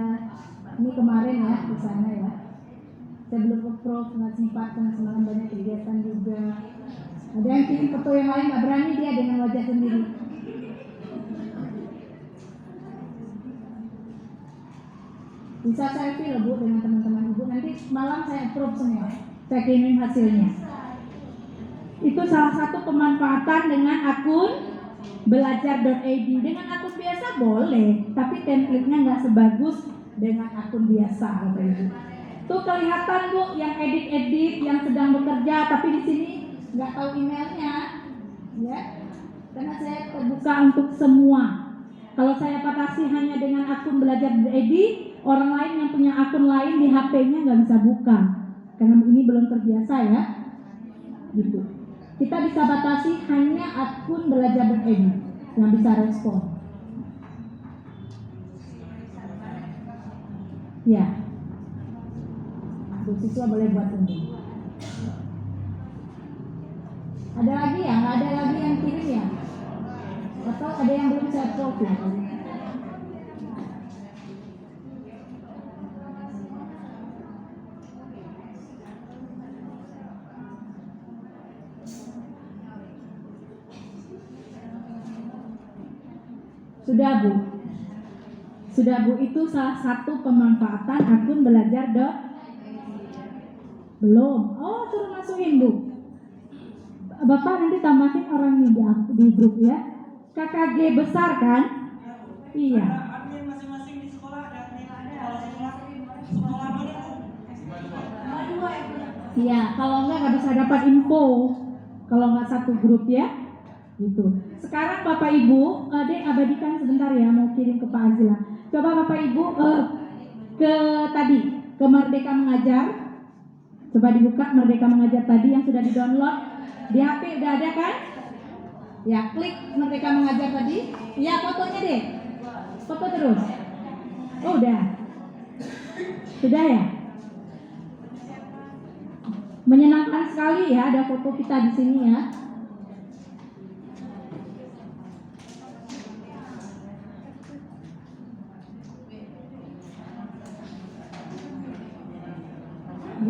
Ini kemarin ya di sana ya. Saya belum ke prof, nggak sempat karena semalam banyak kegiatan juga. Ada yang kirim foto yang lain nggak berani dia dengan wajah sendiri. Bisa selfie loh Bu dengan teman-teman Ibu. Nanti malam saya approve semua. Saya kirim hasilnya. Itu salah satu pemanfaatan dengan akun belajar.id. Dengan akun biasa boleh, tapi template-nya nggak sebagus dengan akun biasa, Bapak Ibu. Tuh kelihatan Bu, yang edit-edit, yang sedang bekerja, tapi di sini nggak tahu emailnya, ya. Karena saya terbuka untuk semua. Kalau saya batasi hanya dengan akun belajar.id, orang lain yang punya akun lain di HP-nya nggak bisa buka, karena ini belum terbiasa ya, gitu. Kita bisa batasi hanya akun belajar.id yang bisa respon. Ya, Bu siswa boleh buat ini. Ada lagi ya? Nggak ada lagi yang kirim ya? Atau ada yang belum saya approve ya? Sudah Bu. Sudah Bu, itu salah satu pemanfaatan akun belajar. Belum. Oh, suruh masukin Bu. Bapak nanti tambahin orang di grup ya. KKG besar kan? Iya. Admin masing-masing di sekolah dan sekolah Iya, kalau nggak bisa dapat info. Kalau nggak satu grup ya. Gitu. Sekarang Bapak Ibu, Dek abadikan sebentar ya, mau kirim ke Pak Azila. Coba Bapak Ibu ke tadi, ke Merdeka Mengajar. Coba dibuka Merdeka Mengajar tadi yang sudah di-download. Di HP udah ada kan? Ya, klik Merdeka Mengajar tadi. Iya, fotonya deh. Foto terus. Oh, udah. Sudah ya? Menyenangkan sekali ya, ada foto kita di sini ya.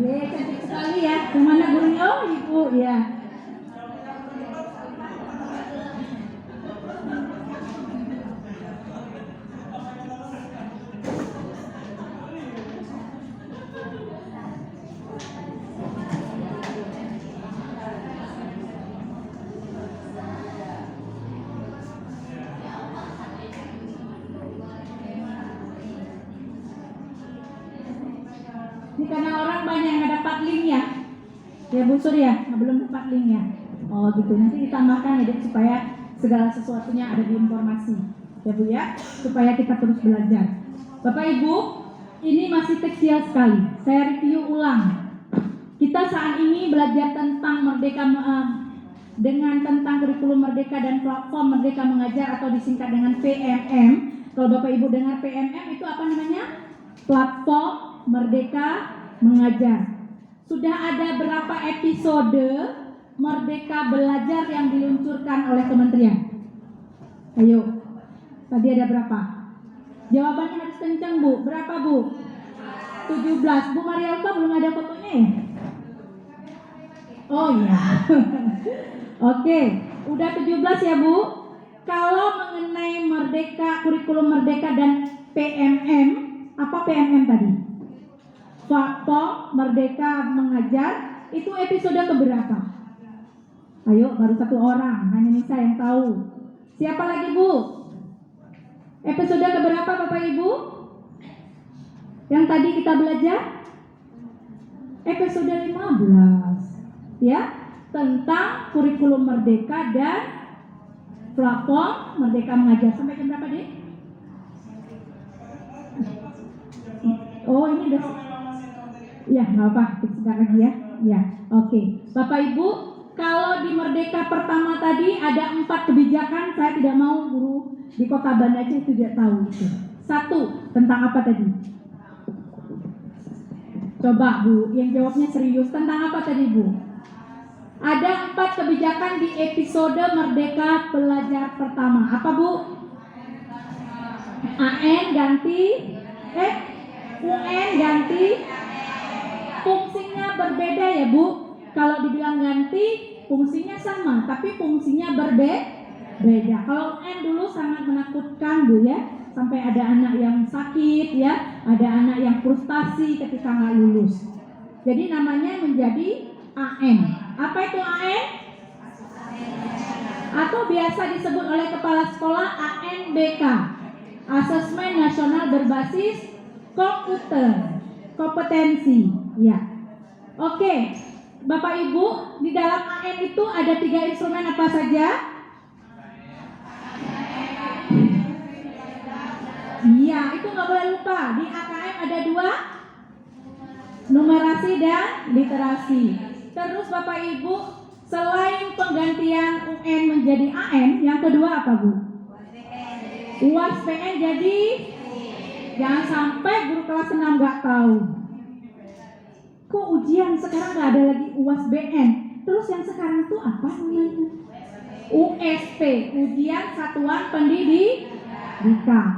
Cantik sekali ya. Kemana gurunya? Oh, Ibu ya. Ini karena orang banyak yang nggak dapat link ya. Ya Bu Sur ya, belum dapat link ya. Oh gitu, nanti ditambahkan ya Dek, supaya segala sesuatunya ada di informasi. Ya Bu ya, supaya kita terus belajar. Bapak Ibu, ini masih kecil sekali. Saya review ulang. Kita saat ini belajar tentang Merdeka dengan tentang kurikulum Merdeka dan platform Merdeka Mengajar atau disingkat dengan PMM. Kalau Bapak Ibu dengar PMM itu apa namanya? Platform Merdeka Mengajar. Sudah ada berapa episode Merdeka Belajar yang diluncurkan oleh kementerian? Ayo, tadi ada berapa? Jawabannya harus kencang Bu. Berapa Bu? 17. Bu Marialta belum ada fotonya ya? Oh iya. Oke, udah 17 ya Bu. Kalau mengenai Merdeka, kurikulum Merdeka dan PMM, apa PMM tadi? Platform Merdeka Mengajar, itu episode keberapa? Ayo, baru satu orang, hanya Nisa yang tahu. Siapa lagi Bu? Episode keberapa Bapak Ibu? Yang tadi kita belajar? Episode 15. Ya, tentang kurikulum Merdeka dan platform Merdeka Mengajar. Sampai jam berapa deh? Oh ini udah. Ya nggak apa, sebentar lagi ya. Ya, oke. Bapak Ibu, kalau di Merdeka pertama tadi ada 4 kebijakan, saya tidak mau guru di Kota Banda Aceh tidak tahu itu. 1, tentang apa tadi? Coba Bu, yang jawabnya serius. Tentang apa tadi Bu? Ada 4 kebijakan di episode Merdeka Belajar pertama. Apa Bu? AN ganti UN ganti, fungsinya berbeda ya Bu. Kalau dibilang ganti, fungsinya sama, tapi fungsinya berbeda. Kalau UN dulu sangat menakutkan Bu ya. Sampai ada anak yang sakit ya, ada anak yang frustasi ketika nggak lulus. Jadi namanya menjadi AN. Apa itu AN? Atau biasa disebut oleh kepala sekolah ANBK, Asesmen Nasional Berbasis Komputer, kompetensi. Ya. Oke, Bapak Ibu, di dalam AN itu ada 3 instrumen apa saja? Iya, itu nggak boleh lupa. Di AKM ada 2, numerasi dan literasi. Terus Bapak Ibu, selain penggantian UN menjadi AN, yang kedua apa Bu? UAS PN jadi, jangan sampai guru kelas 6 nggak tahu. Kok ujian sekarang nggak ada lagi UAS BN? Terus yang sekarang tuh apa namanya? USP, Ujian Satuan Pendidikan.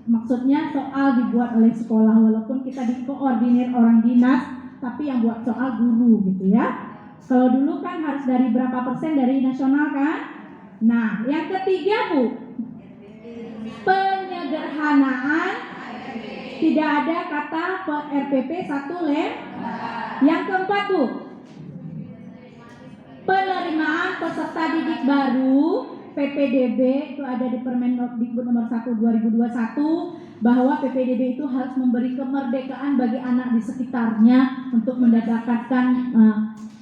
Maksudnya soal dibuat oleh sekolah, walaupun kita dikoordinir orang dinas, tapi yang buat soal guru gitu ya. Kalau dulu kan harus dari berapa persen dari nasional kan? Nah, yang ketiga Bu, penyederhanaan. Tidak ada kata RPP 1 lem. Yang keempat Bu, penerimaan peserta didik baru. PPDB itu ada di Permendikbud nomor 1 2021 bahwa PPDB itu harus memberi kemerdekaan bagi anak di sekitarnya untuk mendapatkan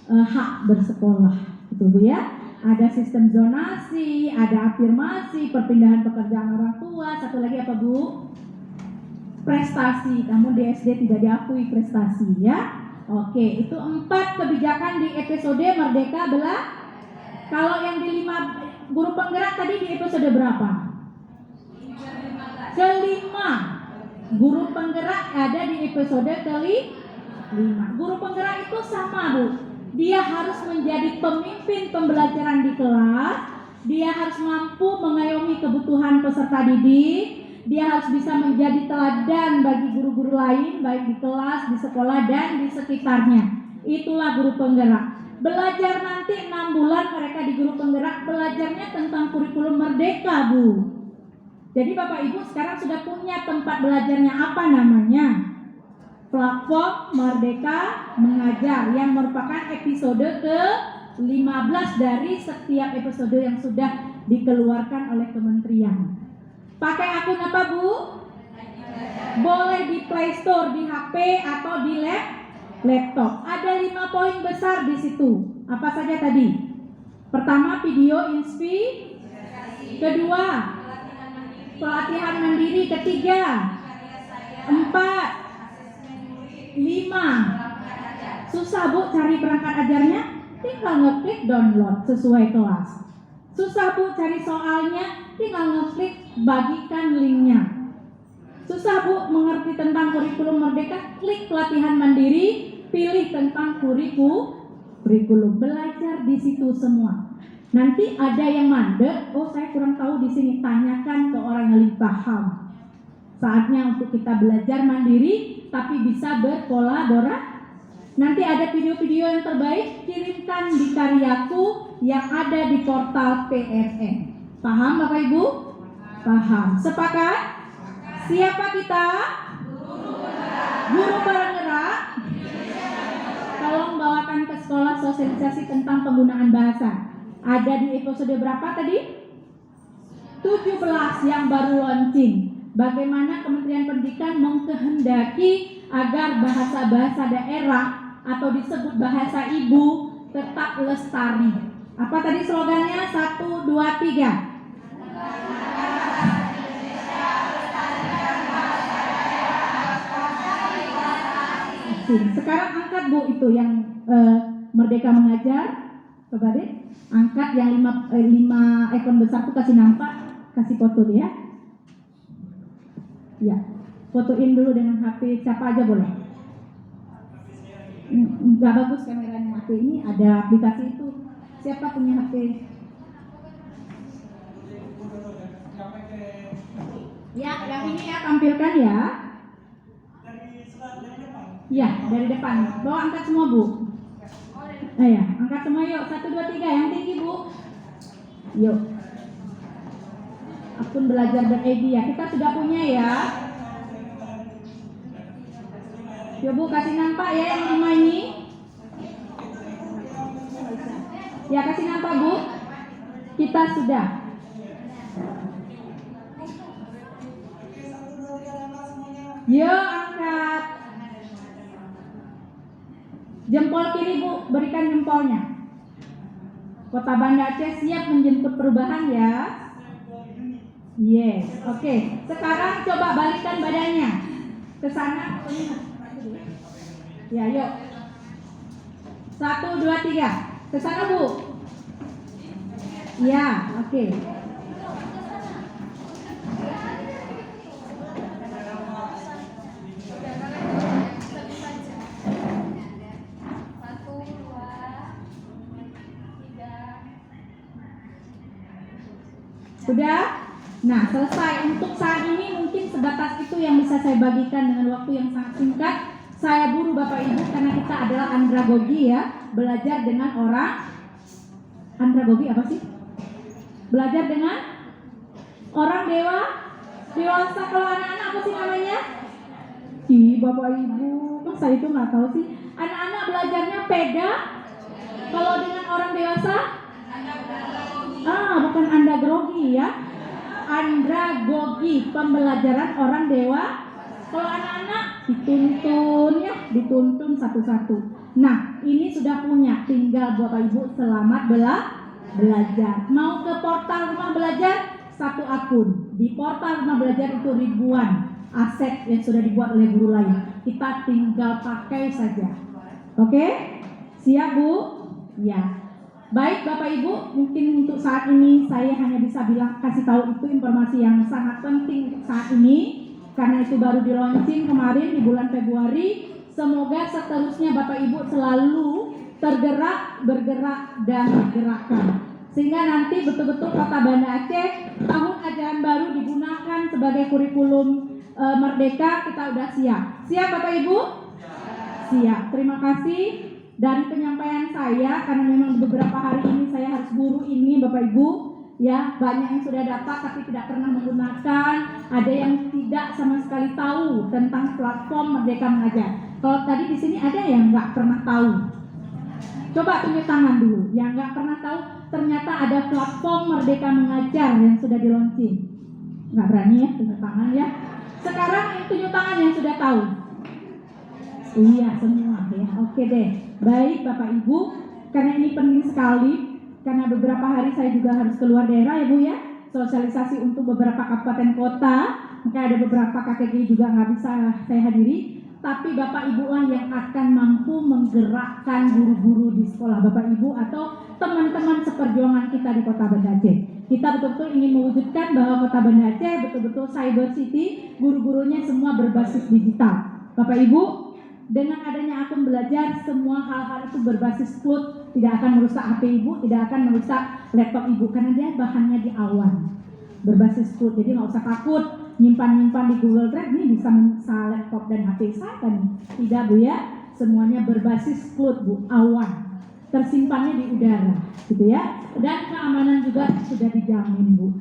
hak bersekolah, gitu Bu ya. Ada sistem zonasi, ada afirmasi, perpindahan pekerjaan orang tua, satu lagi apa Bu? Prestasi, namun di SD tidak diakui prestasi ya. Oke, itu 4 kebijakan di episode Merdeka Belajar. Kalau yang di 5 guru penggerak tadi di episode berapa? Kelima. Guru penggerak ada di episode kelima. Guru penggerak itu sama Bu. Dia harus menjadi pemimpin pembelajaran di kelas. Dia harus mampu mengayomi kebutuhan peserta didik. Dia harus bisa menjadi teladan bagi guru-guru lain, baik di kelas, di sekolah, dan di sekitarnya. Itulah guru penggerak. Belajar nanti 6 bulan mereka di guru penggerak, belajarnya tentang kurikulum Merdeka Bu. Jadi Bapak Ibu sekarang sudah punya tempat belajarnya, apa namanya? Platform Merdeka Mengajar, yang merupakan episode ke-15 dari setiap episode yang sudah dikeluarkan oleh kementerian. Pakai akun apa Bu? Boleh di Play Store, di HP atau di laptop. Ada 5 poin besar di situ. Apa saja tadi? Pertama, video inspirasi. Kedua, pelatihan mandiri. Ketiga, 4, 5. Susah Bu cari perangkat ajarnya? Tinggal ngeklik download sesuai kelas. Susah Bu cari soalnya? Tinggal ngeklik bagikan linknya. Susah Bu mengerti tentang kurikulum Merdeka? Klik pelatihan mandiri, pilih tentang kurikulum, belajar di situ semua. Nanti ada yang mandek, oh saya kurang tahu di sini, tanyakan ke orang yang lebih paham. Saatnya untuk kita belajar mandiri, tapi bisa berkolaborasi. Nanti ada video-video yang terbaik, kirimkan di karyaku yang ada di portal PRN. Paham Bapak Ibu? Paham. Sepakat? Siapa kita? Guru penggerak. Tolong bawakan ke sekolah sosialisasi tentang penggunaan bahasa. Ada di episode berapa tadi? 17 yang baru launching. Bagaimana Kementerian Pendidikan mengkehendaki agar bahasa-bahasa daerah atau disebut bahasa ibu tetap lestari. Apa tadi slogannya? 1, 2, 3. Sekarang angkat Bu itu yang Merdeka Mengajar. Coba deh angkat yang 5 ikon besar tuh, kasih nampak, kasih foto ya. Ya, fotoin dulu dengan HP siapa aja boleh. nggak bagus kameranya HP ini, ada aplikasi itu. Siapa punya HP? Ya, yang ini ya, tampilkan ya. Ya, dari depan. Bawa angkat semua, Bu. Ya, angkat semua yuk. 1, 2, 3, yang tinggi, Bu. Yuk. Akun belajar.id ya. Kita sudah punya ya. Yuk, Bu, kasih nampak ya yang 5 ini. Ya, kasih nampak, Bu. Kita sudah. Yuk, angkat. Jempol kiri, Bu, berikan jempolnya. Kota Banda Aceh siap menjemput perubahan ya. Yes, oke. Sekarang coba balikkan badannya ke sana. Ya, yuk. 1, 2, 3. Ke sana, Bu. Ya, oke. Sudah? Nah, selesai. Untuk saat ini mungkin sebatas itu yang bisa saya bagikan dengan waktu yang sangat singkat. Saya buru Bapak Ibu karena kita adalah andragogi ya. Belajar dengan orang. Andragogi apa sih? Belajar dengan orang dewasa. Kalau anak-anak apa sih namanya? Ih, Bapak Ibu, masa itu nggak tahu sih? Anak-anak belajarnya peda. Kalau dengan orang dewasa? Bukan andragogi ya. Andragogi, pembelajaran orang dewa. Kalau anak-anak dituntun satu-satu. Nah, ini sudah punya, tinggal Bapak Ibu selamat belajar. Mau ke portal rumah belajar, 1 akun. Di portal rumah belajar itu ribuan aset yang sudah dibuat oleh guru lain. Kita tinggal pakai saja. Oke? Siap, Bu? Ya. Baik Bapak Ibu, mungkin untuk saat ini saya hanya bisa kasih tahu itu informasi yang sangat penting untuk saat ini. Karena itu baru di launching kemarin di bulan Februari. Semoga seterusnya Bapak Ibu selalu bergerak dan digerakkan. Sehingga nanti betul-betul Kota Banda Aceh tahun ajaran baru digunakan sebagai kurikulum Merdeka, kita udah siap. Siap Bapak Ibu? Siap. Terima kasih. Dari penyampaian saya, karena memang beberapa hari ini saya harus buru ini Bapak Ibu, ya banyak yang sudah dapat tapi tidak pernah menggunakan, ada yang tidak sama sekali tahu tentang platform Merdeka Mengajar. Kalau tadi di sini ada yang nggak pernah tahu, coba tunjuk tangan dulu. Yang nggak pernah tahu, ternyata ada platform Merdeka Mengajar yang sudah di launching. Nggak berani ya tunjuk tangan ya. Sekarang tunjuk tangan yang sudah tahu. Iya semua ya, oke deh. Baik Bapak Ibu, karena ini penting sekali, karena beberapa hari saya juga harus keluar daerah ya Bu ya, sosialisasi untuk beberapa kabupaten kota, maka ada beberapa KKG juga nggak bisa saya hadiri, tapi Bapak Ibu lah yang akan mampu menggerakkan guru-guru di sekolah Bapak Ibu atau teman-teman seperjuangan kita di Kota Banda Aceh. Kita betul-betul ingin mewujudkan bahwa Kota Banda Aceh betul-betul cyber city, guru-gurunya semua berbasis digital. Bapak Ibu, dengan adanya akun belajar, semua hal-hal itu berbasis cloud, tidak akan merusak HP Ibu, tidak akan merusak laptop Ibu, karena dia bahannya di awan, berbasis cloud. Jadi nggak usah takut nyimpan di Google Drive, ini bisa menyiksa laptop dan HP saya kan? Tidak Bu ya, semuanya berbasis cloud Bu, awan, tersimpannya di udara, gitu ya. Dan keamanan juga sudah dijamin Bu.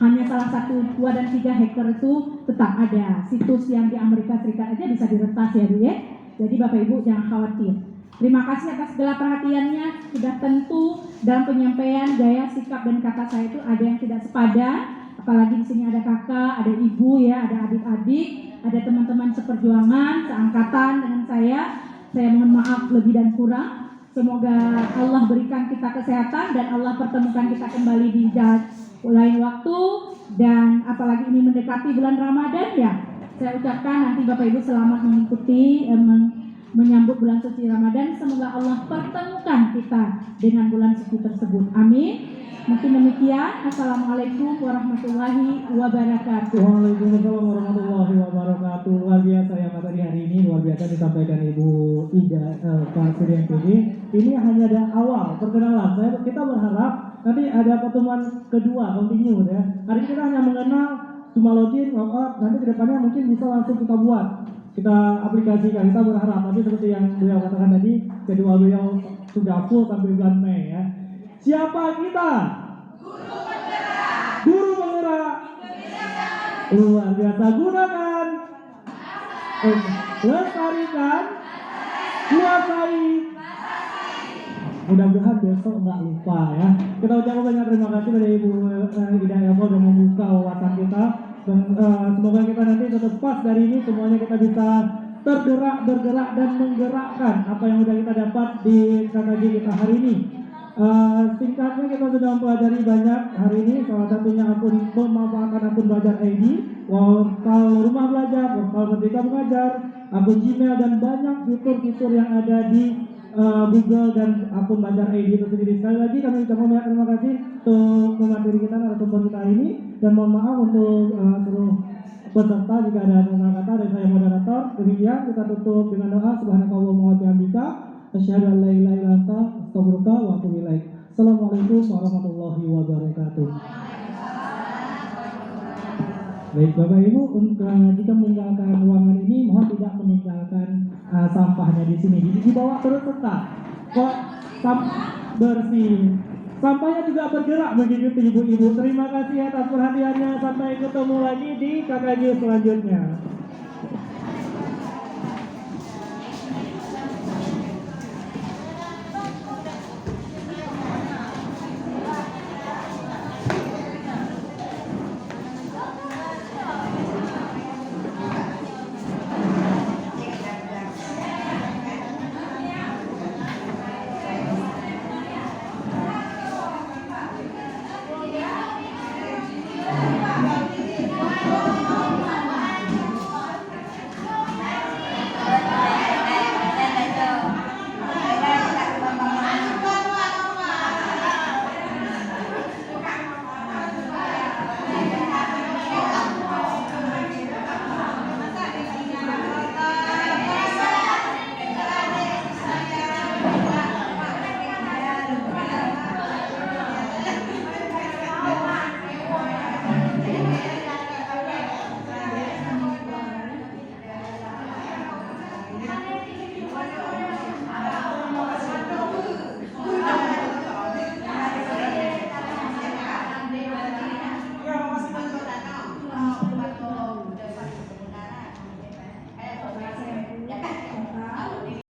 Hanya salah 1, 2, dan 3 hacker itu tetap ada. Situs yang di Amerika Serikat aja bisa diretas ya Bu ya. Jadi Bapak Ibu jangan khawatir. Terima kasih atas segala perhatiannya. Sudah tentu dalam penyampaian gaya, sikap, dan kata saya itu ada yang tidak sepadan. Apalagi di sini ada kakak, ada ibu ya, ada adik-adik, ada teman-teman seperjuangan, seangkatan dengan saya. Saya mohon maaf lebih dan kurang. Semoga Allah berikan kita kesehatan dan Allah pertemukan kita kembali di lain waktu. Dan apalagi ini mendekati bulan Ramadan ya. Saya ucapkan nanti Bapak Ibu selamat mengikuti menyambut bulan suci Ramadan. Semoga Allah pertemukan kita dengan bulan suci tersebut. Amin. Mungkin demikian. Assalamualaikum warahmatullahi wabarakatuh. Waalaikumsalam warahmatullahi wabarakatuh. Luar biasa yang tadi hari ini luar biasa disampaikan Ibu Ida Presiden PD. Ini hanya ada awal perkenalan. Kita berharap nanti ada pertemuan kedua continue ya. Hari ini kita hanya mengenal Sumalojin, nanti kedepannya mungkin bisa langsung kita buat, kita aplikasikan. Kita berharap tapi seperti yang beliau katakan tadi, kedua beliau sudah full sampai bulan Mei ya. Siapa kita? Guru penggerak. Luar biasa. Gunakan, lestarikan, kuasai. Mudah-mudahan besok nggak lupa ya. Kita ucapkan banyak terima kasih pada Ibu Ida yang sudah membuka wawasan kita. Dan semoga kita nanti tetap pas dari ini semuanya kita bisa tergerak, bergerak dan menggerakkan apa yang sudah kita dapat di KKJ kita hari ini. Singkatnya kita sudah mempelajari banyak hari ini, salah satunya akun memanfaatkan akun Belajar ID, portal rumah belajar, portal Merdeka Mengajar, akun Gmail dan banyak fitur-fitur yang ada di Google dan akun Belajar ID itu sendiri. Sekali lagi kami ucapkan banyak terima kasih untuk pemateri kita narasumber kita hari ini, dan mohon maaf untuk seluruh peserta jika ada kata dari saya moderator. Demikian kita tutup dengan doa. Subhanakallahumma wa bihamdika asyhadu an la ilaha illa anta astaghfiruka wa atubu ilaik. Assalamualaikum warahmatullahi wabarakatuh. Baik Bapak Ibu, jika meninggalkan ruangan ini mohon tidak meninggalkan sampahnya di sini. Dibawa terus tetap. Kok bersih. Sampahnya juga bergerak begitu ibu-ibu. Terima kasih atas perhatiannya. Sampai ketemu lagi di KKJ selanjutnya.